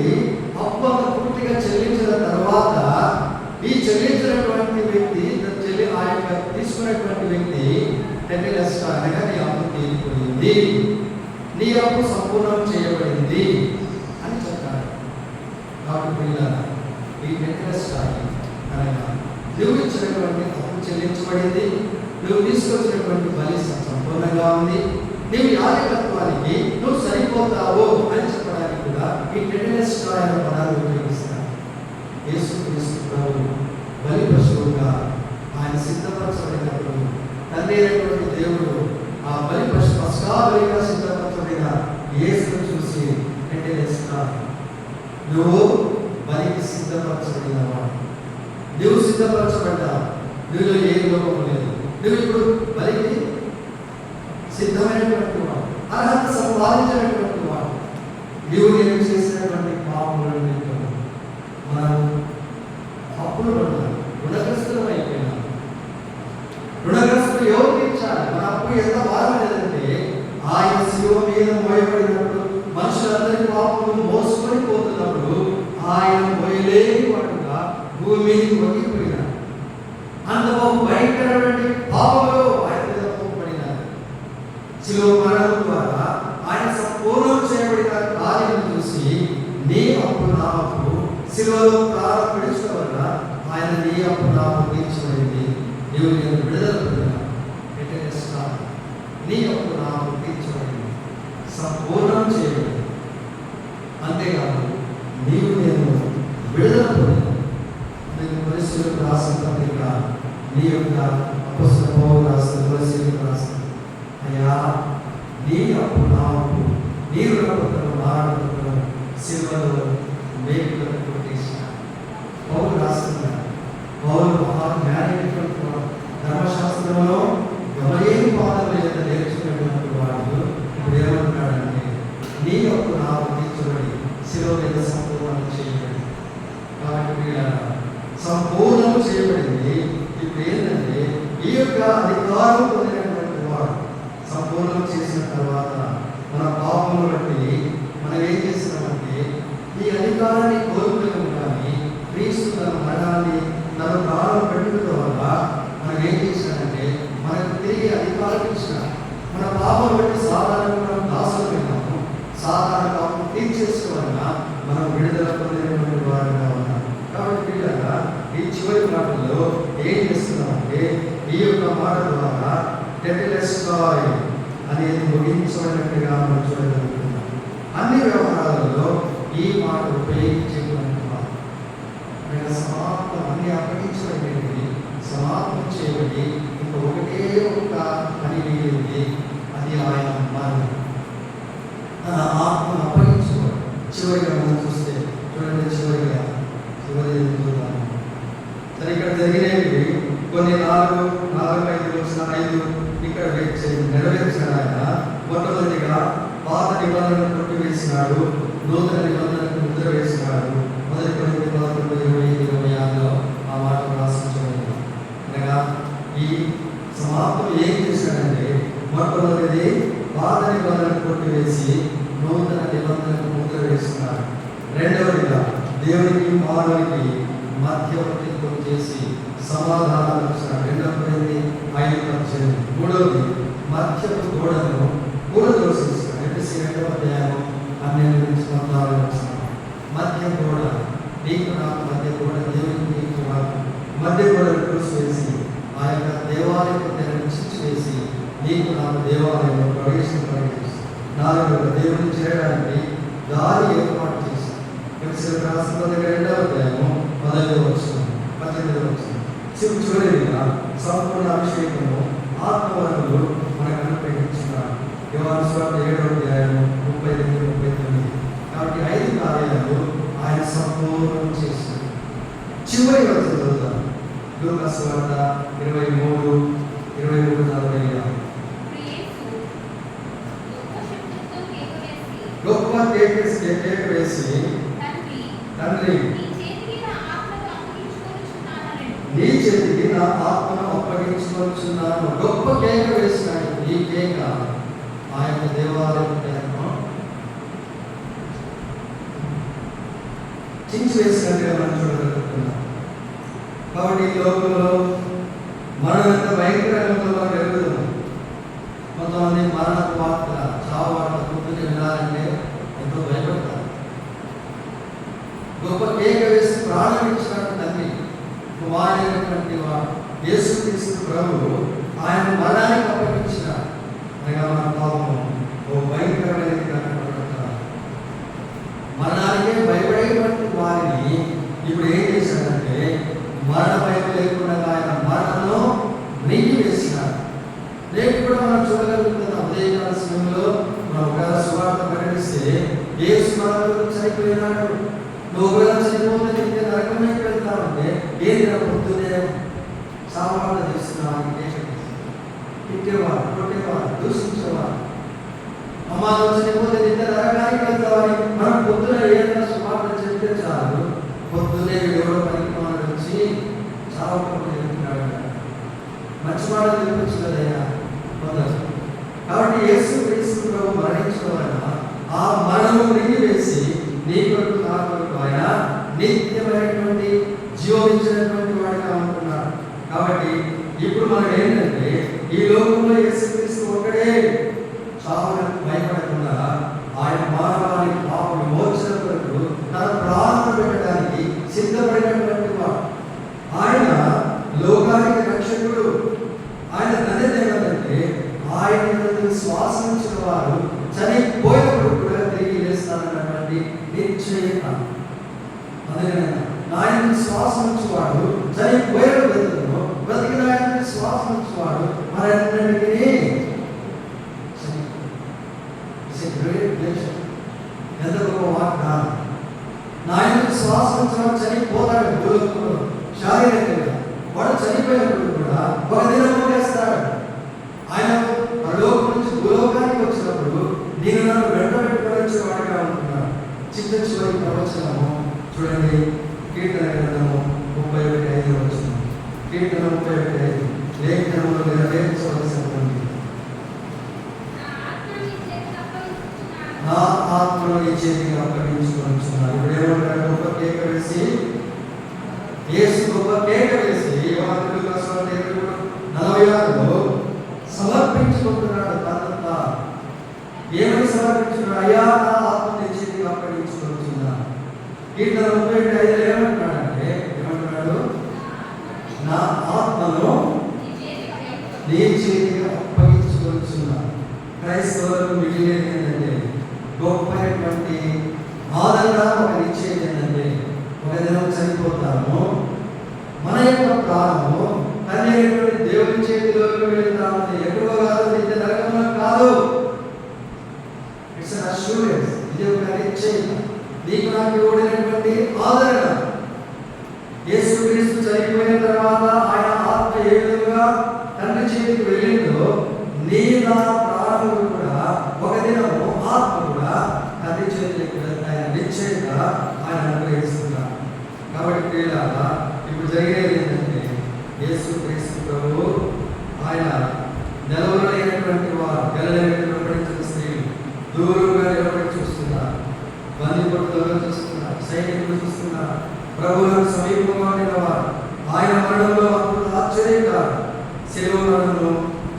[SPEAKER 2] అప్పు అంత పూర్తిగా చెల్లించిన తర్వాత ఈ చెల్లించినటువంటి వ్యక్తి ఆ యొక్క తీసుకున్నటువంటి వ్యక్తి టెటెలెస్టాయ్ అనగా నీ అప్పు తీరిపోయింది, నీ అప్పు సంపూర్ణం చేయబడింది అని చెప్తాడు. కాబట్టి పిల్లల, ఈ టెటెలెస్టాయ్ అనగా నువ్వు ఇచ్చినటువంటి అప్పు చెల్లించబడింది, నువ్వు తీసుకొచ్చినటువంటి బలి సంపూర్ణంగా ఉంది, నీవు యాజకత్వానికి నువ్వు సరిపోతావు అని చెప్పడానికి కూడా ఈ టెటెలెస్టాయ్ అనే పదాన్ని ఉపయోగిస్తారు. యేసుక్రీస్తు ప్రభువు బలి పశువుగా ఆయన సిద్ధపరచబడినప్పుడు తండ్రి అయినటువంటి దేవుడు ఆ బలి పశువుగా సిద్ధపరచబడిన యేసును చూసి టెటెలెస్టాయ్, నువ్వు బలికి సిద్ధపరచబడినవాడు, నువ్వు సిద్ధపరచబడ్డావు, నువ్వులో ఏ లోపం లేదు, నువ్వు ఇప్పుడు బలికి సిద్ధమైనటువంటి వాడు, అర్హత సంపాదించినటువంటి వాడు. నీవు నేను చేసినటువంటి పాపములను మనం అప్పులు పడ్డాం, రుణగ్రస్తులం అయిపోయినాం. రుణగ్రస్తులు ఎవరు తీర్చాలి? మన అప్పు ఎంత భారం లేదంటే, ఆయన శిలువ మీద మోయబడినప్పుడు మనుషులందరి పాపములు మోసుకొని పోతున్నప్పుడు ఆయన మోయలేని వాడుగా భూమి మీదకి వంగిపోయినాడు. అంత భయంకరమైన పాపంలో ఆయన మీద పోబడినారు. శిలువ మరణం ద్వారా ఆయన సంపూర్ణం చేయబడిన కార్యం చూసి నీ అప్పు నా అప్పు శిలువలో ప్రారంభించడం వల్ల ఆయన నీ అప్పు నా అప్పు తీర్చబడింది, నీవు నేను విడుదల పొందినావు. టెటెలెస్టాయ్, నీ అప్పు నా అప్పు తీర్చబడింది, సంపూర్ణం చేయబడింది. అంతేకాదు, నీవు నేను విడుదల పొందినావు. అందుకు కొలస్సీయులకు రాసిన పత్రిక నీ యొక్క అపొస్తలుడైన పౌలు రాసిన కొలస్సీయులకు రాసిన, అయ్యా నీ అప్పు నా అప్పు, నీ రుణపత్రం నా రుణపత్రం శిలువలో మేకులను కొట్టేసిన పౌలు రాస్తున్నాడు. పౌలు మహాజ్ఞానైనటువంటి ధర్మశాస్త్రంలో గమలేని పాదముల యొక్క నేర్చుకున్నటువంటి వాడు ఇప్పుడు ఏమంటున్నాడంటే, నీ అప్పు నా అప్పు తీర్చబడి శిలువ మీద సంపూర్ణం చేయబడి. కాబట్టి సంపూర్ణం చేయబడింది. ఇప్పుడు ఏంటంటే, ఈ యొక్క అధికారం పొందినటువంటి వాడు సంపూర్ణం చేసిన తర్వాత మన పాపములు బట్టి మనం ఏం చేస్తున్నామంటే, ఈ అధికారాన్ని కోరుకున్నాము. కానీ క్రీస్తు తన మరణాన్ని తన ప్రాణం పెట్టుకోవడం వల్ల మనం ఏం చేసినామంటే, మనకు తిరిగి అధికారం ఇచ్చిన మన పాపం బట్టి సాధారణంగా మనం దాసులమైనాము. సాధారణ పాపం తీర్చేసుకోవడం మనం విడుదల పొందినటువంటి వారుగా ఉన్నాం. కాబట్టి పిల్లగా ఈ చివరి మాటల్లో ఏం చేస్తున్నామంటే, ఈ యొక్క మాట ద్వారా టెటెలెస్టాయ్ అనేది ముగించబడినట్టుగా మనం చూడగలుగుతున్నాం. అన్ని వ్యవహారాలలో ఈ మాట ఉపయోగించేటువంటి సమాప్తం, అన్ని అప్పగించబడినవి సమాప్తం చేయబడి ఇంకా ఒకటే ఒక పని మిగిలింది. అది ఆయన మరణం, తన ఆత్మను అప్పగించుకోవడం. చివరిగా మనం చూస్తే చూడండి, చివరి చూద్దాం. సరే, ఇక్కడ జరిగినవి కొన్ని 4-5 వచ్చిన 5 ఇక్కడ నెరవేర్చాడు ఆయన. మొట్టమొదటిగా పాత నిబంధనను కొట్టివేసినాడు, నూతన నిబంధనకు ముద్ర వేసినాడు. మొదటి కొరింథీ 11:20-26 ఆ మాట రాసించబడింది. అనగా ఈ ఏం చేశాడంటే మొట్టమొదటిది పాత నిబంధనను కొట్టివేసి నూతన నిబంధనకు ముద్ర వేస్తున్నారు. రెండవదిగా దేవునికి మానవునికి మధ్యవర్తిత్వం చేసి సమాధానం ఇస్తున్నారు. 2 మూడవది మధ్యపు గోడను కూలదోసేస్తున్నారు. ఎఫెసీ 2వ అధ్యాయం 12-16 మధ్య గోడ, నీకు నాకు మధ్య గోడ, దేవునికి నీకు నాకు మధ్య గోడను కూల్చివేసి ఆ యొక్క దేవాలయపు తెరను చిచ్చివేసి నీకు నాకు దేవాలయంలో ప్రవేశింపజేసి 4వ దేవుని చేరడానికి దారి ఏర్పాటు చేసి ఎఫెసీయులకు రాసిన 2వ అధ్యాయం 18 చివరిగా సంపూర్ణ అభిషేకము ఆత్మవరములు మనకు అనుగ్రహించున్నారు. యోహాను సువార్త 7వ అధ్యాయం 38-39. కాబట్టి 5 కార్యాలు ఆయన సంపూర్ణం చేశారు. చివరి వచనం చదువుతాం. లూకా సువార్త 23-40. గొప్ప కేక వేసి తండ్రి నీ చేతికి నా ఆత్మను అప్పగించుకొనుచున్నాను. గొప్ప కేక వేసినాడు. ఈ కేక ఆ యొక్క దేవాలయం చించి వేసినట్టుగా మనం చూడగలుగుతున్నాం. కాబట్టి ఈ లోకంలో మనం ఎంత భయంకరంగా మనం ఎరుగుతున్నాం. కొంతమంది మరణ వార్త, చావు వార్త గుర్తుని వినాలంటే ఎంతో భయపడతారు. గొప్ప కేక వేసి ప్రాణం ఇచ్చినట్టు తండ్రి కుమారుడైనటువంటి యేసుక్రీస్తు ప్రభువు ఆయన మరణానికి అప్పగించిన అనగా మన పాపము ఓ భయంకరమైనది కనపడుతున్నారు. మరణానికే భయపడేటువంటి వారిని ఇప్పుడు ఏం చేశాడంటే మరణ భయం లేకుండా ఆయన మరణంలో నెయ్యి వేసినాడు. రేపు కూడా మనం చూడగలుగుతున్నాం. ఉదయకాల సమయంలో మనం ఒక సువార్త ప్రకటిస్తే యేసు మరణంలో చనిపోయినాడు, నువ్వు కూడా చనిపోతే నరకమైకి వెళ్తామంటే ఏది నా పొద్దునే సామాన్లు చేస్తున్నావు, తిట్టేవారు, కొట్టేవారు, దూషించేవారు. అమ్మాలో చనిపోతే నిన్న నరకానికి వెళ్తామని మనం పొద్దున ఏదైనా సువార్త చెప్తే చాలు, పొద్దునే ఎవరో పనికి మాటలు వచ్చి చావకుండా చెప్తున్నాడు. మంచి మాటలు చెప్పచ్చు కదయ్యా పొందరు. కాబట్టి యేసుక్రీస్తు ప్రభు మరణించడం వలన ఆ మరణము రింగి వేసి నీ కొరకు నా కొరకు ఆయన నిత్యమైనటువంటి జీవించినటువంటి వాడిగా ఉంటున్నాడు. కాబట్టి ఇప్పుడు మనం ఏంటంటే ఈ లోకంలో యేసుక్రీస్తు ఒక్కడే చావులకు భయపడకుండా ఆయన మానవాళి పాప విమోచన కొరకు తన ప్రాణం పెట్టడానికి సిద్ధపడినటువంటి వాడు. ఆయన లోకానికి రక్షకుడు. ఆయన తండ్రి ఏమంటే ఆయన శ్వాసం ఇచ్చిన వారు చనిపోయినప్పుడు కూడా తిరిగి లేస్తానన్నటువంటి నిశ్చయత. అదేవిధంగా ఆయన శ్వాసం ఇచ్చేవాడు చనిపోయిన బ్రతుకును, బ్రతికిన ఆయన శ్వాసం ఇచ్చేవాడు మరన్నిటికీ ఎంత గొప్ప వాగ్దానం. నాయన శ్వాసం ఇచ్చినవాడు చనిపోతాడు భూలోకంలో శారీరకంగా. వాడు చనిపోయినప్పుడు కూడా ఒక దినం వేస్తాడు. ఆయన పరలోకం నుంచి భూలోకానికి వచ్చినప్పుడు నేను నన్ను వెంట పెట్టుకొని వచ్చేవాడుగా ఉంటున్నాడు. చిట్ట చివరి ప్రవచనము చూడండి, కీర్తన గ్రంథము 31:5. కీర్తన 31:5 లేఖనంలో నెరవేర్చవలసినటువంటి నా ఆత్మను నీ చేతికి అప్పగించుకొనుచున్నాను. ఇప్పుడు ఏమంటారు? గొప్ప కేక వేసి యేసు గొప్ప కేక వేసి 46లో సమర్పించుకుంటున్నాడు. తనంతా ఏమని సమర్పించుకున్నాడు? అయ్యా నా ఆత్మ నీ చేతికి అప్పగించుకొనుచున్నాను. కీర్తన 31:5 ఏమంటున్నాడంటే ఏమంటున్నాడు? నా ఆత్మను నీ చేతికి అప్పగించుకొనుచున్నాను. క్రైస్తవులకు మిగిలినది ఏంటంటే గొప్పటువంటి ఆదరణ, ఒక నిశ్చయం ఏంటంటే ఒక దినం చనిపోతాము, మన యొక్క ప్రాణము తండ్రి దేవుని చేతిలోకి వెళ్తామని ఎక్కడో కాదు, నిత్య నరకంలో కాదు. It's an assurance. ఇది ఒక నిశ్చయం. నీకు నాకు ఇవ్వబడినటువంటి ఆదరణ. యేసుక్రీస్తు చనిపోయిన తర్వాత ఆయన ఆత్మ ఏ విధంగా తండ్రి చేతికి వెళ్ళిందో నీ నా ప్రాణములు కూడా ఒక దినము ఆత్మ కూడా తండ్రి చేతికి వెళ్తాయని నిశ్చయంగా ఆయన అనుగ్రహిస్తున్నారు. కాబట్టి ప్రియులారా, ఇప్పుడు జరిగేది ఏంటంటే యేసుక్రీస్తు ప్రభు ఆయన బంధించబడినటువంటి వారు, వెళ్ళలేనటువంటి స్త్రీలు దూరంగా నిలబడి చూస్తున్నారు, బందిపడుతుగా చూస్తున్నారు, సైనికులు చూస్తున్నారు. ప్రభువులకు సమీపంగా ఉండిన వారు ఆయన మరణంలో అద్భుత ఆశ్చర్యకారు, శిలువ మరణంలో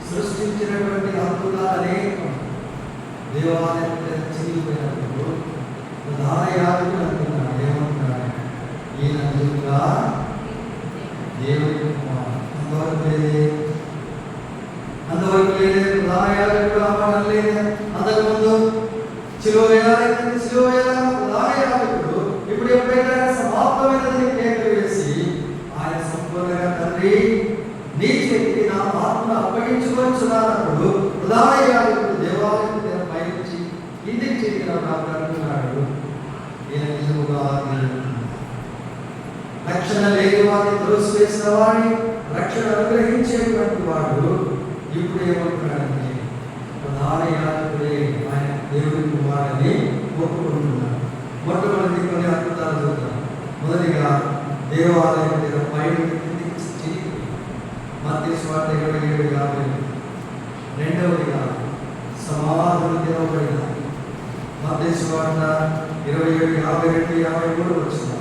[SPEAKER 2] సృష్టించినటువంటి అద్భుతాలు అనేకం. దేవాలయం చిరిగిపోయినప్పుడు ప్రధాన యాజకుడు అంటున్నాడు, ఏమంటున్నాడు? ఈయన నిజంగా దేవుడి కుమారుడు. అంతవరకు లేదే ప్రధాన యాజకుడు ఆ మాట లేదే. అంతకుముందు శిలువ వేయాలైతే శిలువ వేయాలన్న ప్రధాన యాజకుడు ఇప్పుడు ఎప్పుడైతే ఆయన సమాప్తమైనదని కేక వేసి ఆయన సంపూర్ణంగా తండ్రి నీ చేతికి నా ఆత్మను అప్పగించుకొచ్చున్నానప్పుడు ప్రధాన యాజకుడు దేవాలయం పైనుంచి ఇంటికి చేరినప్పుడు అంటున్నాడు, ఈయన నిజముగా రక్షణ లేని వాడిని త్రోసివేసిన వాడిని రక్షణ అనుగ్రహించేటువంటి వాడు ఇప్పుడు ఏమంటున్నాడంటే ప్రధాన యాజకుడే ఆయన దేవుడి కుమారుడని ఒప్పుకుంటున్నాడు. మొట్టమొదటి కొన్ని అద్భుతాలు చూద్దాం. మొదటిగా దేవాలయం మీద పైన మత్తయి సువార్త 27:50. రెండవదిగా సమాధులు తెరవబడిన మత్తయి సువార్త 27:52-53 వచ్చిన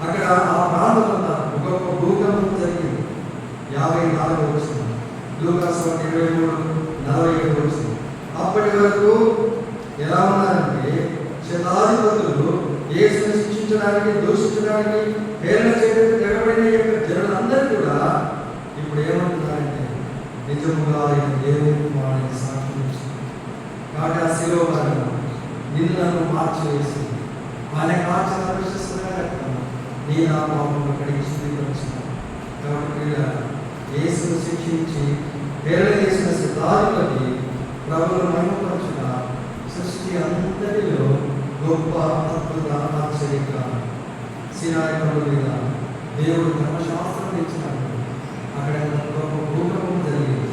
[SPEAKER 2] అక్కడ ఆ ప్రాంతంలో ఒక గొప్ప భూకంపం జరిగింది. 54 వచ్చిన లూకా సువార్త 23:47 వచ్చిన. అప్పటి వరకు ఎలా ఉన్నారంటే శతాధిపతులు యేసుని శిక్షించడానికి, దూషించడానికి, హేళన చేయడానికి తెగబడిన యొక్క జనులందరూ కూడా ఇప్పుడు ఏమంటున్నారంటే నిజముగా ఆయన దేవుని కుమారుడిని సాక్ష్యం ఇచ్చింది. కాబట్టి ఆ శిలువ మరణం నిన్ను మార్చివేసి ఆయన కాచిన ప్రశస్తమైన నీ నా పాపంలో కడిగి శుద్ధీకరించినాను. కాబట్టి యేసును శిక్షించి హేళన చేసిన శతాధిపతి ప్రభువును మహిమపరచుట సృష్టి అంతటిలో గొప్ప అద్భుత ఆశ్చర్యకారం. సీనాయి కొండ మీద దేవుడు ధర్మశాస్త్రం ఇచ్చినప్పుడు అక్కడ గొప్ప భూకంపం జరిగింది.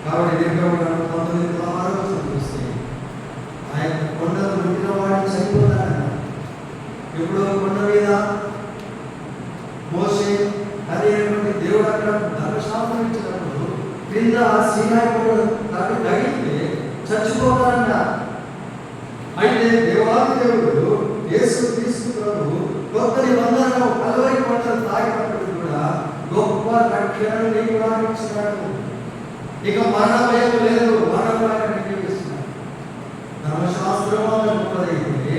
[SPEAKER 2] కాబట్టి నిర్గమకాండం 19:16 చూస్తే ఆ యొక్క కొండను ముట్టిన వాడిని చనిపోతాడన్న. ఎప్పుడో కొండ మీద మోషే అనేటువంటి దేవుడు అక్కడ ధర్మశాస్త్రం ఇచ్చినప్పుడు క్రింద సీనాయి కొండను తగిలితే చచ్చిపోతాడంట. అయితే దేవాది దేవుడు యేసు క్రీస్తు ప్రభు కొత్త నిబంధనలో కల్వరి కొండను తాగినప్పుడు కూడా గొప్ప రక్షణను నీకు నాకు ఇచ్చినాడు. ఇక మరణ భయం లేదు, మరణం ఆయన జీవిస్తున్నాడు. ధర్మశాస్త్రం గొప్పదైతే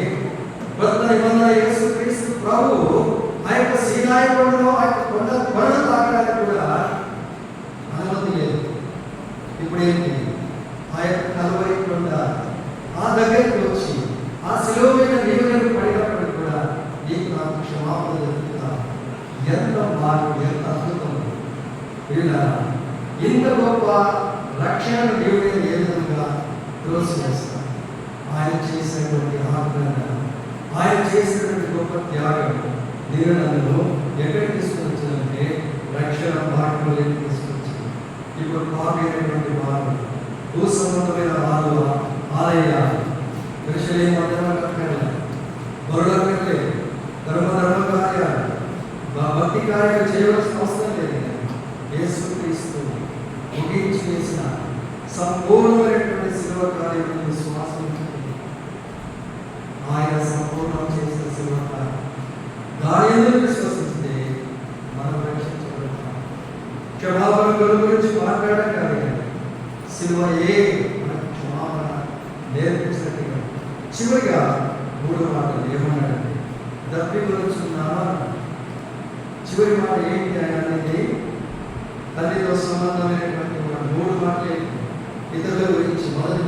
[SPEAKER 2] కొత్త నిబంధన యేసు క్రీస్తు ప్రభు ఆ యొక్క సీనాయి కొండలో ఆ యొక్క కొండను తాగడానికి కూడా అనుమతి లేదు. ఇప్పుడు ఏంటి? ఆ యొక్క కల్వరి కొండ ఆ దగ్గరికి వచ్చి ఆ శిలువ మీద నీవు నేను పడినప్పుడు కూడా నీకు నాకు క్షమాపణ జరుగుతా. ఎంత మార్పు, ఎంత అద్భుతం! ఇంత గొప్ప రక్షణను దేవుడు ఏ విధంగా త్రోసివేస్తాడు. ఆయన చేసినటువంటి ఆజ్ఞ, ఆయన చేసినటువంటి గొప్ప త్యాగం నిర్ణయంలో ఎక్కడికి తీసుకొచ్చిందంటే రక్షణ మార్గంలోకి తీసుకొచ్చింది. ఇప్పుడు పాపైనటువంటి వారు, భూ సంబంధమైన వారు ఆలయాలు దృశ్యలే మధ్యలో కట్టలేదు, బరుడక్కర్లేదు, ధర్మ కార్యాలు, భక్తి కార్యాలు చేయవలసిన అవసరం లేదు. యేసుక్రీస్తు ముగించి వేసిన సంపూర్ణమైనటువంటి శిలువ కార్యం విశ్వాసం, ఆయన సంపూర్ణం చేసిన శిలువ కార్యం దాని ఎందుకు విశ్వసిస్తే మనం రక్షించబడతాం. క్షమాపణ గురించి మాట్లాడడం కాదు, శిలువయే మనకు క్షమాపణ నేర్పించినట్టుగా. చివరిగా 3 మాటలు ఏమన్నాడంటే దప్పి గురించున్నామా. చివరి మాట ఏంటి అనేది తల్లితో సంబంధమైనటువంటి 3 మాటలు ఏంటి? ఇతరుల గురించి. మొదటి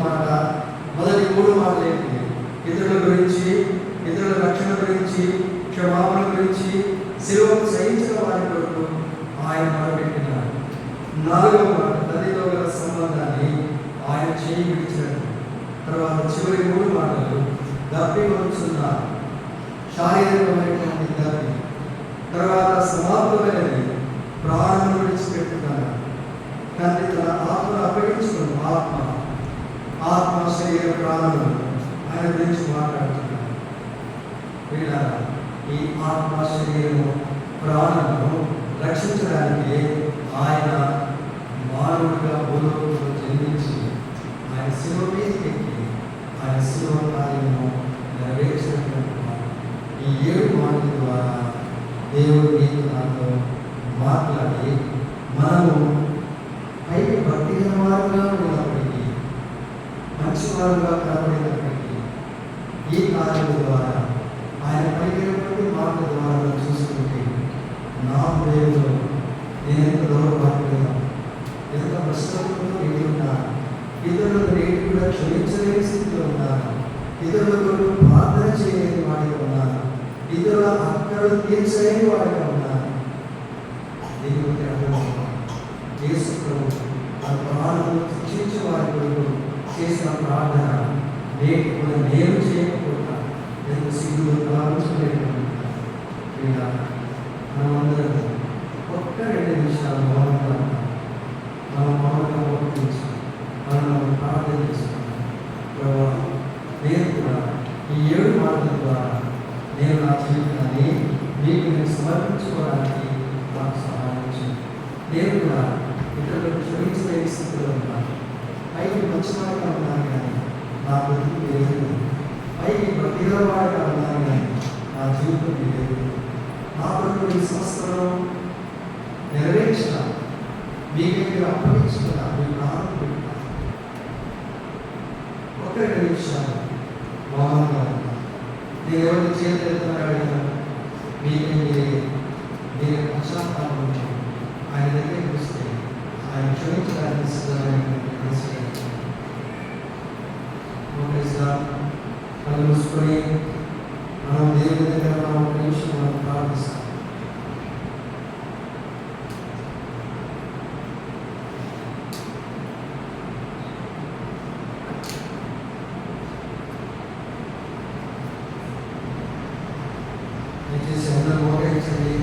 [SPEAKER 2] 3 మాటలు ఏంటి? ఇతరుల గురించి, ఇతరుల రక్షణ గురించి, క్షమాపణ గురించి, శిలువను సహించిన వారి కొరకు ఆయన మొదలుపెట్టినాడు. 4వ మాట తల్లితో గల సంబంధాన్ని ఆయన చేయి విడిచినట్టు. తర్వాత చివరి 3 మాటలు దప్పి గురించున్నారు, శారీరకమైనటువంటి దప్పి. తర్వాత సమాప్తమైనది ప్రాణం విడిచిపెట్టున్నాడు. తండ్రి తన ఆత్మను అప్పగించుకుని ఆత్మ శరీర ప్రాణములు ఆయన గురించి మాట్లాడుతున్నాడు. వీళ్ళారా, ఈ ఆత్మ శరీరము ప్రాణము రక్షించడానికి ఆయన మానవుడిగా భూలోకంలో జన్మించి ఆయన శిలువ మీదకి ఎక్కి ఆయన శిలువ కార్యము నెరవేర్చినటువంటి వాడు. ఈ 7 మాటల ద్వారా దేవుడు నీకు నాతో మాట్లాడి మనము పైకి భక్తి గల వారుగా ఉన్నప్పటికీ, మంచివారుగా కనబడినప్పటికీ, ఈ కార్యం ద్వారా ఆయన పలికినటువంటి మాటల ద్వారా చూసుకుంటే నా హృదయంలో నేను ఎంత దౌర్భాగ్యంగా, ఎంత భ్రష్టత్వంతో నిండి ఉన్నాను. ఇతరులకు నేను కూడా క్షమించలేని స్థితిలో ఉన్నాను. ఇతరులకు ప్రార్థన చేయలేని వాడిగా ఉన్నాను. ఇతరుల అక్కలు తీర్చలేని వాడిగా ఉన్నాను. దీనికి అర్థం యేసు ప్రభు తన ప్రాణాలను శిక్షించే వారి కొరకు చేసిన ప్రార్థన నేటి కూడా నేను చేయకపోతా ఎంత సిగ్గులో ప్రారంభించలేకపోతా. మనమందరం ఒక్క 2 నిమిషాలు మౌనంగా ఉంటాం. మనం మౌనంగా మోకరించి మనం ప్రార్థన చేసుకుంటాం. ప్రభు, నేను కూడా ఈ 7 మాటల ద్వారా నేను నా జీవితాన్ని మీకు నేను సమర్పించుకోవడానికి నాకు సహాయం చేయండి. నేను కూడా ఇతరులకు క్షమించలేని స్థితిలో ఉన్నాను. పైకి మంచివాడిగా ఉన్నాను కానీ నా బతుకు లేదు. పైకి భక్తిగలవాడిగా ఉన్నాను కానీ నా జీవితం లేదు. నా బతుకు ఈ సంవత్సరం నెరవేర్చిన మీకు మీరు అప్పగించుకున్నా మీ ప్రాణం పెట్టిన ఒక 2 నిమిషాలు మౌనంగా ఉన్నాను. నేను ఎవరిని చేతులు అడిగాను మీకే మీరు పశ్చాత్తాపం ఆయన దగ్గరికి వస్తే ఆయన క్షమించడానికి సిద్ధమైనటువంటి కళ్ళు మూసుకొని మనం దేవుని దగ్గర మనం ఒక నిమిషం మనం ప్రార్థిస్తాం. దయచేసి అందరూ మోకరించండి.